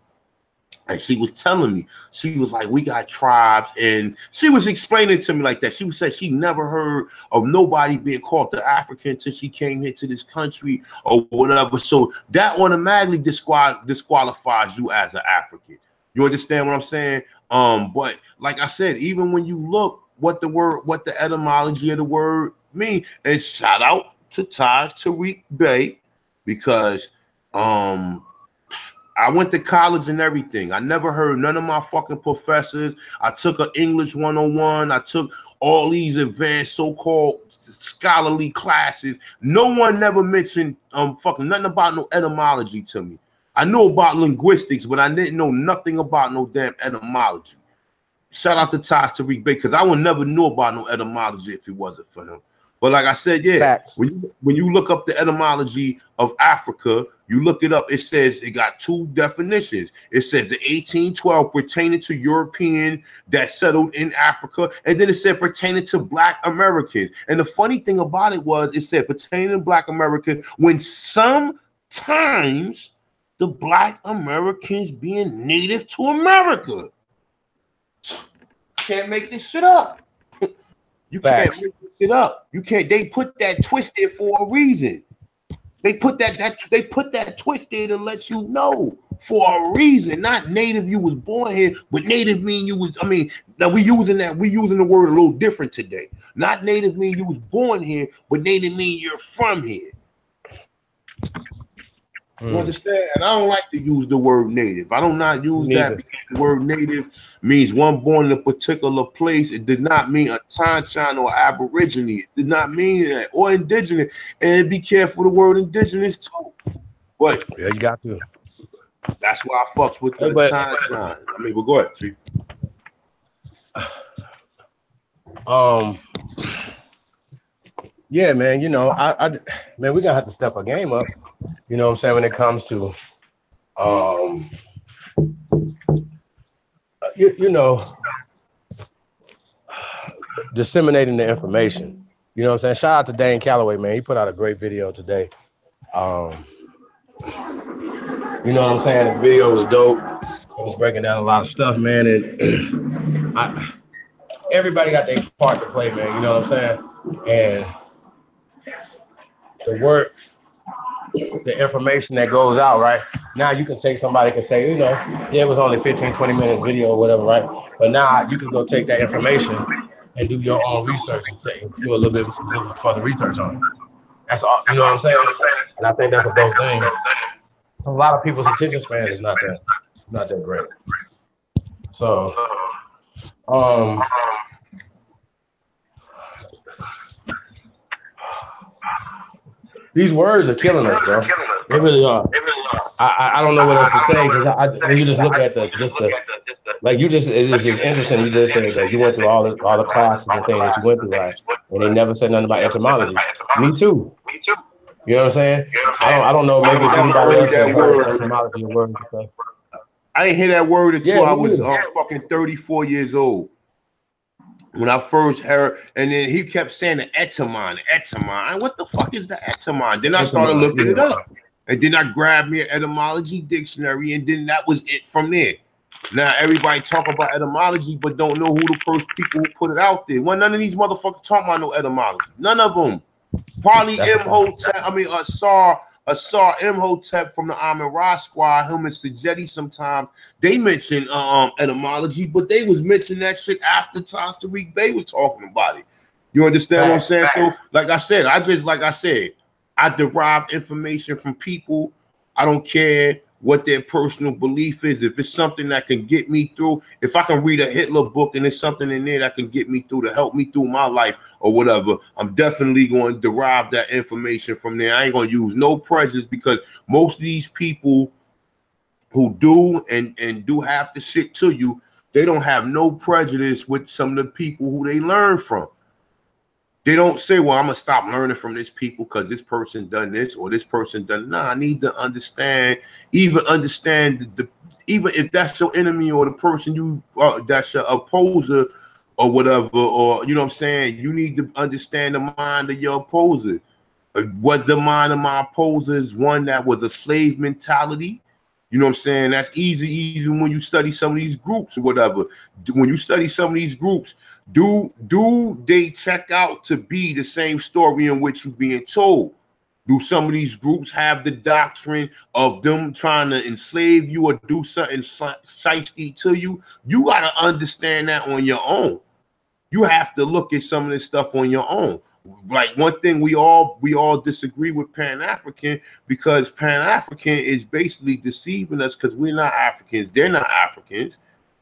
And she was telling me, she was like, we got tribes, and she was explaining to me like that. She was saying she never heard of nobody being called the African until she came here to this country or whatever. So that automatically disqualifies you as an African. You understand what I'm saying? But like I said, even when you look what the etymology of the word mean, and shout out to Taj Tariq Bey, because I went to college and everything. I never heard none of my fucking professors. I took an English 101. I took all these advanced so-called scholarly classes. No one never mentioned fucking nothing about no etymology to me. I knew about linguistics, but I didn't know nothing about no damn etymology. Shout out to Taj Tariq Bey, because I would never know about no etymology if it wasn't for him. But like I said, yeah, Facts. when you look up the etymology of Africa, you look it up, it says it got two definitions. It says the 1812 pertaining to European that settled in Africa, and then it said pertaining to Black Americans. And the funny thing about it was it said pertaining to Black Americans when sometimes the Black Americans being native to America. Can't make this shit up. You can't make this shit up. You can't. They put that twist there for a reason. They put that twist there to let you know for a reason. Not native, you was born here, but native mean you was. I mean, now we using the word a little different today. Not native mean you was born here, but native mean you're from here. You understand? And I don't like to use the word native. I don't not use that because the word native means one born in a particular place. It did not mean a Tanshan or Aborigine. It did not mean that. Or indigenous. And be careful the word indigenous too. But yeah, you got to. That's why I fucks with the Tanshan. I mean, but go ahead, Chief. Yeah, man, you know, man, we're gonna have to step our game up. You know what I'm saying, when it comes to you know, disseminating the information. You know what I'm saying? Shout out to Dane Calloway, man. He put out a great video today. You know what I'm saying? The video was dope. It was breaking down a lot of stuff, man. And everybody got their part to play, man. You know what I'm saying? And the work, the information that goes out, right? Now you can take somebody can say, you know, yeah, it was only 15, 20 minute video or whatever, right? But now you can go take that information and do your own research and do a little bit further research on it. That's all, you know what I'm saying? And I think that's a dope thing. A lot of people's attention span is not that great. So, These words are killing us, bro. They really are. I don't know what else to say because when you just look at the like it's just interesting. You just said that you went through all the classes and things that you went through, right? And they never said nothing about etymology. Me too. You know what I'm saying? I don't know. Maybe if anybody else has heard etymology of words and stuff. I didn't hear that word until I was fucking 34 years old. When I first heard, and then he kept saying the etymon. What the fuck is the etymon? Then I started looking it up. And then I grabbed me an etymology dictionary, and then that was it from there. Now everybody talk about etymology, but don't know who the first people who put it out there. Well, none of these motherfuckers talk about no etymology. None of them. Probably Imhotep. I mean, Asar Imhotep from the Amun-Ra squad, him and Sajeti sometimes, they mention etymology, but they was mentioning that shit after Tariq Bey was talking about it. You understand what I'm saying? So, like I said, I derive information from people. I don't care what their personal belief is. If it's something that can get me through, if I can read a Hitler book and there's something in there that can get me through to help me through my life or whatever, I'm definitely going to derive that information from there. I ain't going to use no prejudice because most of these people who do and do have to shit to you, they don't have no prejudice with some of the people who they learn from. They don't say, well, I'm going to stop learning from this people because this person done this or this person done. Nah, I need to understand, even if that's your enemy or the person that's your opposer or whatever, or, you know what I'm saying? You need to understand the mind of your opposer. Was the mind of my opposer is one that was a slave mentality? You know what I'm saying? That's easy even when you study some of these groups or whatever. When you study some of these groups, do they check out to be the same story in which you're being told? Do some of these groups have the doctrine of them trying to enslave you or do something shiesty to you? You got to understand that on your own. You have to look at some of this stuff on your own. Like one thing we all disagree with Pan-African because Pan-African is basically deceiving us because we're not Africans. They're not Africans.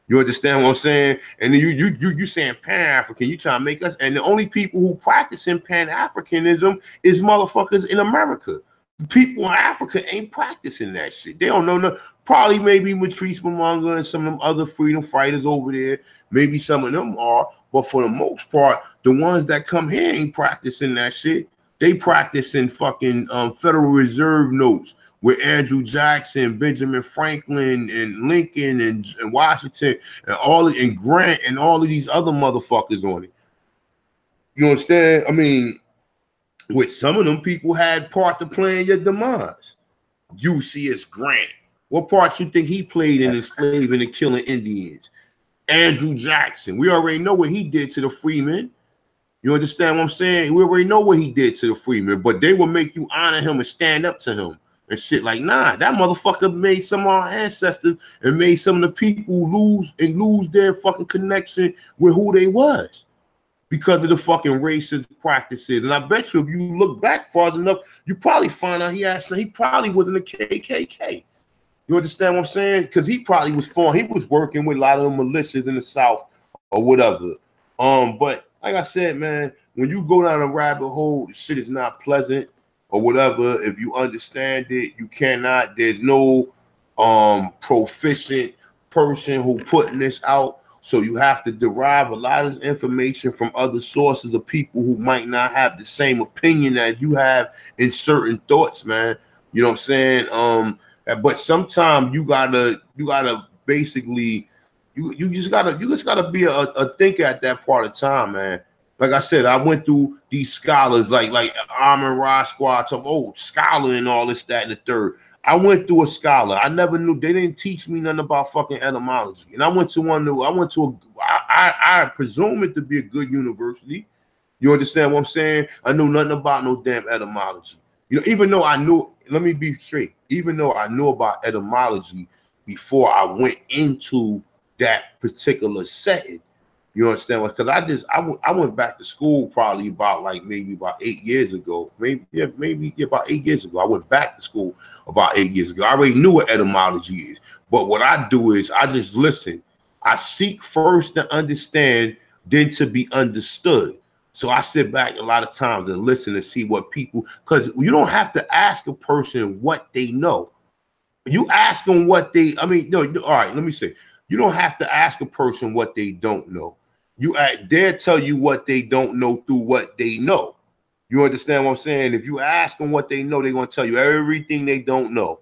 You understand what I'm saying? And then you saying Pan-African, you trying to make us, and the only people who practice in Pan-Africanism is motherfuckers in America. The people in Africa ain't practicing that shit. They don't know nothing. Probably maybe Matrice Mamanga and some of them other freedom fighters over there. Maybe some of them are, but for the most part, the ones that come here ain't practicing that shit. They practicing fucking Federal Reserve notes with Andrew Jackson, Benjamin Franklin, and Lincoln, and Washington, and Grant, and all of these other motherfuckers on it. You understand? I mean, with some of them people had part to play in your demise. Ulysses Grant. What part you think he played in enslaving and killing Indians? Andrew Jackson. We already know what he did to the freemen. You understand what I'm saying? We already know what he did to the freemen, but they will make you honor him and stand up to him. And shit like, nah, that motherfucker made some of our ancestors and made some of the people lose their fucking connection with who they was because of the fucking racist practices. And I bet you if you look back far enough, you probably find out he probably was in the KKK. You understand what I'm saying? Because he probably was working with a lot of the militias in the South or whatever. But like I said, man, when you go down a rabbit hole, the shit is not pleasant. Or whatever, if you understand it, you cannot. There's no proficient person who putting this out. So you have to derive a lot of information from other sources of people who might not have the same opinion that you have in certain thoughts, man. You know what I'm saying? But sometimes you gotta basically you just gotta be a thinker at that part of time, man. Like I said, I went through these scholars like Amun-Ra squad, scholar and all this, that, and the third. I went through a scholar. I never knew. They didn't teach me nothing about fucking etymology. And I presume it to be a good university. You understand what I'm saying? I knew nothing about no damn etymology. You know, even though I knew, let me be straight, even though I knew about etymology before I went into that particular setting. You understand what? Because I went back to school probably about 8 years ago. Maybe about 8 years ago. I went back to school about 8 years ago. I already knew what etymology is. But what I do is I just listen. I seek first to understand, then to be understood. So I sit back a lot of times and listen to see what people, because you don't have to ask a person what they know. You ask them what they, I mean, no, all right, let me say, you don't have to ask a person what they don't know. They'll tell you what they don't know through what they know. You understand what I'm saying? If you ask them what they know, they're going to tell you everything they don't know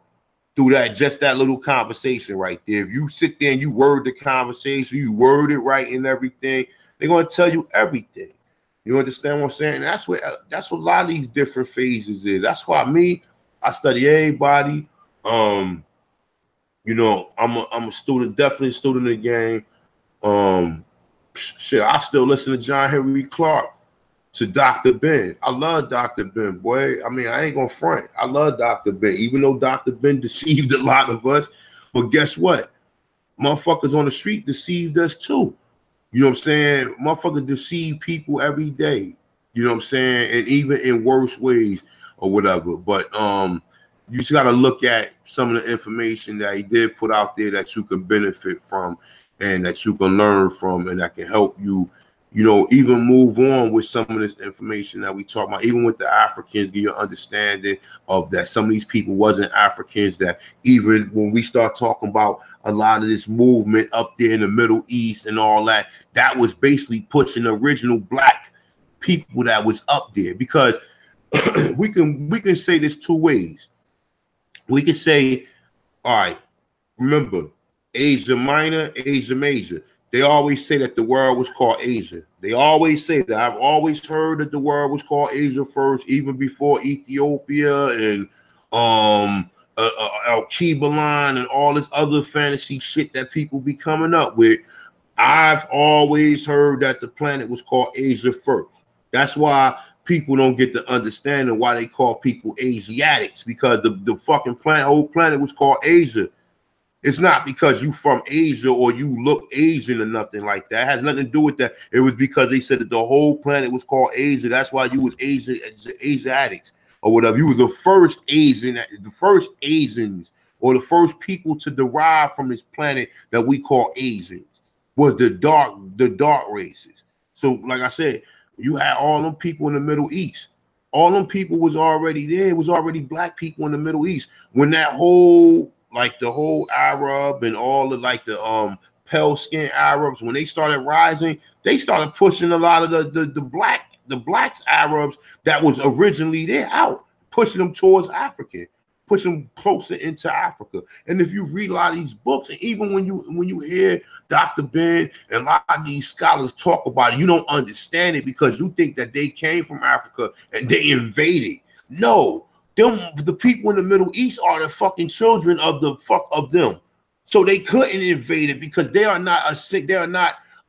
through just that little conversation right there. If you sit there and you word the conversation, you word it right and everything, they're going to tell you everything. You understand what I'm saying? That's what a lot of these different phases is. That's why I study everybody. You know, I'm a student, definitely a student of the game. Shit, I still listen to John Henry Clark, to Dr. Ben. I love Dr. Ben, boy. I mean, I ain't gonna front. I love Dr. Ben, even though Dr. Ben deceived a lot of us. But guess what? Motherfuckers on the street deceived us too. You know what I'm saying? Motherfuckers deceive people every day. You know what I'm saying? And even in worse ways or whatever. But you just gotta look at some of the information that he did put out there that you can benefit from and that you can learn from and that can help you, you know, even move on with some of this information that we talk about, even with the Africans, give you an understanding of that some of these people wasn't Africans, that even when we start talking about a lot of this movement up there in the Middle East and all that, that was basically pushing the original black people that was up there. Because we can say this two ways. We can say, all right, remember, Asia Minor, Asia Major. They always say that the world was called Asia. They always say that. I've always heard that the world was called Asia first, even before Ethiopia and Al-Kebalan and all this other fantasy shit that people be coming up with. I've always heard that the planet was called Asia first. That's why people don't get the understanding why they call people Asiatics, because the fucking whole planet was called Asia. It's not because you from Asia or you look Asian or nothing like that. It has nothing to do with that. It was because they said that the whole planet was called Asia. That's why you was Asiatics or whatever. You was the first Asians or the first people to derive from this planet that we call Asians was the dark races. So like I said, you had all them people in the Middle East. All them people was already there. It was already black people in the Middle East. When that whole, like the whole Arab and all the like the pale skin Arabs, when they started rising, they started pushing a lot of the blacks Arabs that was originally there out, pushing them towards Africa, pushing them closer into Africa. And if you read a lot of these books, and even when you hear Dr. Ben and a lot of these scholars talk about it, you don't understand it because you think that they came from Africa and they invaded. No, the people in the Middle East are the fucking children of them. So they couldn't invade it because they are not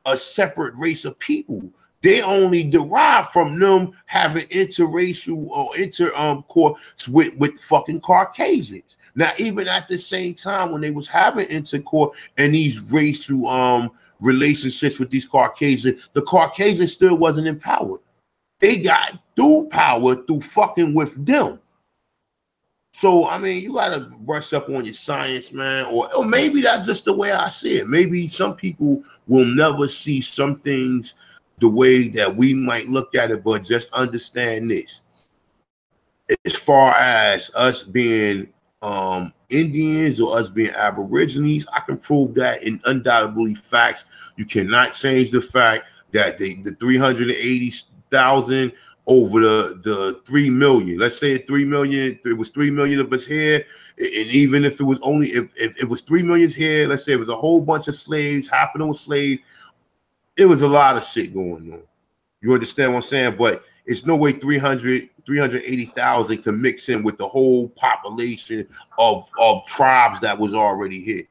a separate race of people. They only derive from them having interracial or intercourse with fucking Caucasians. Now, even at the same time when they was having intercourse and these racial relationships with these Caucasians, the Caucasians still wasn't empowered. They got through power through fucking with them. So, I mean, you got to brush up on your science, man. Or maybe that's just the way I see it. Maybe some people will never see some things the way that we might look at it, but just understand this. As far as us being Indians or us being Aborigines, I can prove that in undoubtedly facts. You cannot change the fact that the 380,000 over the 3 million. Let's say 3 million. It was 3 million of us here, and even if it was only if it was 3 million here, let's say it was a whole bunch of slaves, half of them were slaves. It was a lot of shit going on. You understand what I'm saying? But it's no way 380,000 can mix in with the whole population of tribes that was already here.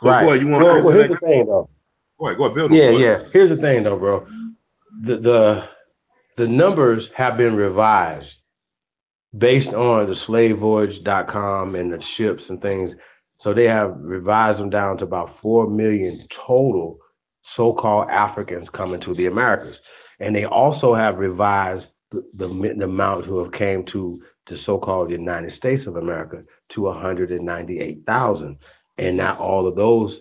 So right. boy, well, here's the thing, though. Go ahead, build yeah. Here's the thing, though, bro. The numbers have been revised based on the slavevoyage.com and the ships and things. So they have revised them down to about 4 million total so-called Africans coming to the Americas. And they also have revised the amount who have came to the so-called United States of America to 198,000. And not all of those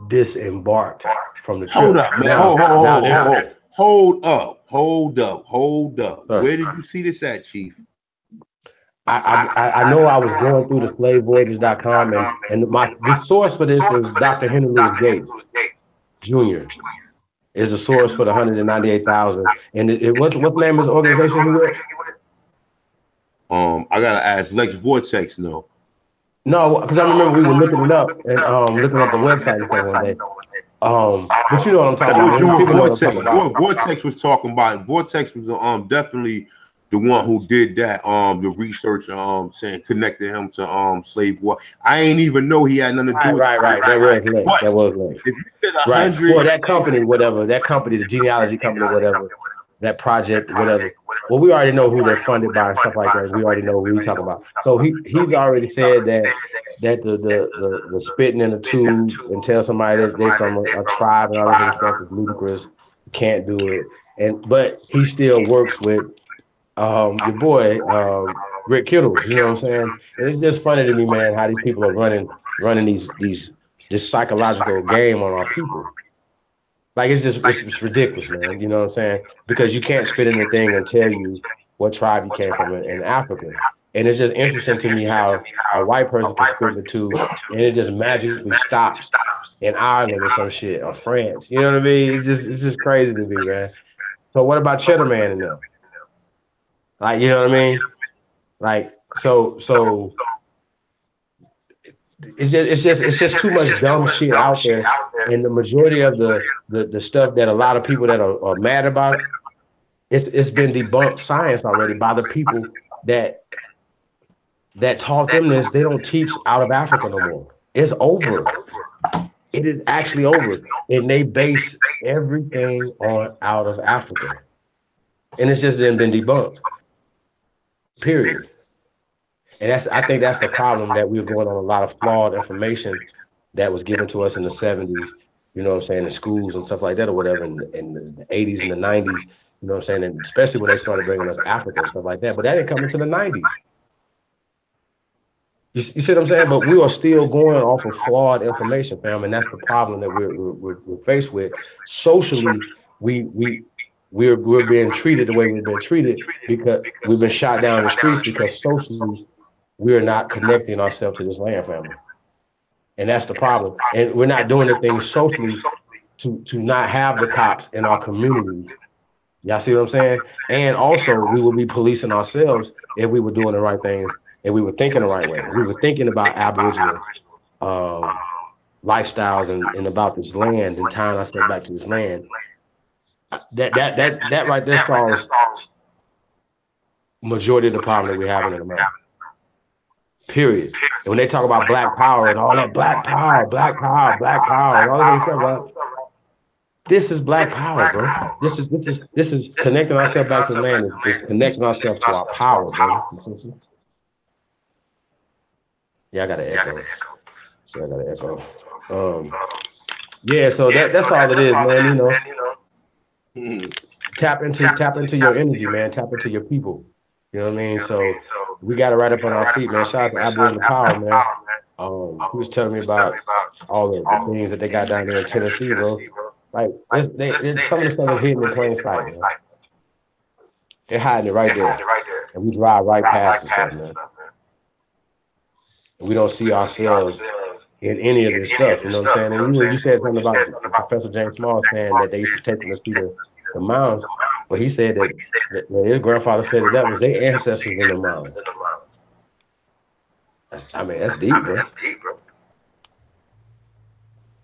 disembarked from the trip. Hold up, man. Hold Hold up. Sir. Where did you see this at, Chief? I know I was going through the slavevoyages.com and the source for this is Dr. Henry Louis Gates Jr. is the source for the 198,000. And it was what the name of his organization he with? I gotta ask Lex Vortex. No, because I remember we were looking it up and looking up the website and stuff one day. But you know what I'm talking about. People know what I'm talking about. Vortex was talking about. Vortex was definitely the one who did that. The research saying connected him to slave war. I ain't even know he had nothing to do with right. That was Lex. If you said 100, right. For that company, the genealogy company, whatever, that project, whatever. Well, we already know who they're funded by and stuff like that. We already know who he's talking about. So he's already said that the spitting in the tube and tell somebody that they from a tribe and all this other stuff is ludicrous. Can't do it. But he still works with your boy Rick Kittles. You know what I'm saying? And it's just funny to me, man, how these people are running this psychological game on our people. Like it's ridiculous, man. You know what I'm saying? Because you can't spit in the thing and tell you what tribe you came from in Africa. And it's just interesting to me how a white person can spit in the tube and it just magically stops in Ireland or some shit or France. You know what I mean? It's just crazy to me, man. So what about Cheddar Man and them? Like, you know what I mean? Like, so it's just too much dumb shit out there, and the majority of the stuff that a lot of people that are mad about, it's been debunked science already by the people that taught them this. They don't teach out of Africa no more. It's over. It is actually over, and they base everything on out of Africa, and it's just been debunked. Period. And I think that's the problem, that we're going on a lot of flawed information that was given to us in the 70s, you know what I'm saying, in schools and stuff like that or whatever, in the 80s and the 90s, you know what I'm saying, and especially when they started bringing us Africa and stuff like that. But that didn't come into the 90s. You see what I'm saying? But we are still going off of flawed information, fam, and that's the problem that we're faced with. Socially, we're being treated the way we've been treated because we've been shot down the streets because socially we're not connecting ourselves to this land, family. And that's the problem. And we're not doing the things socially to not have the cops in our communities. Y'all see what I'm saying? And also we will be policing ourselves if we were doing the right things and we were thinking the right way. We were thinking about Aboriginal lifestyles and about this land and tying ourselves back to this land. That right there solves majority of the problem that we're having in America. Period. And when they talk about black power and all that black power, and all that stuff, this is black power, bro. This is connecting ourselves back to the land. It's connecting ourselves to our power, bro. Yeah, I got an echo. So I got an echo. Yeah, so that's all it is, man. You know, tap into your energy, man. Tap into your people. You know what I mean? So we got it right up on our feet, man. Shout out to Aboriginal Power, man. He was telling me about all the things that they got down there in Tennessee, bro. Like, some of the stuff is hidden in plain sight, man. They're hiding it right there. And we drive right past the stuff, man. And we don't see ourselves in any of this stuff, you know what I'm saying? And you said something about Professor James Small saying that they used to take them to see the mounds. But he said that his grandfather said that was their ancestors in the mounds. That's deep, bro.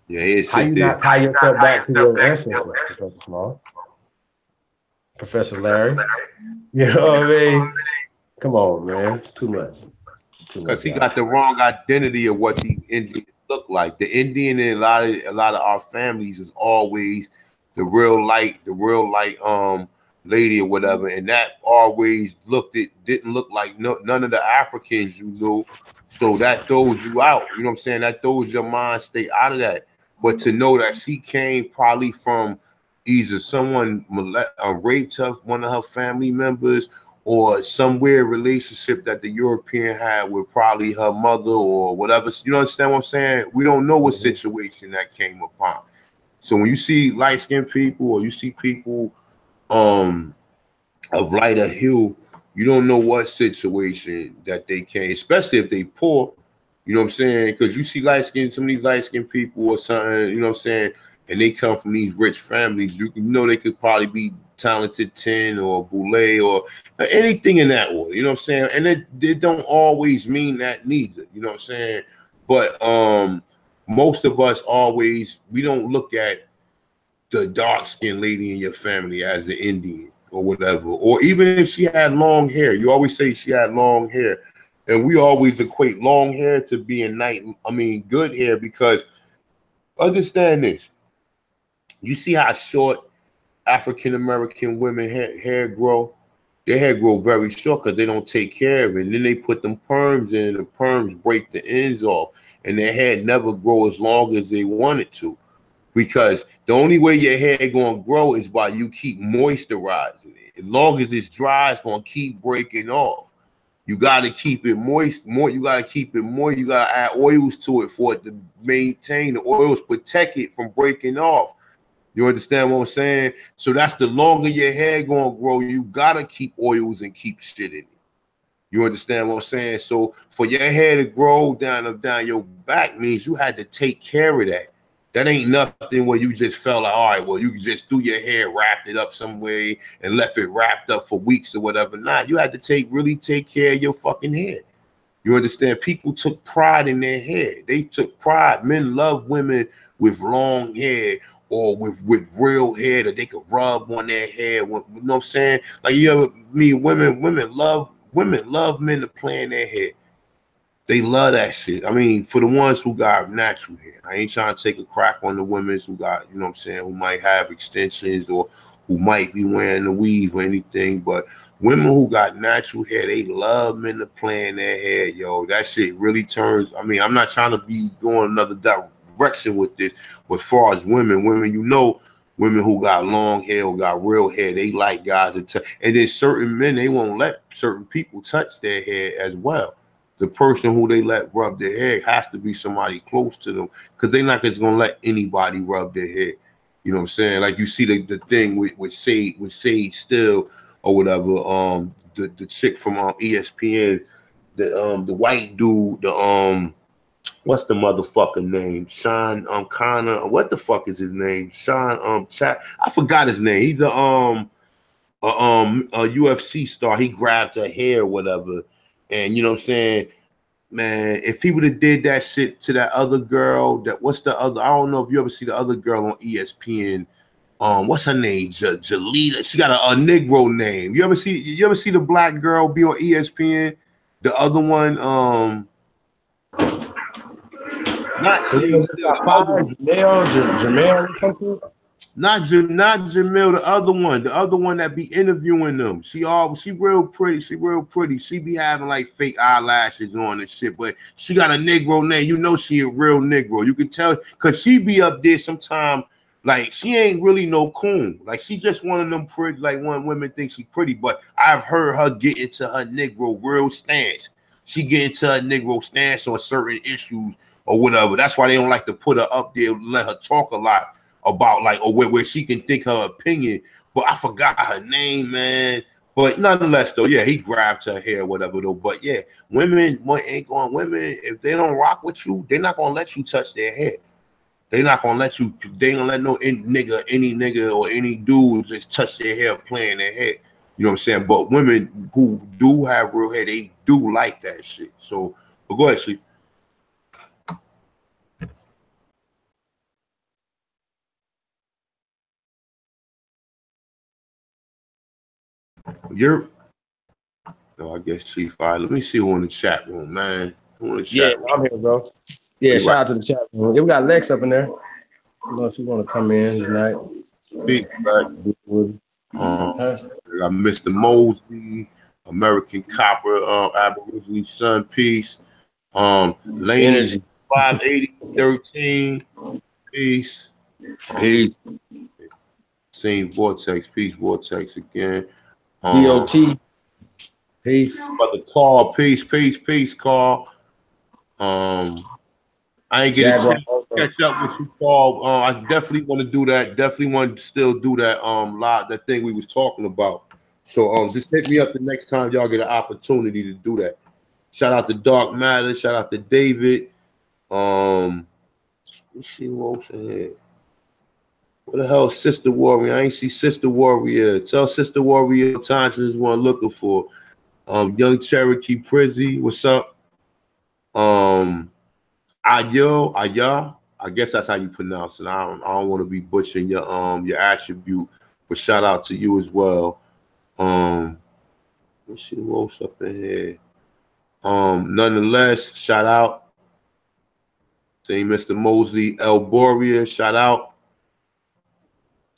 Yeah, it's how you not tie yourself back to your ancestors, Professor Small? Professor Larry? You know what I mean? Come on, man. It's too much. Because he got the wrong identity of what these Indians look like. The Indian in a lot of our families is always the real light lady or whatever, and that always didn't look like none of the Africans you knew. So that throws you out. You know what I'm saying? That throws your mind state out of that. But to know that she came probably from either someone raped her, one of her family members, or some weird relationship that the European had with probably her mother or whatever. You understand what I'm saying? We don't know what situation that came upon. So when you see light-skinned people or you see people of lighter hue, you don't know what situation that they can, especially if they poor. You know what I'm saying? Because you see some of these light skinned people or something, you know what I'm saying, and they come from these rich families. You know they could probably be talented 10 or boule or anything in that order. You know what I'm saying? And it don't always mean that neither. You know what I'm saying? But most of us we don't look at the dark skinned lady in your family as the Indian or whatever, or even if she had long hair. You always say she had long hair, and we always equate long hair to being good hair, because understand this. You see how short African American women hair grow? Their hair grow very short because they don't take care of it. And then they put them perms in, the perms break the ends off, and their hair never grow as long as they want it to. Because the only way your hair gonna grow is by you keep moisturizing it. As long as it's dry, it's gonna keep breaking off. You gotta keep it moist. You gotta keep it moist. You gotta add oils to it for it to maintain. The oils protect it from breaking off. You understand what I'm saying? So that's the longer your hair gonna grow, you gotta keep oils and keep shit in it. You understand what I'm saying? So for your hair to grow down your back means you had to take care of that. That ain't nothing where you just felt like, all right, well, you just threw your hair, wrapped it up some way, and left it wrapped up for weeks or whatever. Nah, you had to really take care of your fucking hair. You understand? People took pride in their hair. They took pride. Men love women with long hair or with real hair that they could rub on their hair. You know what I'm saying? Like you ever meet women love men to play in their hair. They love that shit. I mean, for the ones who got natural hair. I ain't trying to take a crack on the women who got, you know what I'm saying, who might have extensions or who might be wearing a weave or anything. But women who got natural hair, they love men to play in their hair, yo. That shit really turns. I mean, I'm not trying to be going another direction with this, but as far as women, you know, women who got long hair or got real hair, they like guys to touch. And then certain men, they won't let certain people touch their hair as well. The person who they let rub their hair has to be somebody close to them, because they're not just gonna let anybody rub their hair. You know what I'm saying? Like you see the thing with Sage Still or whatever. The chick from ESPN, the white dude, what's the motherfucking name? Sean Connor. What the fuck is his name? Sean Chat. I forgot his name. He's a UFC star. He grabbed her hair or whatever. And you know what I'm saying, man, if he would have did that shit to that other girl, what's the other? I don't know if you ever see the other girl on ESPN. What's her name? Jalita. She got a Negro name. You ever see the black girl be on ESPN? The other one, not Jamel. Not Jamil, the other one that be interviewing them. She real pretty. She be having like fake eyelashes on and shit, but she got a Negro name. You know she a real Negro. You can tell because she be up there sometime. Like she ain't really no coon. Like she just one of them pretty. Like one women think she pretty, but I've heard her get into her Negro real stance. She get into her Negro stance on certain issues or whatever. That's why they don't like to put her up there and let her talk a lot about like or where she can think her opinion. But I forgot her name, man. But nonetheless, though, yeah, he grabbed her hair, whatever, though. But yeah, women if they don't rock with you, they're not gonna let you touch their hair. They're not gonna let you. They ain't gonna let any nigga or any dude just touch their hair, playing their hair. You know what I'm saying? But women who do have real hair, they do like that shit. So, but go ahead, Sleep. No, I guess Chief. All right, let me see who in the chat room, man. I'm here, bro. Yeah, shout out to the chat room. Yeah, we got Lex up in there. I don't know if you want to come in tonight. I Mr. Mosby, American Copper, Aboriginal Sun Peace. Lane 58013. Peace. Same Vortex. Peace, Vortex again. DOT. Peace. Brother Carl. Peace, Carl. I ain't get a chance to catch up with you, Paul. I definitely want to do that. Definitely want to still do that live, that thing we was talking about. So just hit me up the next time y'all get an opportunity to do that. Shout out to Dark Matter. Shout out to David. Let's see who else in here. What the hell, Sister Warrior? I ain't see Sister Warrior. Tell Sister Warrior times is what I'm looking for. Young Cherokee Prizzy, what's up? Aya, I guess that's how you pronounce it. I don't want to be butchering your attribute, but shout out to you as well. Let's see who else up in here. Nonetheless, shout out. Say Mr. Mosley, El Boria, shout out.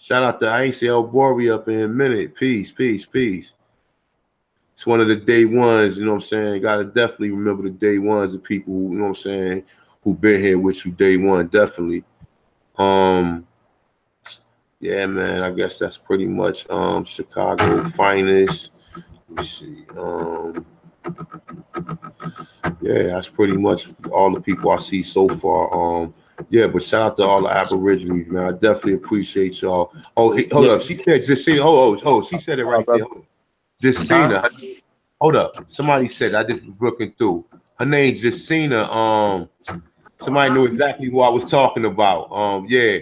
Shout out to I ain't see El Boria up in a minute. Peace, peace, peace. It's one of the day ones, you know what I'm saying? Gotta definitely remember the day ones of people who, you know what I'm saying, who been here with you day one, definitely. Yeah, man, I guess that's pretty much Chicago finest. Let me see. Yeah, that's pretty much all the people I see so far. Yeah, but shout out to all the Aborigines, man. I definitely appreciate y'all. Oh, hey, hold up. She said Justina. Oh, she said it right there. Justina. Hold up. Somebody said I just was looking through. Her name's Justina. Somebody knew exactly who I was talking about. Yeah,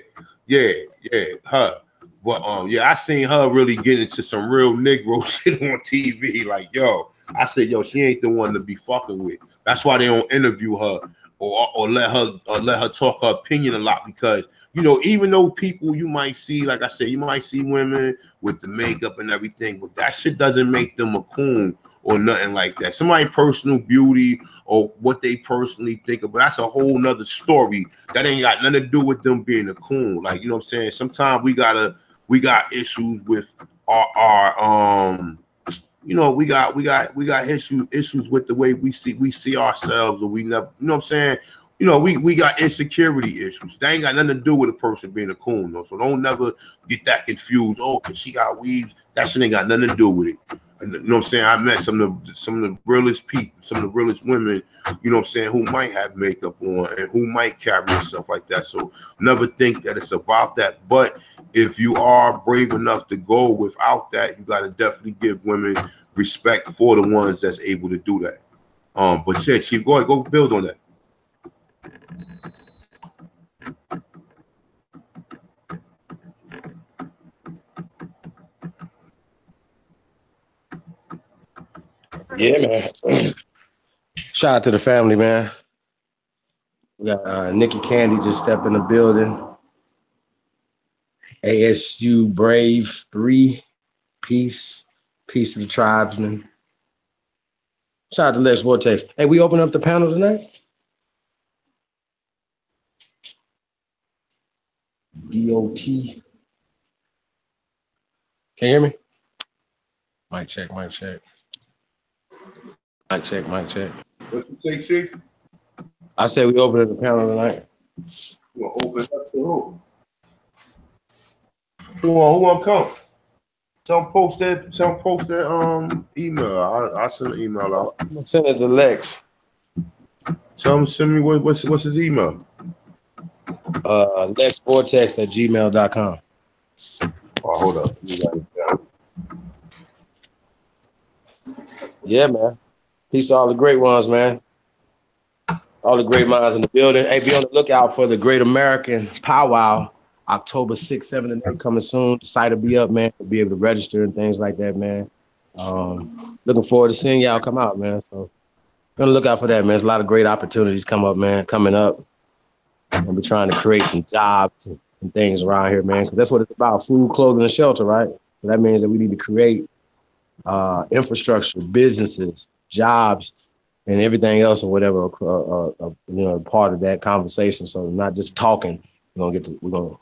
her. But yeah, I seen her really get into some real Negro shit on TV. Like, yo, I said, yo, she ain't the one to be fucking with. That's why they don't interview her or let her talk her opinion a lot, because you know, even though people you might see, like I said, you might see women with the makeup and everything, but that shit doesn't make them a coon or nothing like that. Somebody's personal beauty or what they personally think of, but that's a whole nother story. That ain't got nothing to do with them being a coon. Like, you know what I'm saying? Sometimes we got issues with our you know, we got issues with the way we see ourselves, or we never, you know what I'm saying? You know, we got insecurity issues. That ain't got nothing to do with a person being a coon, though. So don't never get that confused. Oh, cause she got weaves. That shit ain't got nothing to do with it. And, you know what I'm saying? I met some of the realest people, some of the realest women, you know what I'm saying, who might have makeup on and who might carry stuff like that. So never think that it's about that. But if you are brave enough to go without that, you got to definitely give women respect for the ones that's able to do that. But yeah, Chief, go ahead, go build on that. Yeah, man. Shout out to the family, man. We got Nikki Candy just stepped in the building. ASU Brave 3. Peace to the tribesmen. Shout out to Lex Vortex. Hey, we open up the panel tonight? DOT. Can you hear me? Mic check. Mic check. What you say, Chief? I said we open up the panel tonight. We'll open up to who? Who want to come? Tell them post that email. I send an email out. I'm gonna send it to Lex. Tell him to send me what's his email. LexVortex@gmail.com. Oh, hold up. Yeah, man. Peace to all the great ones, man. All the great minds in the building. Hey, be on the lookout for the Great American Powwow, October 6th, 7th, and 8th coming soon. The site will be up, man. You'll be able to register and things like that, man. Looking forward to seeing y'all come out, man. So gonna look out for that, man. There's a lot of great opportunities coming up. We'll be trying to create some jobs and things around here, man. Because that's what it's about: food, clothing, and shelter, right? So that means that we need to create infrastructure, businesses, jobs, and everything else, or whatever, part of that conversation. So not just talking. We're gonna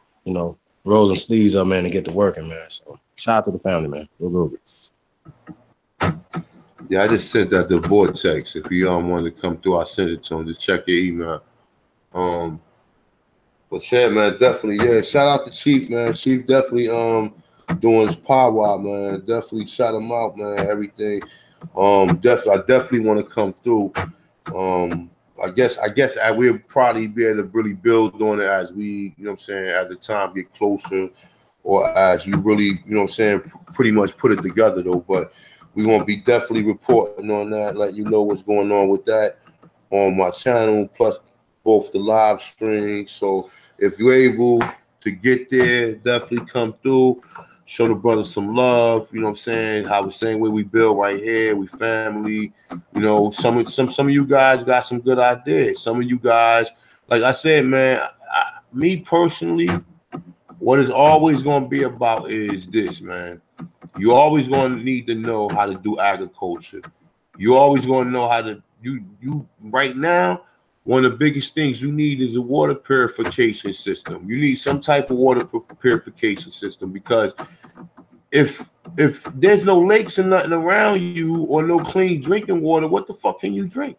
roll them sleeves up, man, and get to working, man. So shout out to the family, man. We'll go. Yeah, I just sent that to Vortex. If you want to come through, I sent it to him. Just check your email. But yeah, man, definitely, yeah. Shout out to Chief, man. Chief definitely doing his powwow, man. Definitely shout him out, man. Everything. I definitely want to come through. I I guess we'll probably be able to really build on it as we, you know what I'm saying, as the time get closer, or as you really, you know what I'm saying, pretty much put it together though. But we won't be definitely reporting on that, let you know what's going on with that on my channel, plus both the live streams. So if you're able to get there, definitely come through. Show the brothers some love, you know what I'm saying? How we're saying where we build right here, we family. You know, some of you guys got some good ideas. Some of you guys, like I said, man, me personally, what it's always going to be about is this, man. You always going to need to know how to do agriculture. You always going to know how to you right now. One of the biggest things you need is a water purification system. You need some type of water purification system, because if there's no lakes and nothing around you or no clean drinking water, what the fuck can you drink?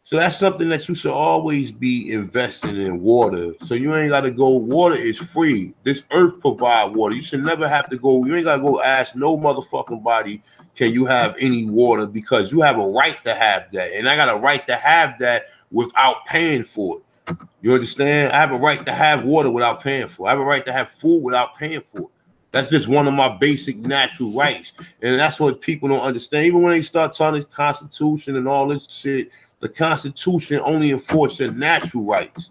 So that's something that you should always be investing in, water. So you ain't got to go. Water is free. This earth provide water. You should never have to go. You ain't got to go ask no motherfucking body, can you have any water? Because you have a right to have that. And I got a right to have that without paying for it. You understand? I have a right to have water without paying for it. I have a right to have food without paying for it. That's just one of my basic natural rights. And that's what people don't understand. Even when they start talking the Constitution and all this shit, the Constitution only enforces natural rights.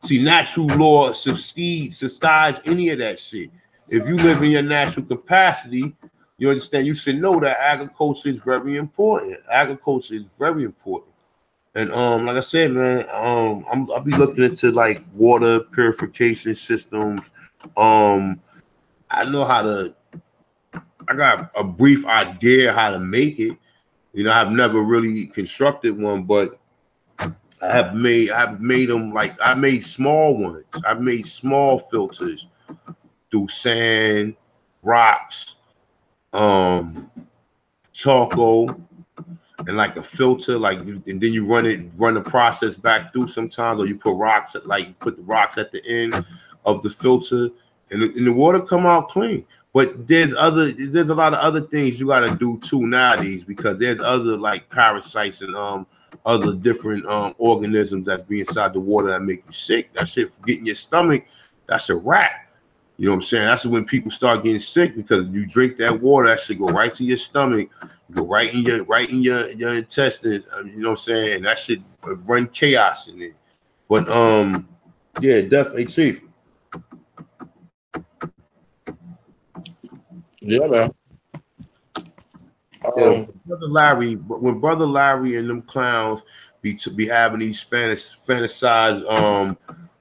See, natural law subsides any of that shit. If you live in your natural capacity, you understand, you should know that agriculture is very important. Agriculture is very important. And like I said, man, I'll be looking into like water purification systems. I know how to, I got a brief idea how to make it. You know, I've never really constructed one, but I've made them, like I made small ones. I've made small filters through sand, rocks, charcoal, and like a filter, like, and then you run the process back through sometimes, or you put rocks at, like, put the rocks at the end of the filter, and the water come out clean. But there's a lot of other things you got to do too nowadays, because there's other like parasites and other different organisms that's be inside the water that make you sick. That shit getting your stomach, that's a wrap. You know what I'm saying? That's when people start getting sick, because you drink that water, that shit go right to your stomach, go right in your intestines. You know what I'm saying? And that shit run chaos in it. But yeah, definitely, Chief. Yeah, man. When Brother Larry and them clowns be having these fantasized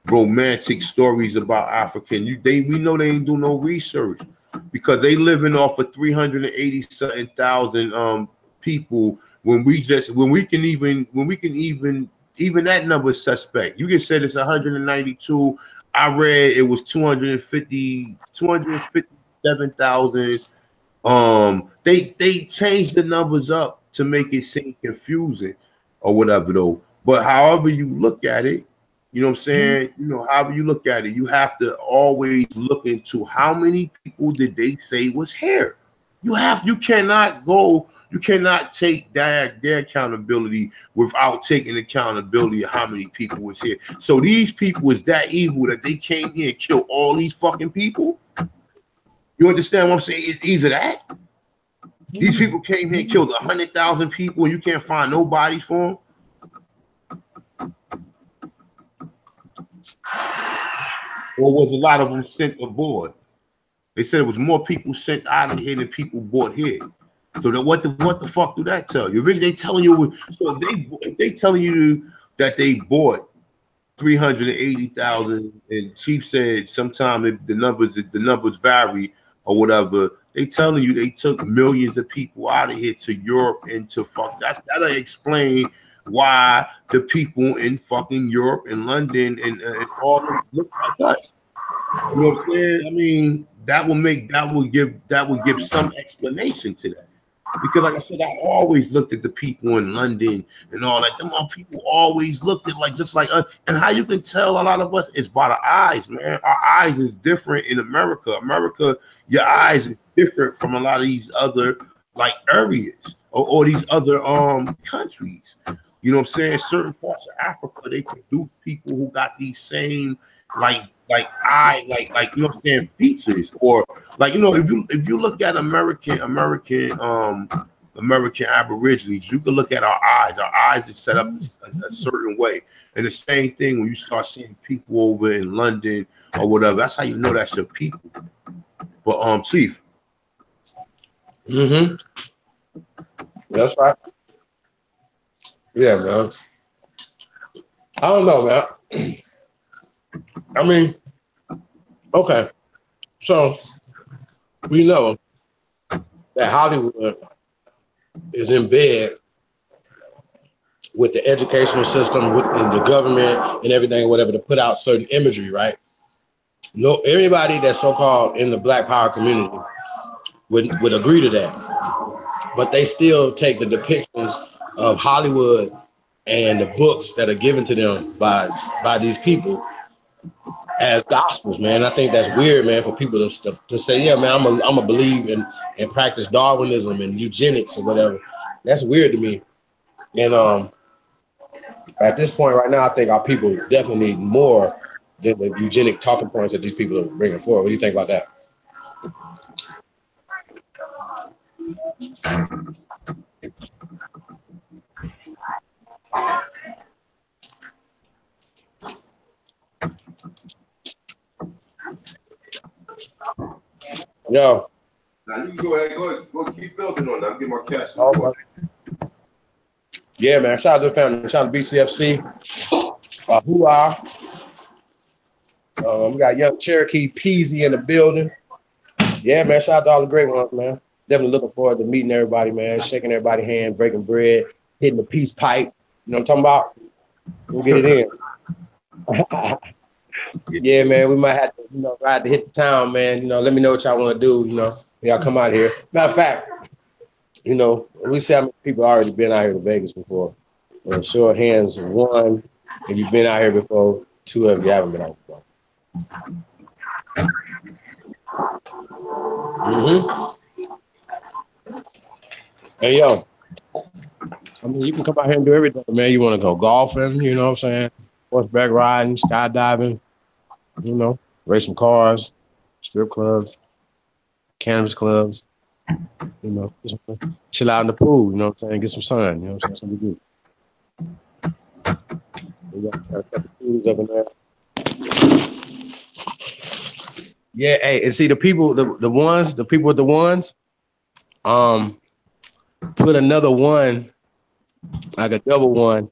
romantic stories about African, we know they ain't do no research, because they living off of 380 thousand people, when we can even that number is suspect. You can say it's 192. I read it was 257,000. They changed the numbers up to make it seem confusing or whatever though. But however you look at it, you know what I'm saying? You know, however you look at it, you have to always look into how many people did they say was here. You cannot take their accountability without taking accountability of how many people was here. So these people was that evil that they came here and killed all these fucking people. You understand what I'm saying? It's either that. These people came here and killed 100,000 people and you can't find no bodies for them. Or was a lot of them sent aboard? They said it was more people sent out of here than people bought here. So then what the fuck do that tell you? They telling you, so if they telling you that they bought 380,000, and Chief said sometime the numbers vary or whatever, they telling you they took millions of people out of here to Europe and to fuck. That'll explain why the people in fucking Europe and London and all them look like us. You know what I'm saying? I mean, that will give some explanation to that. Because like I said, I always looked at the people in London and all that. Them people always looked at like just like us. And how you can tell a lot of us is by the eyes, man. Our eyes is different in America. America, your eyes is different from a lot of these other like areas or these other countries. You know what I'm saying? Certain parts of Africa, they produce people who got these same like you know what I'm saying, features, or like, you know, if you look at American Aborigines, you can look at our eyes. Our eyes is set up a certain way. And the same thing when you start seeing people over in London or whatever, that's how you know that's your people. But Chief. Mm-hmm. That's right. Yeah, man. I don't know, man. I mean, okay. So we know that Hollywood is in bed with the educational system, with the government and everything, whatever, to put out certain imagery, right? No, everybody that's so-called in the Black Power community would agree to that, but they still take the depictions of Hollywood and the books that are given to them by these people as gospels, man. I think that's weird, man, for people to say, yeah, man, I'm a believe and practice Darwinism and eugenics or whatever. That's weird to me. And at this point right now, I think our people definitely need more than the eugenic talking points that these people are bringing forward. What do you think about that? Yo. Now you can go ahead, go keep building on that. I'll get my cash. Yeah, man. Shout out to the family. Shout out to BCFC. Who are? We got young Cherokee Peasy in the building. Yeah, man. Shout out to all the great ones, man. Definitely looking forward to meeting everybody, man. Shaking everybody's hand, breaking bread, hitting the peace pipe. You know what I'm talking about? We'll get it in. Yeah, man. We might have to, ride to hit the town, man. Let me know what y'all want to do. Y'all come out here. Matter of fact, we see how many people already been out here to Vegas before. Show of hands, 1, if you've been out here before, 2 of you haven't been out before. Hey, yo. I mean, you can come out here and do everything, man. You want to go golfing, you know what I'm saying? Horseback riding, skydiving, race some cars, strip clubs, cannabis clubs, chill out in the pool, you know what I'm saying? Get some sun, you know what I'm saying? That's what we do. We got a couple pools up in there. Yeah, hey, and see the people, the people with the ones, put another 1, like a double 1,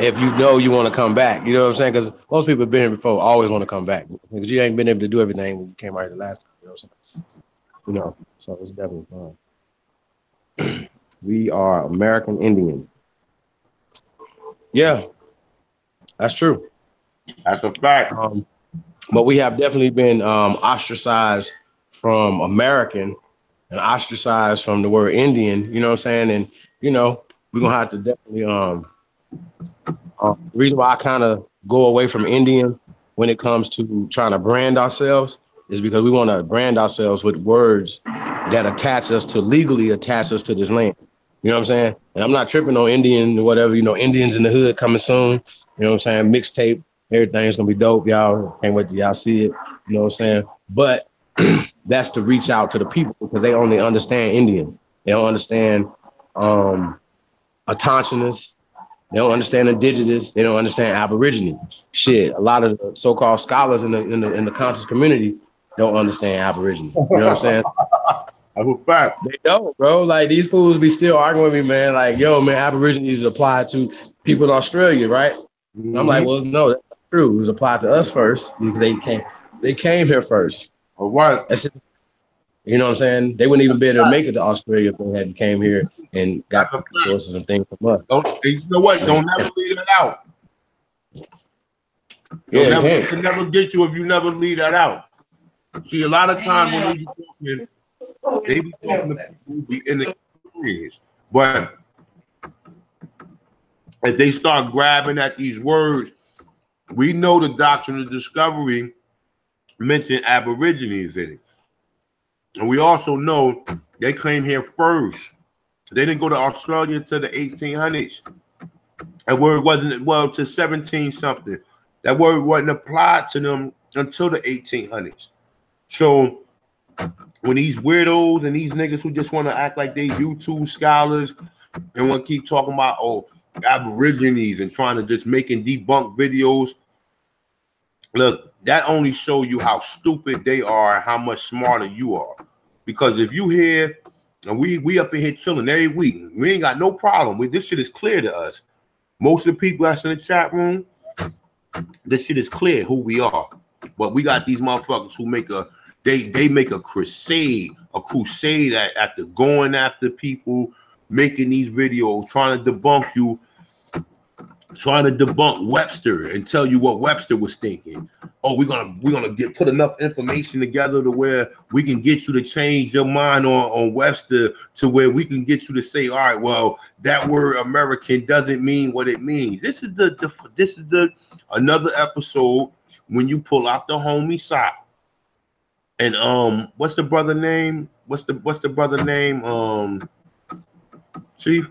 if you want to come back. You know what I'm saying? Because most people have been here before, always want to come back. Because you ain't been able to do everything when you came out here the last time. You know what I'm saying? So it's definitely fun. We are American Indian. Yeah, that's true. That's a fact. But we have definitely been ostracized from American and ostracized from the word Indian, you know what I'm saying? And, we're going to have to definitely, the reason why I kind of go away from Indian when it comes to trying to brand ourselves is because we want to brand ourselves with words that legally attach us to this land. You know what I'm saying? And I'm not tripping on Indian or whatever, Indians in the Hood coming soon. You know what I'm saying? Mixtape, everything's going to be dope, y'all. Can't wait till y'all see it. You know what I'm saying? But that's to reach out to the people because they only understand Indian. They don't understand Autochthonous. They don't understand Indigenous. They don't understand Aborigine. Shit, a lot of the so-called scholars in the conscious community don't understand Aborigine. You know what I'm saying? That's a fact. They don't, bro. Like, these fools be still arguing with me, man. Like, yo, man, Aborigines apply to people in Australia, right? Mm-hmm. I'm like, well, no, that's not true. It was applied to us first because they came here first. All right. That's just, you know what I'm saying? They wouldn't even be able to make it to Australia if they hadn't came here and got resources and things from us. You know what? Don't never leave that out. It can never get you if you never leave that out. See, a lot of times when we be talking, they be talking to people who be in the experience. But if they start grabbing at these words, we know the doctrine of discovery mentioned Aborigines in it. And we also know they came here first. They didn't go to Australia until the 1800s. That word wasn't, well, to 17 something. That word wasn't applied to them until the 1800s. So when these weirdos and these niggas who just want to act like they YouTube scholars and want to keep talking about, oh, Aborigines and trying to just make and debunk videos, look, that only show you how stupid they are and how much smarter you are. Because if you hear, and we up in here chilling every week, we ain't got no problem with this. Shit is clear to us. Most of the people that's in the chat room, this shit is clear who we are. But we got these motherfuckers who make a they make a crusade after going after people, making these videos, trying to debunk you, trying to debunk Webster and tell you what Webster was thinking. Oh, we're gonna put enough information together to where we can get you to change your mind on Webster, to where we can get you to say, all right, well, that word American doesn't mean what it means. This is the another episode when you pull out the homie sock. And what's the brother name? What's the brother name? Chief?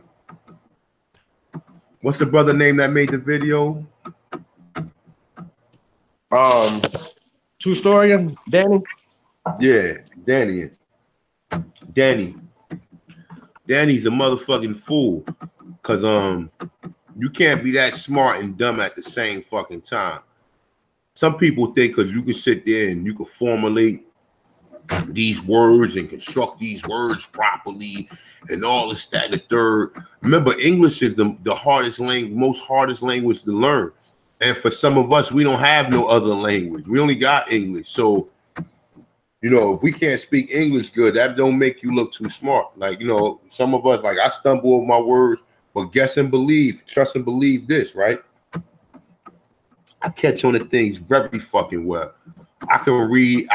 What's the brother name that made the video? True story, Danny. Yeah, Danny. Danny's a motherfucking fool. Cause you can't be that smart and dumb at the same fucking time. Some people think because you can sit there and you can formulate these words and construct these words properly and all this, that, and the third. Remember, English is the hardest language to learn. And for some of us, we don't have no other language. We only got English. So, you know, if we can't speak English good, that don't make you look too smart. Like, you know, some of us, like, I stumble over my words, but guess and believe, trust and believe this, right? I catch on to things very fucking well. I can read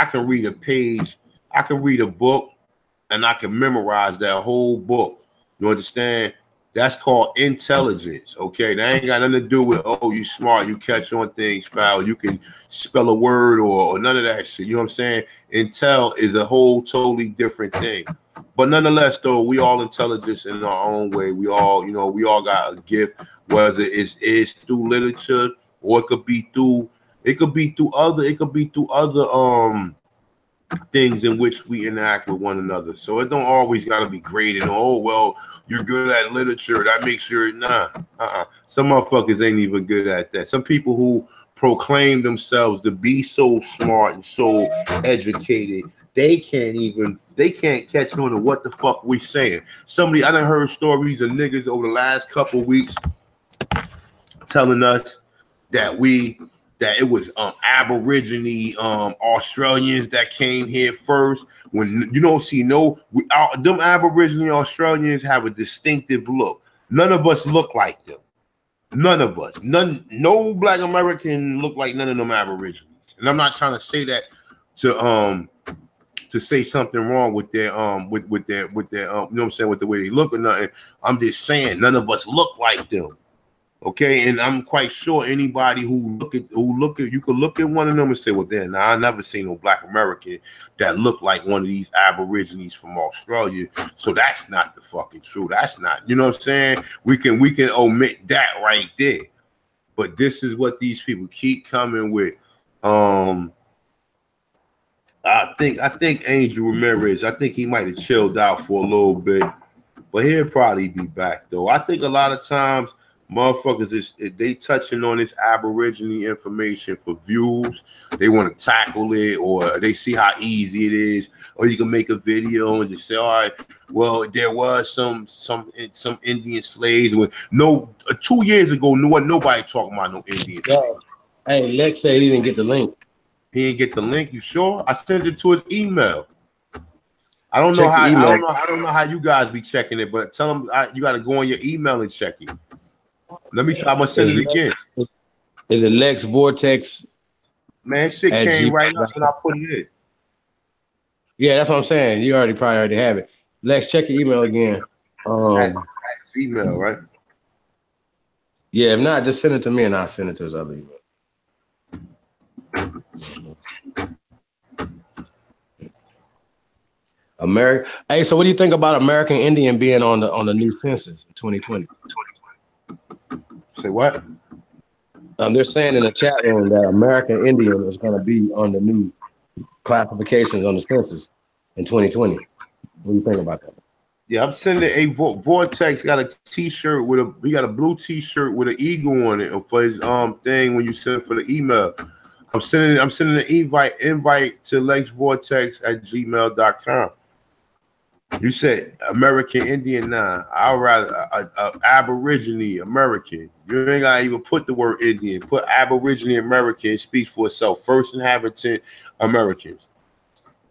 a page, I can read a book, and I can memorize that whole book. You understand? That's called intelligence, okay? That ain't got nothing to do with, oh, you smart, you catch on things foul, you can spell a word or none of that shit. You know what I'm saying? Intel is a whole totally different thing. But nonetheless, though, we all intelligent in our own way. We all, you know, we all got a gift, whether it's through literature or it could be through other things in which we interact with one another. So it don't always gotta be graded. Oh, well, you're good at literature. That makes sure some motherfuckers ain't even good at that. Some people who proclaim themselves to be so smart and so educated, they can't catch on to what the fuck we saying. I done heard stories of niggas over the last couple of weeks telling us that it was Aborigine Australians that came here first. When you don't see them Aborigine Australians have a distinctive look. None of us look like them. None of us. No Black American look like none of them Aborigines. And I'm not trying to say that to say something wrong with their with their you know what I'm saying, with the way they look or nothing. I'm just saying none of us look like them. Okay, and I'm quite sure anybody who you could look at one of them and say, well, then I never seen no Black American that looked like one of these Aborigines from Australia. So that's not the fucking truth. That's not, you know what I'm saying? We can omit that right there. But this is what these people keep coming with. I think Angel Ramirez, I think he might have chilled out for a little bit, but he'll probably be back though. I think a lot of times motherfuckers they touching on this Aborigine information for views. They want to tackle it, or they see how easy it is, or you can make a video and just say, all right, well, there was some Indian slaves. 2 years ago, wasn't nobody talking about no Indians. Hey, Lex said he didn't get the link. He didn't get the link. You sure? I sent it to his email. I don't know how you guys be checking it, but tell him you got to go on your email and check it. Let me try. I'm gonna send it again. Is it Lex Vortex? Man, shit came right up when I put it in. Yeah, that's what I'm saying. You probably already have it. Lex, check your email again. Email, right? Yeah, if not, just send it to me and I'll send it to his other email. Hey, so what do you think about American Indian being on the new census in 2020? Say what? They're saying in the chat room that American Indian is going to be on the new classifications on the census in 2020. What do you think about that? Yeah, I'm sending a Vortex got a T-shirt with a got a blue T-shirt with an eagle on it for his thing when you send it for the email. I'm sending an invite to lexvortex@gmail.com. You said American Indian. Nah, I'd rather a Aborigine American. You ain't gotta even put the word Indian. Put Aborigine American. It speaks for itself. First inhabitant Americans.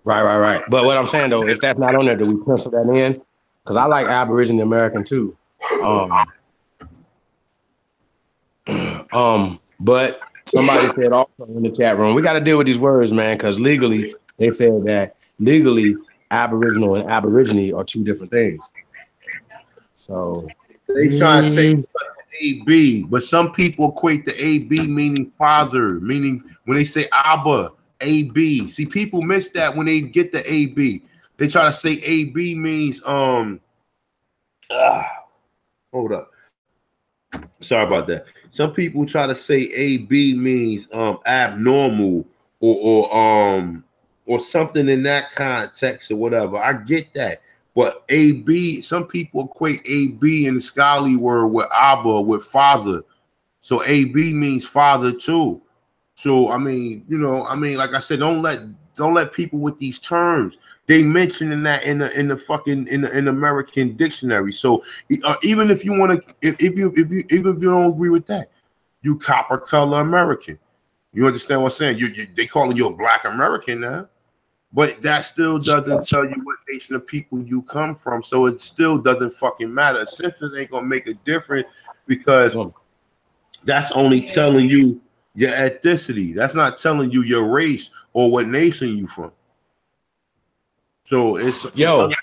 Right. But what I'm saying though, if that's not on there, do we pencil that in? Because I like Aborigine American too. But somebody said also in the chat room, we got to deal with these words, man, because legally they said that legally Aboriginal and Aborigine are two different things. So they try to say AB, but some people equate the AB meaning father, meaning when they say Abba, AB. See, people miss that when they get the AB. They try to say AB means hold up. Sorry about that. Some people try to say AB means abnormal or something in that context or whatever. I get that. But AB, some people equate AB in the scholarly word with Abba, with father. So AB means father too. So I mean, like I said, don't let people with these terms. They mentioning that in the American dictionary. So even if you want to, if you don't agree with that, you copper color American. You understand what I'm saying? They calling you a black American now, but that still doesn't tell you what nation of people you come from. So it still doesn't fucking matter. Census ain't gonna make a difference because that's only telling you your ethnicity. That's not telling you your race or what nation you from. So it's hey,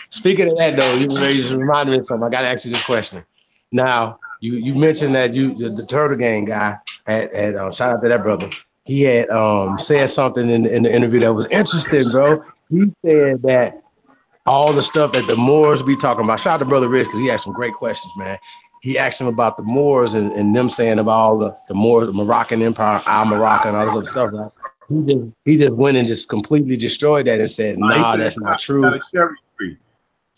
speaking of that though, you just reminded me of something. I gotta ask you this question. Now, you mentioned that the Turtle Gang guy had shout out to that brother. He had said something in the interview that was interesting, bro. He said that all the stuff that the Moors be talking about. Shout out to Brother Rich because he asked some great questions, man. He asked him about the Moors and them saying about all the Moors, the Moroccan Empire, Al Morocco, and all this other stuff. Right? He just went and just completely destroyed that and said, "Nah, that's not true." Got a cherry tree.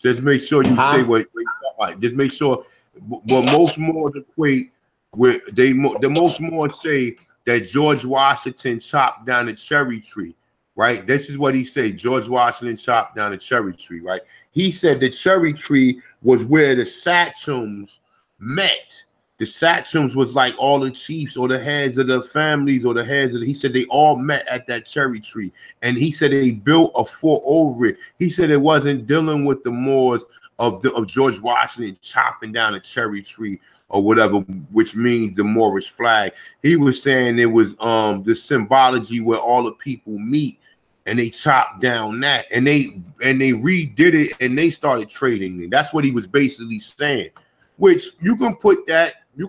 Just make sure you say what you like. Just make sure. What most Moors equate with the most Moors say that George Washington chopped down a cherry tree. Right. This is what he said. George Washington chopped down a cherry tree. Right. He said the cherry tree was where the sachems met. The sachems was like all the chiefs or the heads of the families or the heads of he said they all met at that cherry tree. And he said they built a fort over it. He said it wasn't dealing with the Moors of George Washington chopping down a cherry tree or whatever, which means the Moorish flag. He was saying it was the symbology where all the people meet and they chopped down that and they redid it and they started trading it. That's what he was basically saying. Which you can put that in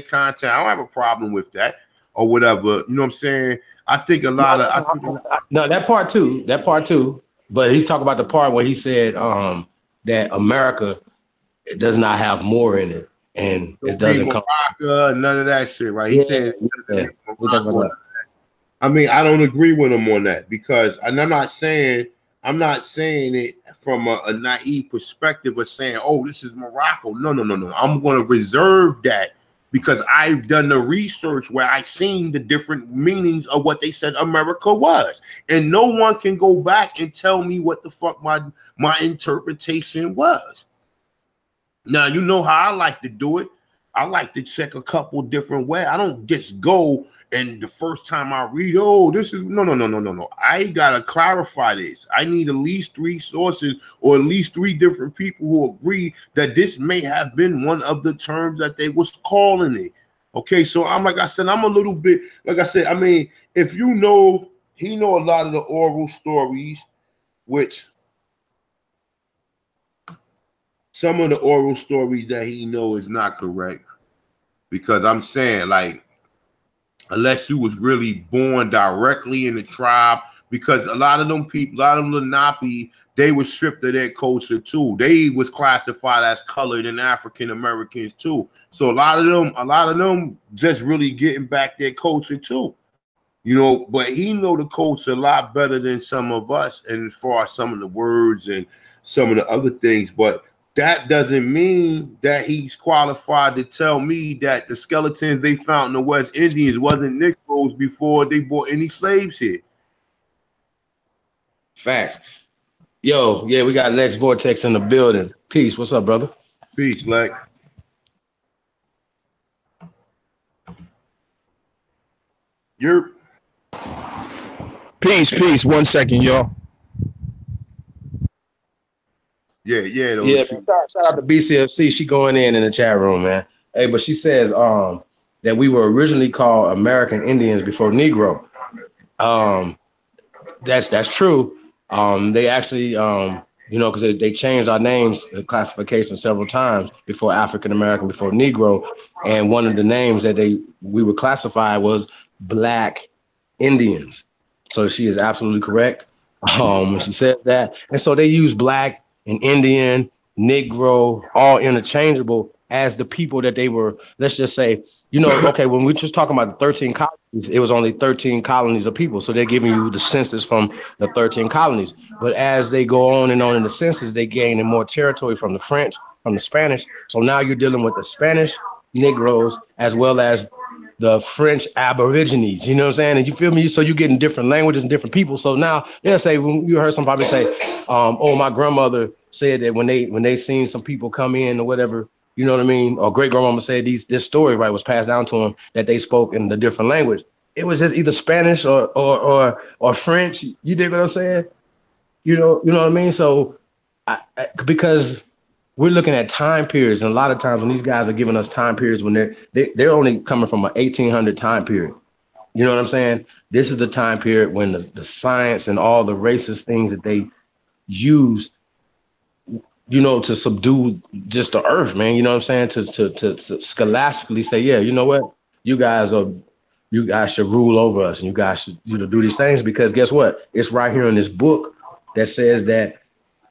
context. I don't have a problem with that or whatever. You know what I'm saying? I think a lot of that part too. But he's talking about the part where he said that America does not have more in it and it doesn't come. None of that shit, right? He said. I mean, I don't agree with him on that because, and I'm not saying it from a naive perspective of saying, oh, this is Morocco. No. I'm going to reserve that because I've done the research where I've seen the different meanings of what they said America was. And no one can go back and tell me what the fuck my interpretation was. Now, you know how I like to do it. I like to check a couple different ways. I don't just go and the first time I read, oh, this is no. I gotta clarify this. I need at least 3 sources or at least 3 different people who agree that this may have been one of the terms that they was calling it. Okay, so I'm like I said, I'm a little bit like I said. I mean, if you know, he know a lot of the oral stories, which some of the oral stories that he know is not correct, because I'm saying like. Unless you was really born directly in the tribe because a lot of them people, a lot of them Lenape, they were stripped of their culture too. They was classified as colored and African Americans too. So a lot of them just really getting back their culture too. You know, but he know the culture a lot better than some of us, and as far as some of the words and some of the other things. But that doesn't mean that he's qualified to tell me that the skeletons they found in the West Indies wasn't Negroes before they brought any slaves here. Facts. Yo, yeah, we got Lex Vortex in the building. Peace. What's up, brother? Peace, Lex. You're Peace. 1 second, y'all. Yeah. Shout out to BCFC. She going in the chat room, man. Hey, but she says that we were originally called American Indians before Negro. That's true. They actually because they changed our names, the classification several times before African American, before Negro, and one of the names that we were classified was Black Indians. So she is absolutely correct. She said that, and so they use Black and Indian, Negro, all interchangeable as the people that they were. Let's just say, okay, when we're just talking about the 13 colonies, it was only 13 colonies of people. So they're giving you the census from the 13 colonies. But as they go on in the census, they gain more territory from the French, from the Spanish. So now you're dealing with the Spanish Negroes as well as the French Aborigines, you know what I'm saying? And you feel me? So you're getting different languages and different people. So now they'll say, when you heard somebody say, my grandmother said that when they seen some people come in or whatever, you know what I mean? Or great grandmama said this story, right, was passed down to them that they spoke in the different language. It was just either Spanish or French. You dig what I'm saying? You know what I mean? So because we're looking at time periods, and a lot of times when these guys are giving us time periods when they're only coming from an 1800 time period. You know what I'm saying? This is the time period when the science and all the racist things that they used, to subdue just the earth, man. You know what I'm saying? To scholastically say, yeah, you know what? You guys should rule over us, and you guys should do these things, because guess what? It's right here in this book that says that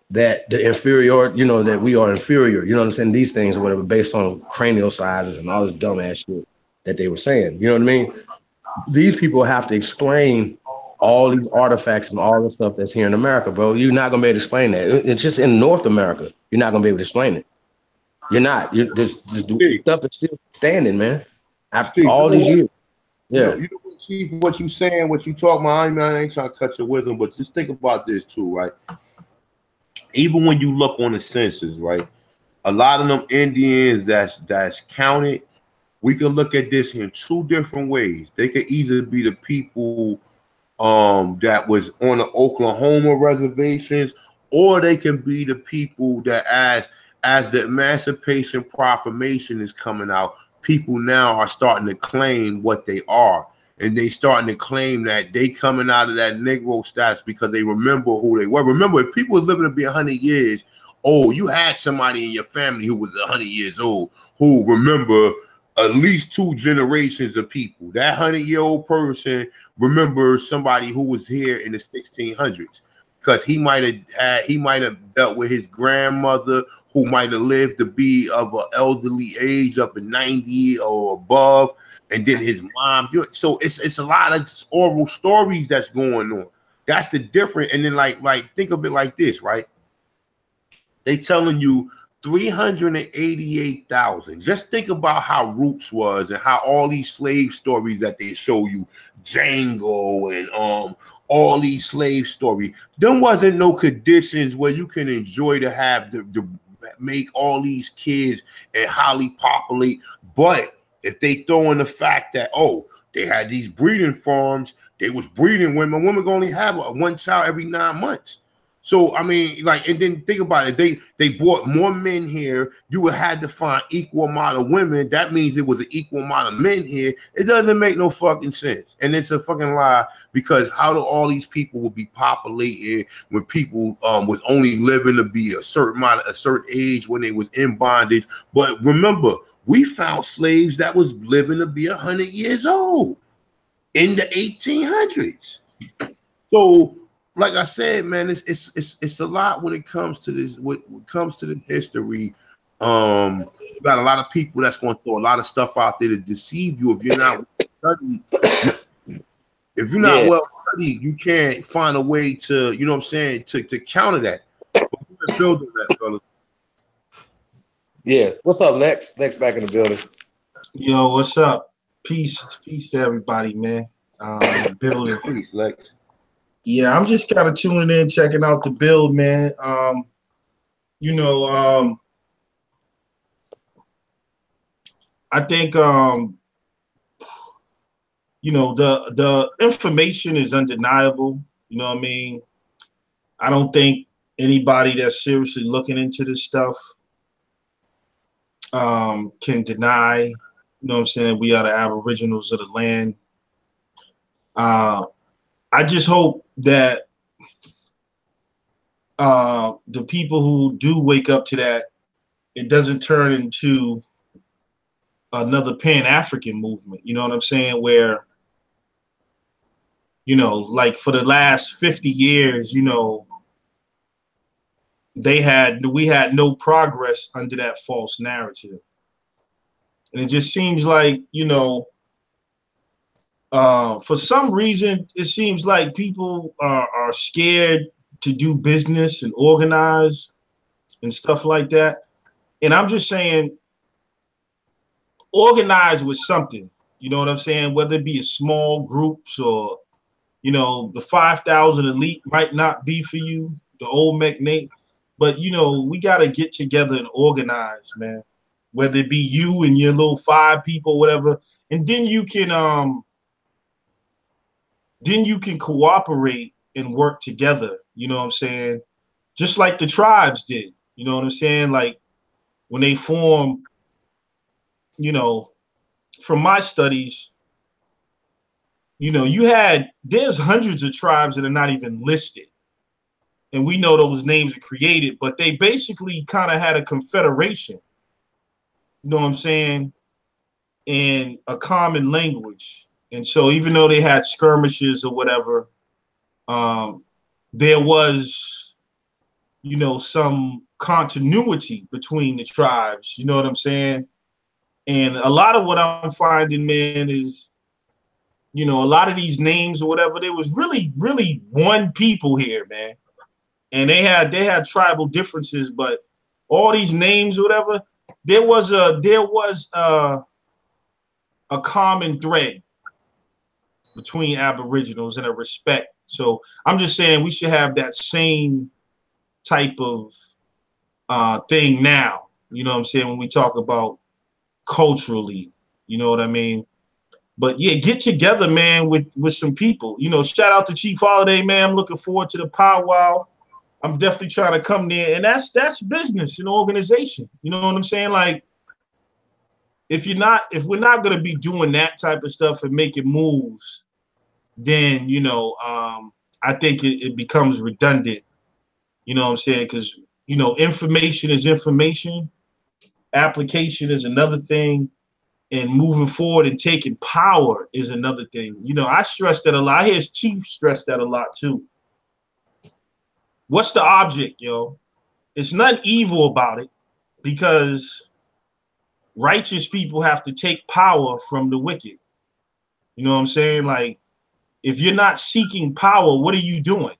the inferior, that we are inferior, you know what I'm saying? These things or whatever, based on cranial sizes and all this dumbass shit that they were saying. You know what I mean? These people have to explain all these artifacts and all the stuff that's here in America, bro. You're not gonna be able to explain that. It's just in North America. You're not gonna be able to explain it. You're not. This stuff is still standing, man. After all these years. Yeah. What you saying, what you talking about, I ain't trying to cut your wisdom, but just think about this too, right? Even when you look on the census, right? A lot of them Indians that's counted, we can look at this in two different ways. They could either be the people that was on the Oklahoma reservations, or they can be the people that as the Emancipation Proclamation is coming out, people now are starting to claim what they are. And they starting to claim that they coming out of that Negro status because they remember who they were. Remember, if people was living to be 100 years old, you had somebody in your family who was 100 years old who remember at least two generations of people. That 100-year-old person remembers somebody who was here in the 1600s, because he might have dealt with his grandmother, who might have lived to be of an elderly age, up in 90 or above. And then his mom. So it's a lot of oral stories that's going on. That's the difference. And then like think of it like this, right? They telling you 388,000. Just think about how Roots was and how all these slave stories that they show you, Django and all these slave stories. There wasn't no conditions where you can enjoy to have the make all these kids and highly populate, but if they throw in the fact that, they had these breeding farms, they was breeding women. Women can only have one child every 9 months. So, I mean, and then think about it. They brought more men here. You would have to find equal amount of women. That means it was an equal amount of men here. It doesn't make no fucking sense. And it's a fucking lie, because how do all these people will be populated when people was only living to be a certain age when they was in bondage? But remember, we found slaves that was living to be 100 years old in the 1800s. So, like I said, man, it's a lot when it comes to this. When it comes to the history, you got a lot of people that's going to throw a lot of stuff out there to deceive you if you're not studied. If you're not well studied, you can't find a way to, you know what I'm saying, to counter that. But we're building that, fellas. Yeah. What's up, Lex? Lex back in the building. Yo, what's up? Peace to everybody, man. Building. Peace, Lex. Yeah, I'm just kind of tuning in, checking out the build, man. I think the information is undeniable. You know what I mean? I don't think anybody that's seriously looking into this stuff can deny, you know what I'm saying, we are the aboriginals of the land. I just hope that the people who do wake up to that, it doesn't turn into another Pan-African movement, you know what I'm saying, where, you know, like for the last 50 years, you know, we had no progress under that false narrative. And it just seems like, you know, for some reason, it seems like people are scared to do business and organize and stuff like that. And I'm just saying, organize with something, you know what I'm saying? Whether it be a small groups or, you know, the 5,000 elite might not be for you, the old McNate. But, you know, we got to get together and organize, man, whether it be you and your little 5 people, whatever. And then you can cooperate and work together. You know what I'm saying? Just like the tribes did. You know what I'm saying? Like when they formed, you know, from my studies, you know, there's hundreds of tribes that are not even listed. And we know those names are created, but they basically kind of had a confederation, you know what I'm saying, and a common language. And so even though they had skirmishes or whatever, there was, you know, some continuity between the tribes, you know what I'm saying? And a lot of what I'm finding, man, is, you know, a lot of these names or whatever, there was really, really one people here, man. And they had tribal differences, but all these names or whatever, there was a common thread between aboriginals and a respect. So I'm just saying we should have that same type of thing now. You know what I'm saying? When we talk about culturally, you know what I mean? But yeah, get together, man, with some people. You know, shout out to Chief Holiday, man. I'm looking forward to the powwow. I'm definitely trying to come there, and that's business and organization. You know what I'm saying? Like, if we're not gonna be doing that type of stuff and making moves, then, you know, I think it becomes redundant. You know what I'm saying? Because, you know, information is information, application is another thing, and moving forward and taking power is another thing. You know, I stress that a lot. I hear Chief stress that a lot too. What's the object, yo? It's nothing evil about it, because righteous people have to take power from the wicked. You know what I'm saying? Like, if you're not seeking power, what are you doing?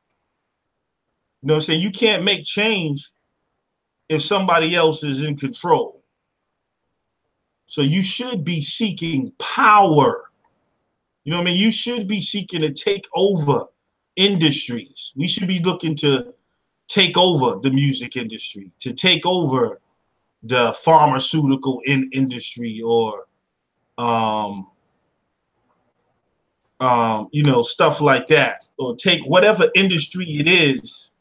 You know what I'm saying? You can't make change if somebody else is in control. So you should be seeking power. You know what I mean? You should be seeking to take over industries. We should be looking to take over the music industry, to take over the pharmaceutical industry, or you know, stuff like that, or take whatever industry it is.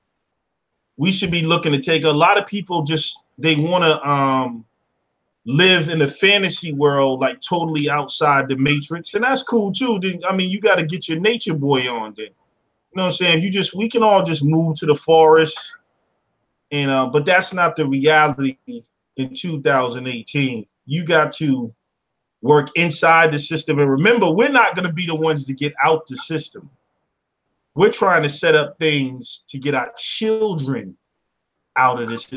We should be looking to take. A lot of people just, they want to live in a fantasy world, like totally outside the matrix, and that's cool too. I mean, you got to get your nature boy on then. You know what I'm saying? We can all just move to the forest, and but that's not the reality in 2018. You got to work inside the system, and remember, we're not going to be the ones to get out the system. We're trying to set up things to get our children out of this.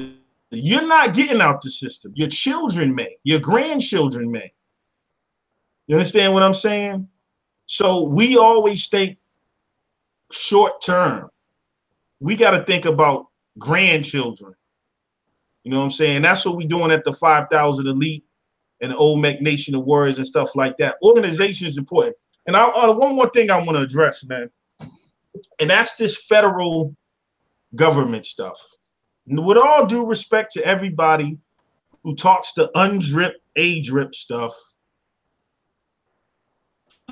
You're not getting out the system. Your children may. Your grandchildren may. You understand what I'm saying? So we always think short term. We got to think about grandchildren. You know what I'm saying? That's what we're doing at the 5,000 Elite and the Olmec Nation of Warriors and stuff like that. Organization is important. And one more thing I want to address, man, and that's this federal government stuff. With all due respect to everybody who talks the undrip, A-drip stuff,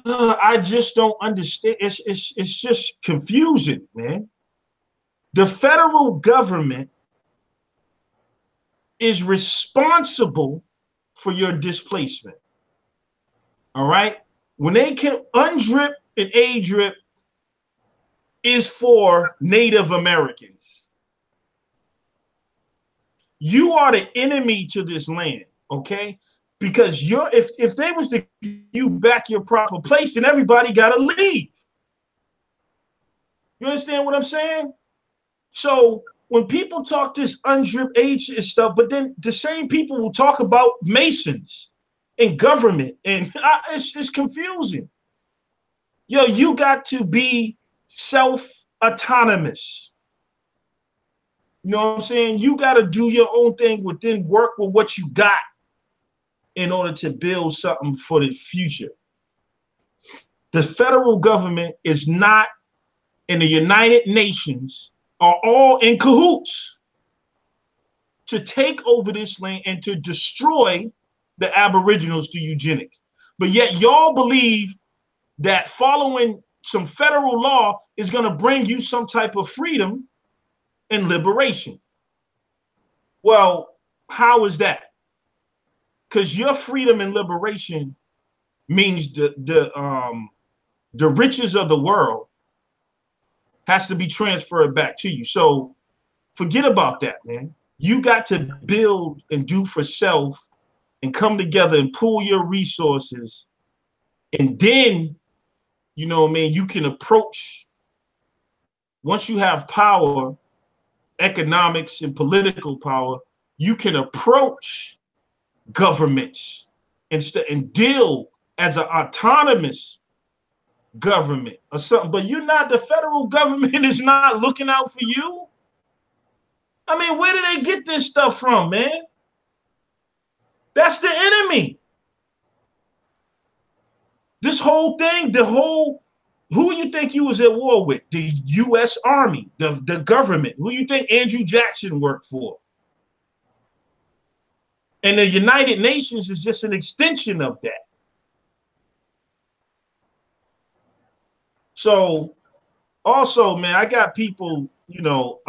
I just don't understand. It's just confusing, man. The federal government is responsible for your displacement. All right? When they can undrip and A-drip is for Native Americans. You are the enemy to this land, okay? Because if they was to give you back your proper place, then everybody gotta leave. You understand what I'm saying? So when people talk this undrip age and stuff, but then the same people will talk about Masons and government, and it's confusing. Yo, you got to be self-autonomous. You know what I'm saying? You got to do your own thing within work with what you got in order to build something for the future. The federal government is not, in the United Nations are all in cahoots to take over this land and to destroy the Aboriginals through eugenics. But yet y'all believe that following some federal law is going to bring you some type of freedom and liberation. Well, how is that? Because your freedom and liberation means the riches of the world has to be transferred back to you. So forget about that, man. You got to build and do for self and come together and pool your resources. And then, you know what I mean, you can approach, once you have power, economics and political power, you can approach governments and deal as an autonomous government or something. But you're not, the federal government is not looking out for you. I mean, where do they get this stuff from, man? That's the enemy. This whole thing, who you think you was at war with? The U.S. Army, the government. Who you think Andrew Jackson worked for? And the United Nations is just an extension of that. So also, man, I got people, you know,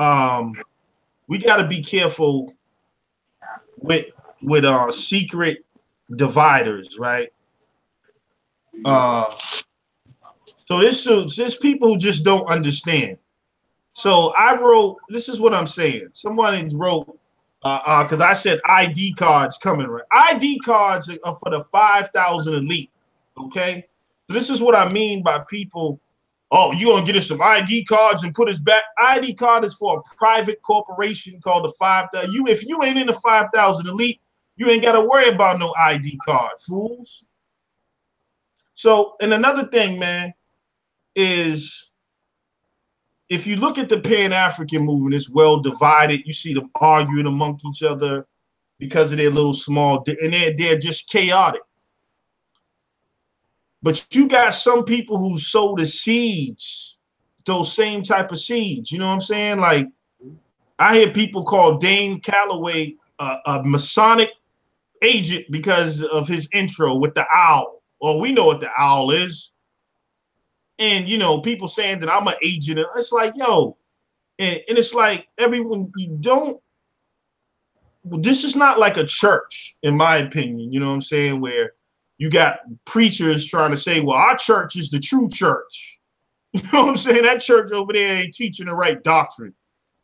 we got to be careful with secret dividers, right? So this people who just don't understand. So I wrote, this is what I'm saying. Somebody wrote, because I said ID cards coming, right? ID cards are for the 5,000 elite, okay? So this is what I mean by people, oh, you gonna get us some ID cards and put us back. ID card is for a private corporation called the 5,000. If you ain't in the 5,000 elite, you ain't got to worry about no ID card, fools. So, and another thing, man, is if you look at the Pan-African movement, it's well divided. You see them arguing among each other because of their little small, and they're just chaotic. But you got some people who sow the seeds, those same type of seeds. You know what I'm saying? Like, I hear people call Dane Calloway a Masonic agent because of his intro with the owl. Well, we know what the owl is. And, you know, people saying that I'm an agent. It's like, yo, and it's like everyone, this is not like a church, in my opinion, you know what I'm saying, where you got preachers trying to say, well, our church is the true church. You know what I'm saying? That church over there ain't teaching the right doctrine.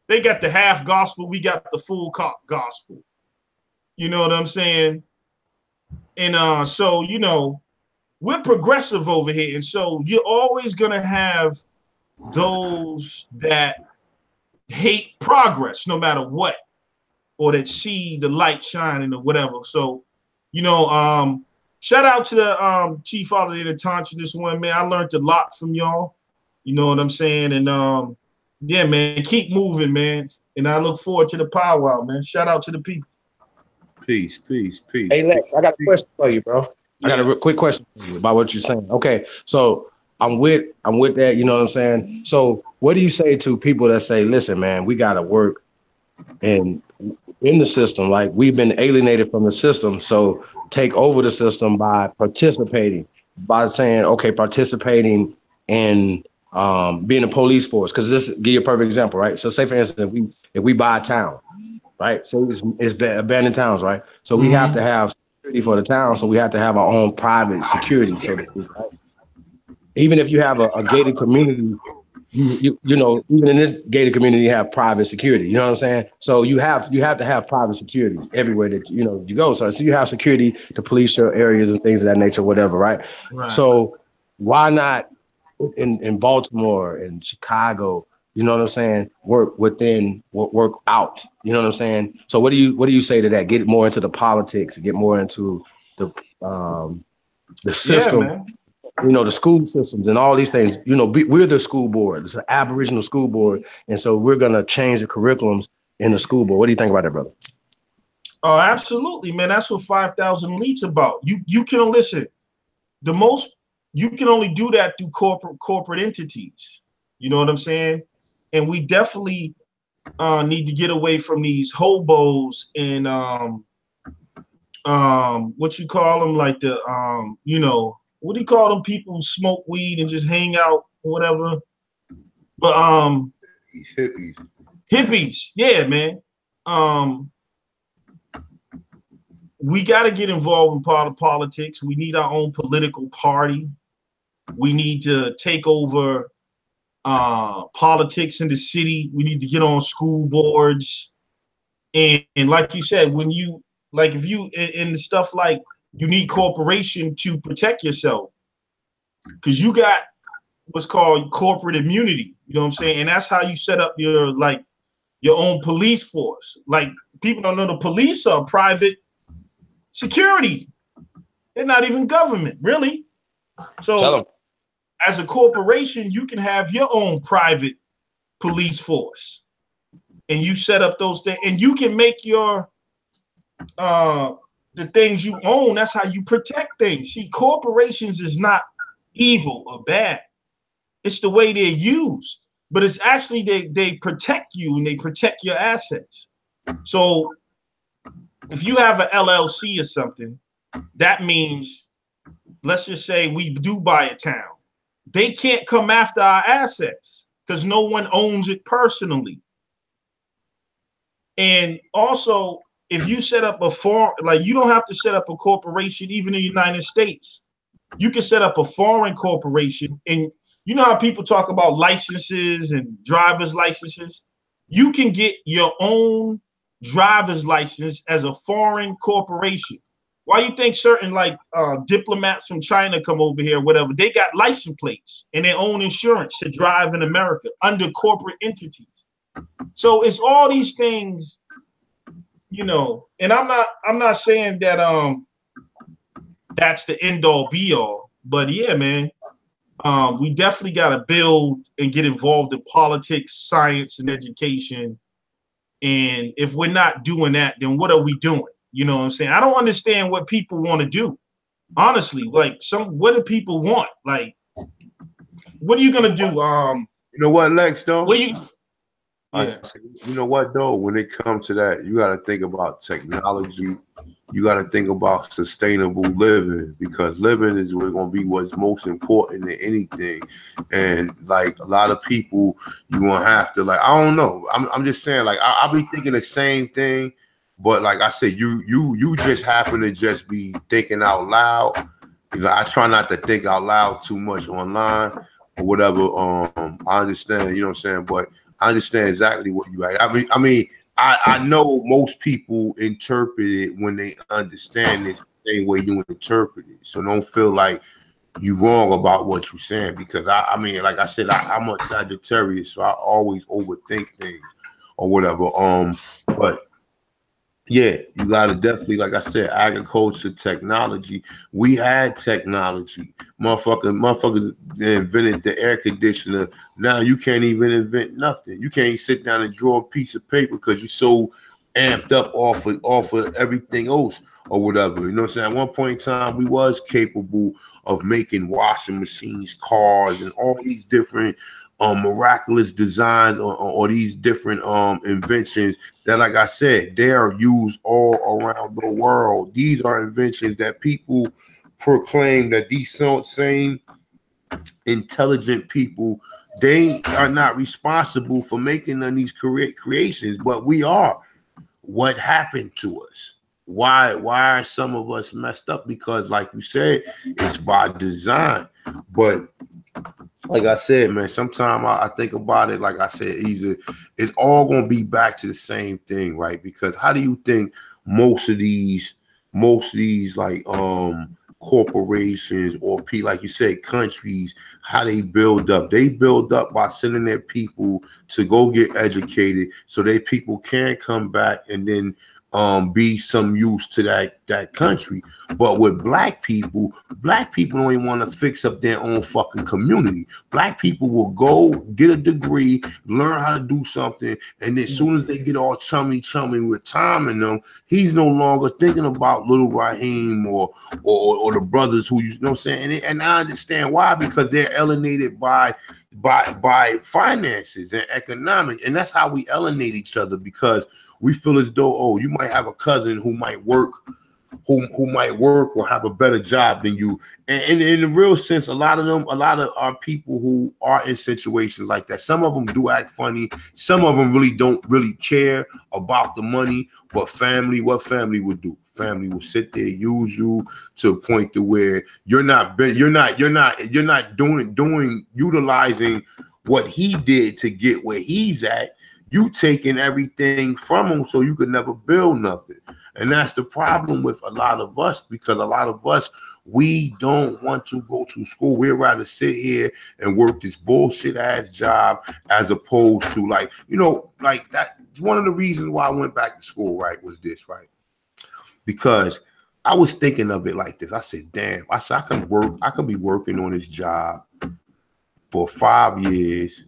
They got the half gospel. We got the full gospel. You know what I'm saying? And so, you know, we're progressive over here. And so you're always going to have those that hate progress no matter what, or that see the light shining or whatever. So, you know, shout out to the Chief Autochthonous one, man. I learned a lot from y'all. You know what I'm saying? And yeah, man, keep moving, man. And I look forward to the powwow, man. Shout out to the people. Peace, peace, peace. Hey Lex, I got a question for you, bro. I got a quick question for you about what you're saying. Okay, so I'm with that. You know what I'm saying? So what do you say to people that say, "Listen, man, we got to work in the system. Like we've been alienated from the system, so take over the system by participating, by saying, okay, participating in being a police force." Because this give you a perfect example, right? So say for instance, if we buy a town, right? So it's abandoned towns, right? So we have to have security for the town. So we have to have our own private security. So to speak, right? Even if you have a gated community, you know, even in this gated community, you have private security. You know what I'm saying? So you have to have private security everywhere that you go. So you have security to police your areas and things of that nature, whatever, right? So why not in Baltimore and Chicago? You know what I'm saying? Work out. You know what I'm saying? So what do you say to that? Get more into the politics, get more into the system. Yeah, man. You know, the school systems and all these things. You know, we're the school board. It's an Aboriginal school board, and so we're gonna change the curriculums in the school board. What do you think about that, brother? Oh, absolutely, man. That's what 5,000 Elite's about. You can listen. You can only do that through corporate entities. You know what I'm saying? And we definitely need to get away from these hobos and what you call them, like the you know, what do you call them? People who smoke weed and just hang out or whatever. But hippies, yeah, man. We got to get involved in part of politics. We need our own political party. We need to take over politics in the city. We need to get on school boards. And like you said, if you in the stuff like you need corporation to protect yourself, because you got what's called corporate immunity. You know what I'm saying? And that's how you set up your own police force. Like people don't know the police are private security. They're not even government, really. So as a corporation, you can have your own private police force. And you set up those things, and you can make your the things you own. That's how you protect things. See, corporations is not evil or bad. It's the way they're used. But it's actually they protect you and they protect your assets. So if you have an LLC or something, that means, let's just say we do buy a town. They can't come after our assets because no one owns it personally. And also, if you set up you don't have to set up a corporation even in the United States. You can set up a foreign corporation. And you know how people talk about licenses and driver's licenses? You can get your own driver's license as a foreign corporation. Why you think certain diplomats from China come over here, whatever, they got license plates and their own insurance to drive in America under corporate entities. So it's all these things, you know, and I'm not saying that that's the end all be all, but yeah, man, we definitely got to build and get involved in politics, science, and education. And if we're not doing that, then what are we doing? You know what I'm saying? I don't understand what people want to do. Honestly, what do people want? Like, what are you gonna do? You know what, Lex, though? What do you? Yeah. You know what, though? When it comes to that, you got to think about technology. You got to think about sustainable living, because living is going to be what's most important than anything. And like a lot of people, you're going to have to I don't know. I'm just saying, I'll be thinking the same thing. But like I said, you just happen to just be thinking out loud. You know, I try not to think out loud too much online or whatever. I understand, you know what I'm saying? But I understand exactly what you are. I know most people interpret it when they understand it the same way you interpret it. So don't feel like you wrong about what you're saying, because I mean, like I said, I'm a Sagittarius, so I always overthink things or whatever. But yeah, you gotta definitely, like I said, agriculture, technology. We had technology. Motherfuckers invented the air conditioner. Now you can't even invent nothing. You can't sit down and draw a piece of paper because you're so amped up off of everything else or whatever. You know what I'm saying? At one point in time, we was capable of making washing machines, cars, and all these different miraculous designs or these different inventions that, like I said, they are used all around the world. These are inventions that people proclaim that these same intelligent people, they are not responsible for making none of these creations, but we are. What happened to us? Why are some of us messed up? Because, like you said, it's by design. But like I said, man, sometimes I think about it, like I said, it's all gonna be back to the same thing, right? Because how do you think most of these like corporations or like you said, countries, how they build up? They build up by sending their people to go get educated so their people can come back and then be some use to that country. But with black people don't even want to fix up their own fucking community. Black people will go get a degree, learn how to do something, and then as soon as they get all chummy with time in them, he's no longer thinking about little Raheem or the brothers who, you know what I'm saying? And I understand why, because they're alienated by finances and economics, and that's how we alienate each other, because we feel as though, oh, you might have a cousin who might work or have a better job than you. And in the real sense, a lot of our people who are in situations like that, some of them do act funny. Some of them don't really care about the money. But what family would do? Family will sit there, use you to a point to where you're not utilizing what he did to get where he's at. You taking everything from them so you could never build nothing. And that's the problem with a lot of us, because a lot of us, we don't want to go to school. We'd rather sit here and work this bullshit ass job as opposed to, like, you know, like that. One of the reasons why I went back to school, right, was this, right? Because I was thinking of it like this. I said, damn, I could be working on this job for 5 years,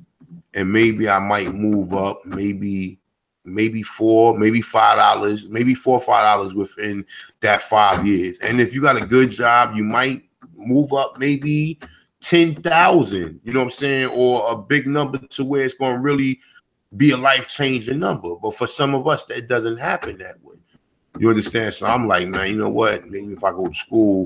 and maybe I might move up, maybe $4, maybe $5, maybe $4 or $5 within that 5 years. And if you got a good job, you might move up maybe 10,000, you know what I'm saying? Or a big number to where it's going to really be a life-changing number. But for some of us, that doesn't happen that way. You understand? So I'm like, man, you know what? Maybe if I go to school,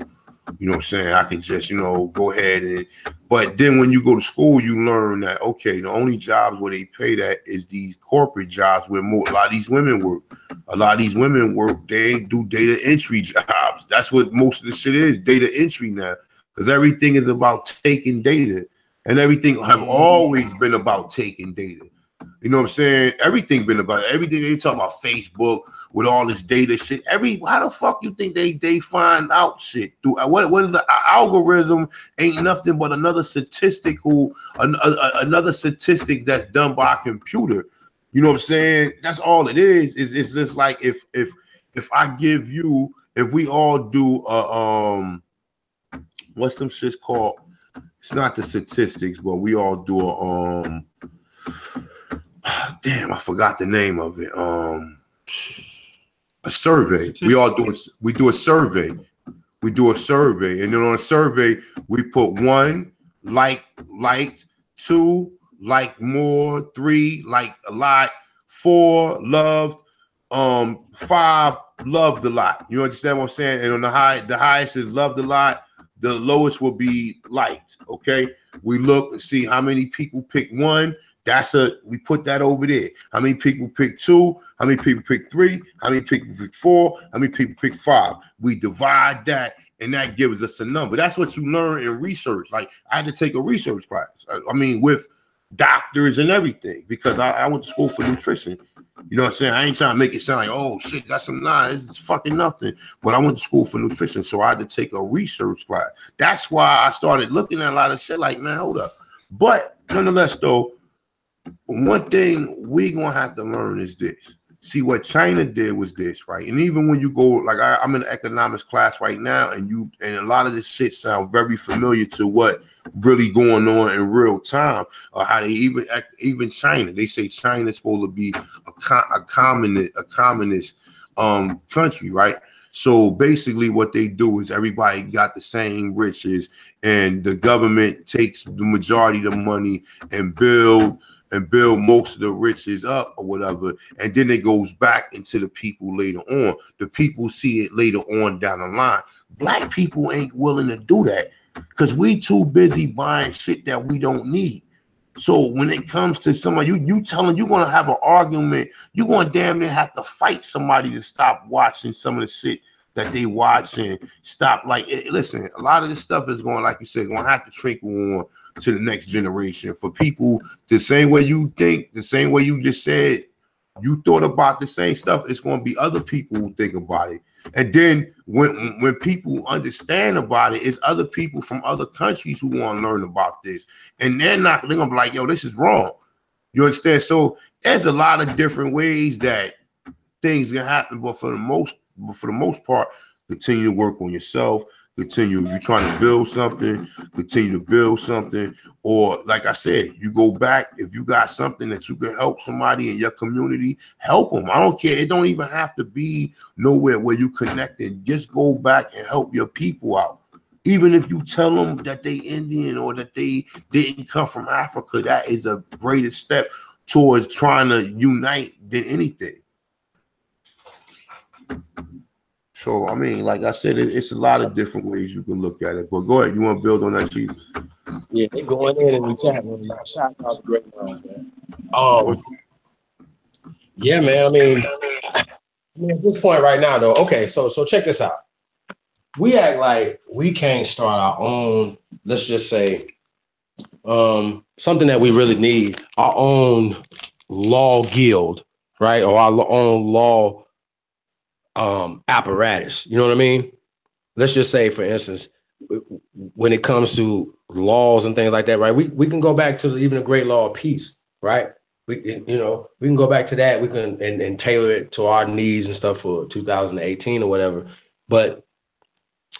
you know what I'm saying, I can just, you know, go ahead and, but then when you go to school, you learn that, okay, the only jobs where they pay that is these corporate jobs where a lot of these women work. A lot of these women work, they do data entry jobs. That's what most of the shit is, data entry now, because everything is about taking data, and everything have always been about taking data. You know what I'm saying? Everything been about everything. They talk about Facebook with all this data shit. How the fuck you think they find out shit? What is the algorithm? Ain't nothing but another statistic that's done by a computer. You know what I'm saying? That's all it is. It's just like if I give you, if we all do what's them shits called? It's not the statistics, but we all do damn, I forgot the name of it. A survey. We do a survey. We do a survey, and then on a survey we put 1, liked, 2, like more, 3, like a lot, 4, loved, 5, loved a lot. You understand what I'm saying? And on the highest is loved a lot. The lowest will be liked. Okay, we look and see how many people pick 1. We put that over there. How many people pick 2? How many people pick 3? How many people pick 4? How many people pick 5? We divide that, and that gives us a number. That's what you learn in research. Like, I had to take a research class. I mean, with doctors and everything, because I went to school for nutrition. You know what I'm saying? I ain't trying to make it sound like, oh shit, that's some it's fucking nothing. But I went to school for nutrition, so I had to take a research class. That's why I started looking at a lot of shit like, man, hold up. But nonetheless, though, one thing we gonna have to learn is this. See, what China did was this, right? And even when you go, like I'm in an economics class right now, and a lot of this shit sound very familiar to what really going on in real time, or how they even China. They say China's supposed to be a communist country, right? So basically, what they do is everybody got the same riches, and the government takes the majority of the money and build most of the riches up or whatever, and then it goes back into the people later on. The people see it later on down the line. Black people ain't willing to do that because we too busy buying shit that we don't need. So when it comes to somebody, you telling you're gonna have an argument, you're gonna damn near have to fight somebody to stop watching some of the shit that they watch and stop. Like, listen, a lot of this stuff is going, like you said, going to have to trickle on to the next generation for people the same way you think, the same way you just said you thought about the same stuff. It's going to be other people who think about it, and then when people understand about it, it's other people from other countries who want to learn about this, and they're gonna be like, yo, this is wrong. You understand? So there's a lot of different ways that things can happen, but for the most part, continue to work on yourself. You're trying to build something, continue to build something. Or like I said, you go back, if you got something that you can help somebody in your community, help them. I don't care. It don't even have to be nowhere where you connected. Just go back and help your people out. Even if you tell them that they Indian or that they didn't come from Africa, that is a greater step towards trying to unite than anything. So, I mean, like I said, it's a lot of different ways you can look at it. But go ahead. You want to build on that, Chief? Yeah, they going in the chat room. Shout out to great man. Yeah, man. I mean, at this point right now, though, okay, so check this out. We act like we can't start our own, let's just say, something that we really need, our own law guild, right? Or our own law apparatus. You know what I mean? Let's just say, for instance, when it comes to laws and things like that, right? We can go back to even the great law of peace, right? We can go back to that. We can and tailor it to our needs and stuff for 2018 or whatever. But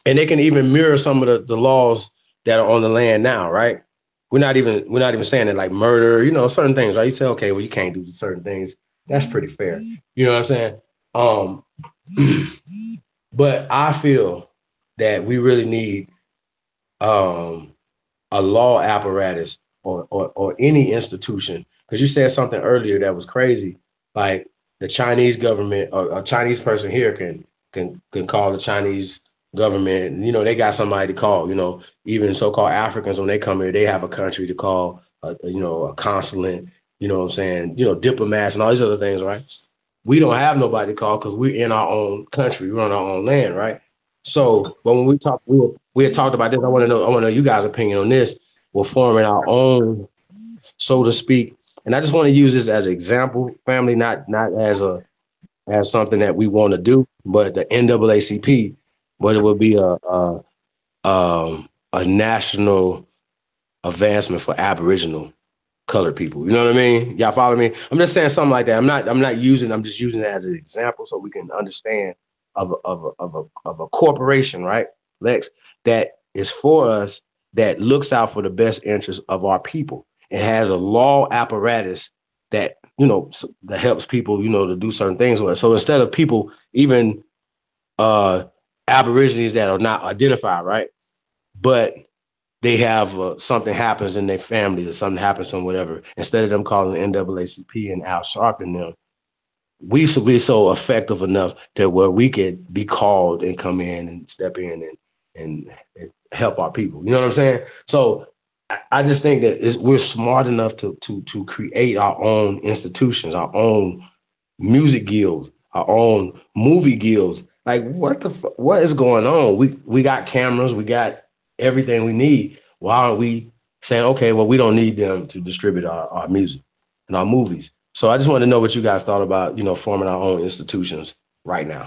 and they can even mirror some of the laws that are on the land now, right? We're not even saying that, like murder, certain things, right? You say, okay, well, you can't do certain things. That's pretty fair. You know what I'm saying? But I feel that we really need a law apparatus or any institution, because you said something earlier that was crazy, like the Chinese government or a Chinese person here can call the Chinese government. They got somebody to call. Even so-called Africans, when they come here, they have a country to call, a consulate. You know what I'm saying? Diplomats and all these other things, right? We don't have nobody to call because we're in our own country. We're on our own land, right? So, but when we had talked about this, I want to know you guys' opinion on this. We're forming our own, so to speak. And I just want to use this as an example, family, not as something that we want to do, but the NAACP, but it would be a national advancement for Aboriginal colored people. You know what I mean? Y'all follow me? I'm just saying something like that. I'm just using it as an example so we can understand of a corporation, right, Lex, that is for us, that looks out for the best interest of our people. It has a law apparatus that, that helps people, to do certain things with it. So instead of people, even Aborigines that are not identified, right, but they have something happens in their family or something happens to them, whatever, instead of them calling the NAACP and Al Sharpton them, we should be so effective enough to where we could be called and come in and step in and help our people. You know what I'm saying? So I just think that we're smart enough to create our own institutions, our own music guilds, our own movie guilds. Like, what is going on? We got cameras, we got everything we need. Why aren't we saying, okay, well, we don't need them to distribute our music and our movies. So I just wanted to know what you guys thought about, you know, forming our own institutions right now.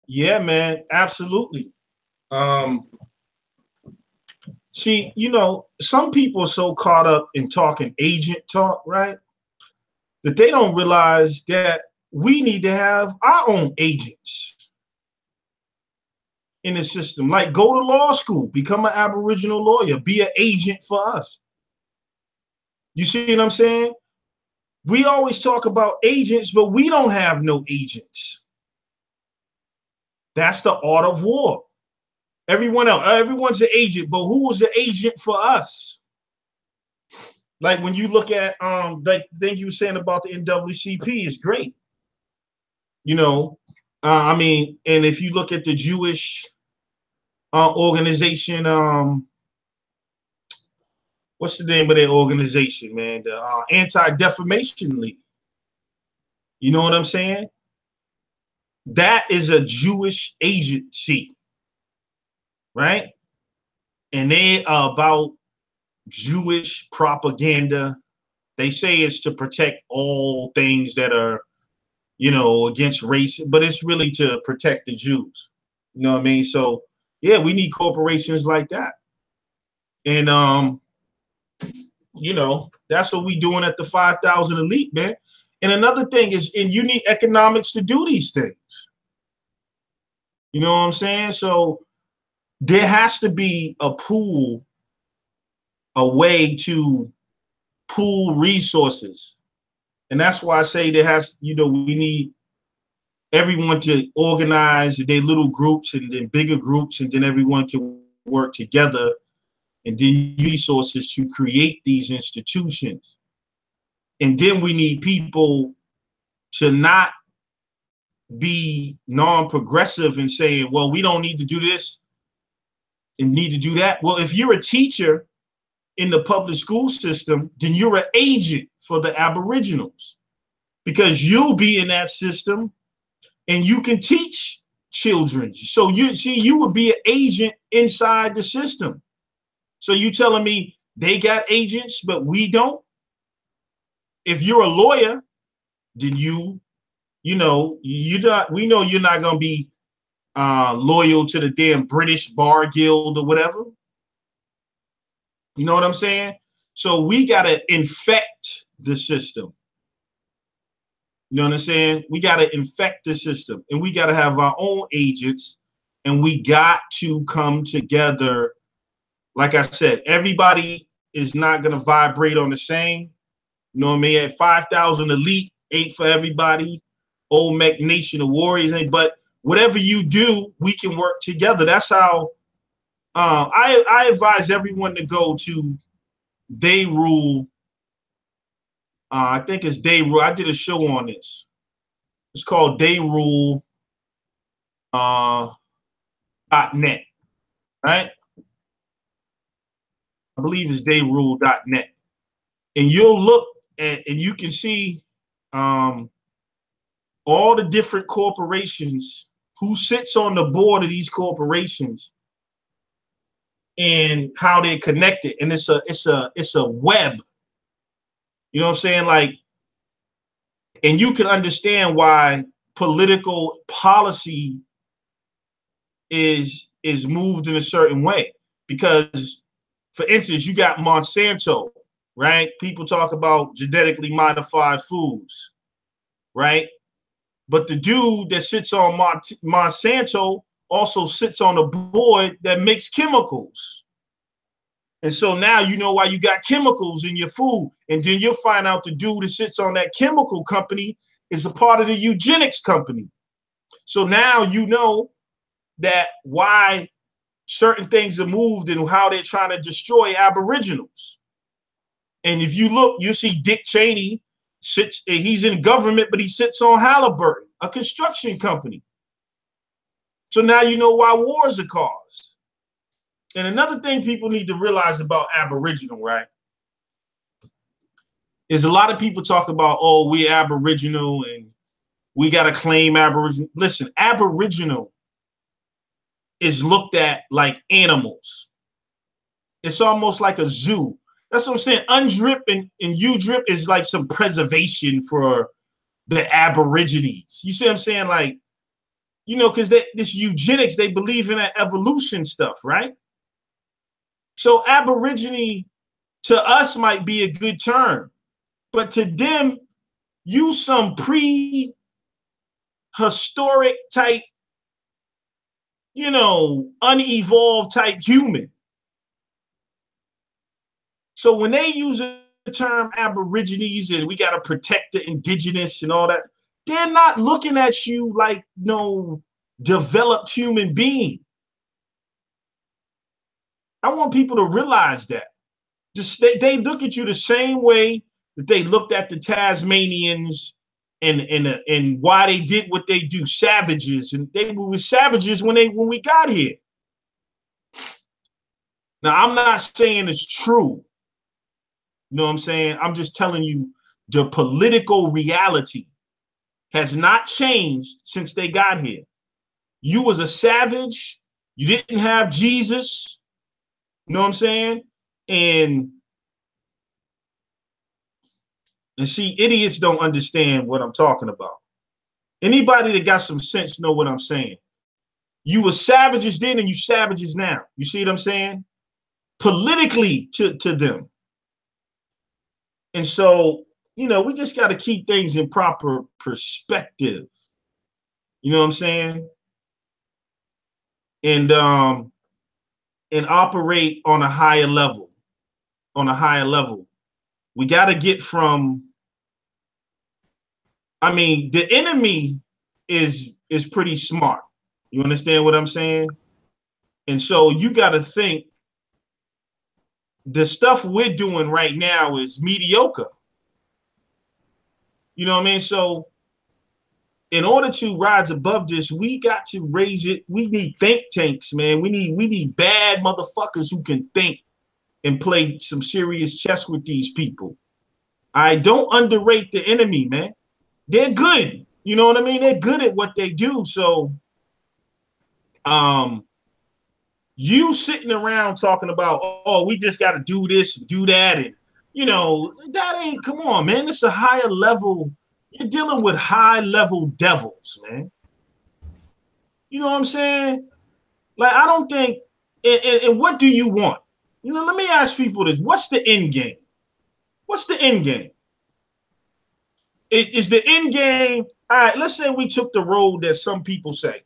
Yeah, man, absolutely. See, you know, some people are so caught up in talking agent talk, right, that they don't realize that we need to have our own agents in the system. Like, go to law school, become an Aboriginal lawyer, be an agent for us. You see what I'm saying? We always talk about agents, but we don't have no agents. That's the art of war. Everyone's an agent, but who was the agent for us? Like when you look at like the thing you were saying about the NAACP is great. You know, I mean, and if you look at the Jewish organization, what's the name of their organization, man? The Anti-Defamation League. You know what I'm saying? That is a Jewish agency, right? And they are about Jewish propaganda. They say it's to protect all things that are, you know, against race, but it's really to protect the Jews. You know what I mean? So yeah, we need corporations like that. And you know, that's what we doing at the 5,000 Elite, man. And another thing is, and you need economics to do these things. You know what I'm saying? So there has to be a pool, a way to pool resources. And that's why I say there has, you know, we need everyone to organize their little groups and then bigger groups, and then everyone can work together and then resources to create these institutions. And then we need people to not be non-progressive and saying, well, we don't need to do this and need to do that. Well, if you're a teacher in the public school system, then you're an agent for the Aboriginals, because you'll be in that system and you can teach children. So you see, you would be an agent inside the system. So you telling me they got agents, but we don't? If you're a lawyer, then you know, we know you're not going to be loyal to the damn British Bar Guild or whatever. You know what I'm saying? So we got to infect the system. You know what I'm saying? We got to infect the system, and we got to have our own agents, and we got to come together. Like I said, everybody is not going to vibrate on the same. You know what I mean? At 5,000 Elite, 8 for everybody. Old Mech Nation of Warriors. But whatever you do, we can work together. That's how I advise everyone to go to They Rule. I think it's They Rule. I did a show on this. It's called dayrule.net, right? I believe it's dayrule.net. And you'll look at, and you can see all the different corporations, who sits on the board of these corporations, and how they're connected. And it's a web. You know what I'm saying? Like, and you can understand why political policy is moved in a certain way. Because, for instance, you got Monsanto, right? People talk about genetically modified foods, right? But the dude that sits on Monsanto also sits on a board that makes chemicals. And so now you know why you got chemicals in your food. And then you'll find out the dude that sits on that chemical company is a part of the eugenics company. So now you know that why certain things are moved and how they're trying to destroy Aboriginals. And if you look, you see Dick Cheney sits, he's in government, but he sits on Halliburton, a construction company. So now you know why wars are caused. And another thing people need to realize about Aboriginal, right, is a lot of people talk about, oh, we're Aboriginal and We got to claim Aboriginal. Listen, Aboriginal is looked at like animals. It's almost like a zoo. That's what I'm saying. Undrip and U-drip is like some preservation for the Aborigines. You see what I'm saying? Like, you know, because this eugenics, they believe in that evolution stuff, right? So Aborigine to us might be a good term, but to them, you some prehistoric type, you know, unevolved type human. So when they use the term Aborigines and we got to protect the indigenous and all that, they're not looking at you like no developed human being. I want people to realize that. Just they look at you the same way that they looked at the Tasmanians and why they did what they do, savages, and they were savages when we got here. Now, I'm not saying it's true. You know what I'm saying? I'm just telling you the political reality has not changed since they got here. You was a savage. You didn't have Jesus. You know what I'm saying? And see, idiots don't understand what I'm talking about. Anybody that got some sense know what I'm saying. You were savages then and you savages now. You see what I'm saying? Politically to them. And so, you know, we just got to keep things in proper perspective. You know what I'm saying? And operate on a higher level. On a higher level. We got to get from, I mean, the enemy is pretty smart. You understand what I'm saying? And so you got to think the stuff we're doing right now is mediocre. You know what I mean? So in order to rise above this, we got to raise it. We need think tanks, man. We need bad motherfuckers who can think and play some serious chess with these people. I don't underrate the enemy, man. They're good. You know what I mean? They're good at what they do. So you sitting around talking about, oh, we just got to do this, do that, and you know, that ain't, come on, man. It's a higher level. You're dealing with high level devils, man. You know what I'm saying? Like, I don't think, and what do you want? You know, let me ask people this. What's the end game? What's the end game? Is the end game, all right, let's say we took the road that some people say.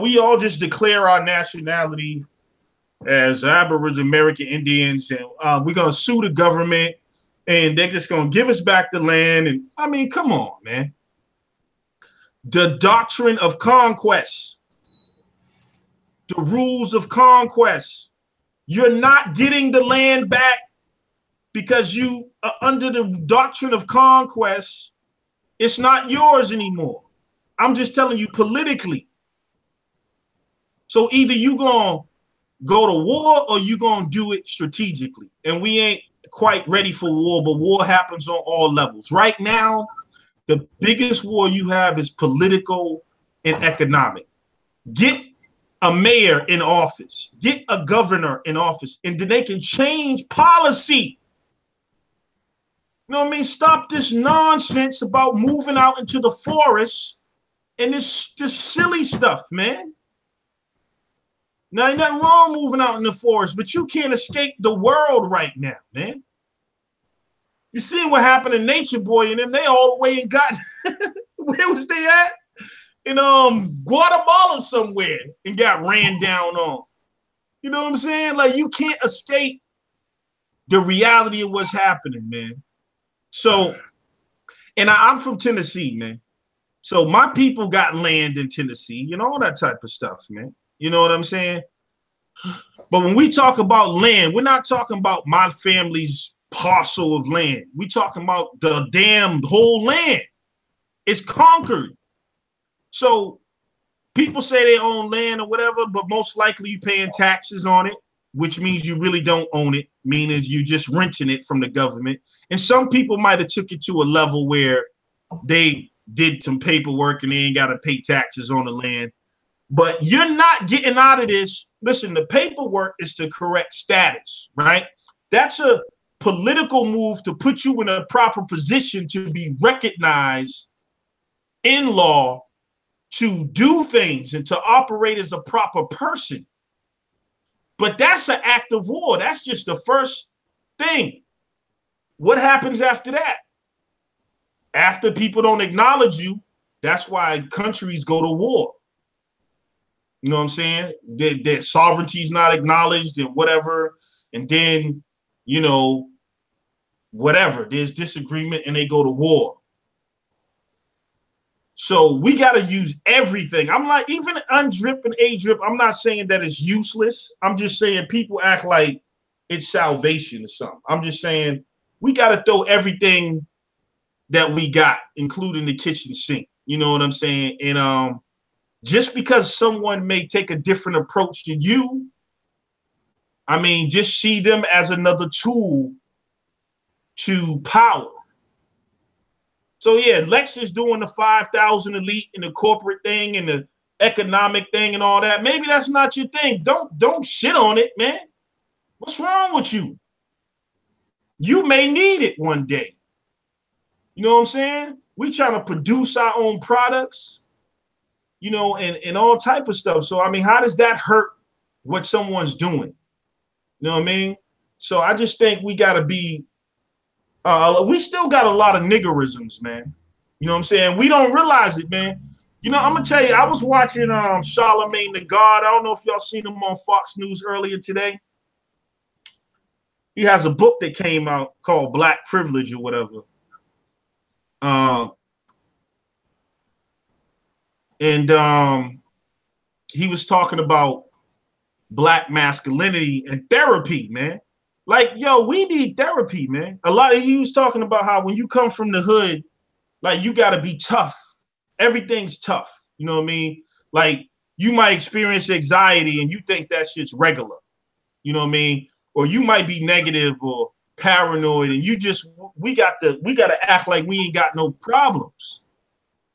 We all just declare our nationality as Aboriginal American Indians, and we're going to sue the government, and they're just going to give us back the land. And I mean, come on, man. The doctrine of conquest, the rules of conquest. You're not getting the land back because you are under the doctrine of conquest. It's not yours anymore. I'm just telling you politically. So either you going to go to war or you going to do it strategically. And we ain't quite ready for war, but war happens on all levels. Right now, the biggest war you have is political and economic. Get a mayor in office, get a governor in office, and then they can change policy. You know what I mean? Stop this nonsense about moving out into the forest and this silly stuff, man. Now, ain't nothing wrong moving out in the forest, but you can't escape the world right now, man. You seen what happened to Nature Boy and them? They all the way and got, where was they at? In Guatemala somewhere and got ran down on. You know what I'm saying? Like, you can't escape the reality of what's happening, man. So, and I'm from Tennessee, man. So my people got land in Tennessee and all that type of stuff, man. You know what I'm saying? But when we talk about land, we're not talking about my family's parcel of land. We talking about the damn whole land. It's conquered. So people say they own land or whatever, but most likely you're paying taxes on it, which means you really don't own it, meaning you just renting it from the government. And some people might have took it to a level where they did some paperwork and they ain't got to pay taxes on the land. But you're not getting out of this. Listen, the paperwork is the correct status, right? That's a political move to put you in a proper position to be recognized in law, to do things and to operate as a proper person. But that's an act of war. That's just the first thing. What happens after that? After people don't acknowledge you, that's why countries go to war. You know what I'm saying? Their sovereignty is not acknowledged and whatever. And then, you know, whatever. There's disagreement and they go to war. So we got to use everything. I'm like, even UNDRIP and ADRIP, I'm not saying that it's useless. I'm just saying people act like it's salvation or something. I'm just saying we got to throw everything that we got, including the kitchen sink. You know what I'm saying? And just because someone may take a different approach than you, I mean, just see them as another tool to power. So yeah, Lex is doing the 5,000 elite and the corporate thing and the economic thing and all that. Maybe that's not your thing. Don't shit on it, man. What's wrong with you? You may need it one day. You know what I'm saying? We trying to produce our own products, you know, and all type of stuff. So I mean, how does that hurt what someone's doing? You know what I mean? So I just think we got to be. We still got a lot of niggerisms, man. You know what I'm saying? We don't realize it, man. You know, I'm gonna tell you, I was watching Charlemagne the God. I don't know if y'all seen him on Fox News earlier today. He has a book that came out called Black Privilege or whatever. He was talking about black masculinity and therapy, man. Like, yo, we need therapy, man. He was talking about how when you come from the hood, like, you got to be tough. Everything's tough. You know what I mean? Like, you might experience anxiety and you think that shit's regular. You know what I mean? Or you might be negative or paranoid and we got to act like we ain't got no problems.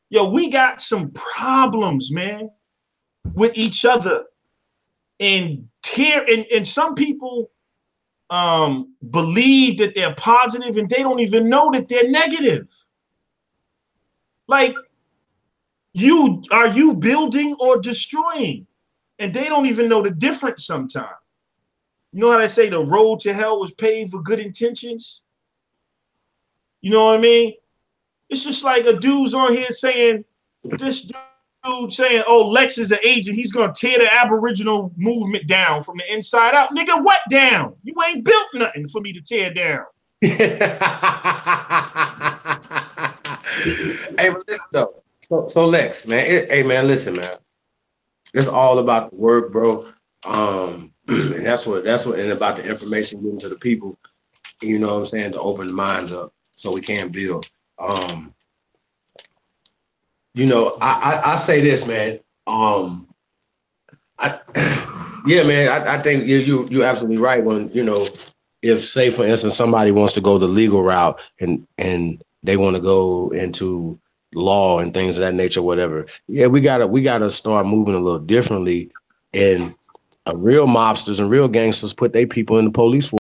Yo, we got some problems, man, with each other. And some people believe that they're positive and they don't even know that they're negative. Like, are you building or destroying? And they don't even know the difference sometimes. You know how they say the road to hell was paved for good intentions? You know what I mean? It's just like a dude's on here saying, oh, Lex is an agent. He's going to tear the Aboriginal movement down from the inside out. Nigga, what down? You ain't built nothing for me to tear down. Hey, but listen though. So Lex, man. Hey, man, listen, man. It's all about the work, bro. And that's what, and about the information getting to the people. You know what I'm saying? To open the minds up so we can build. You know, I say this, man. I think you're absolutely right. When, you know, if, say, for instance, somebody wants to go the legal route and they want to go into law and things of that nature, whatever. Yeah, we gotta start moving a little differently. And real mobsters and real gangsters put their people in the police force.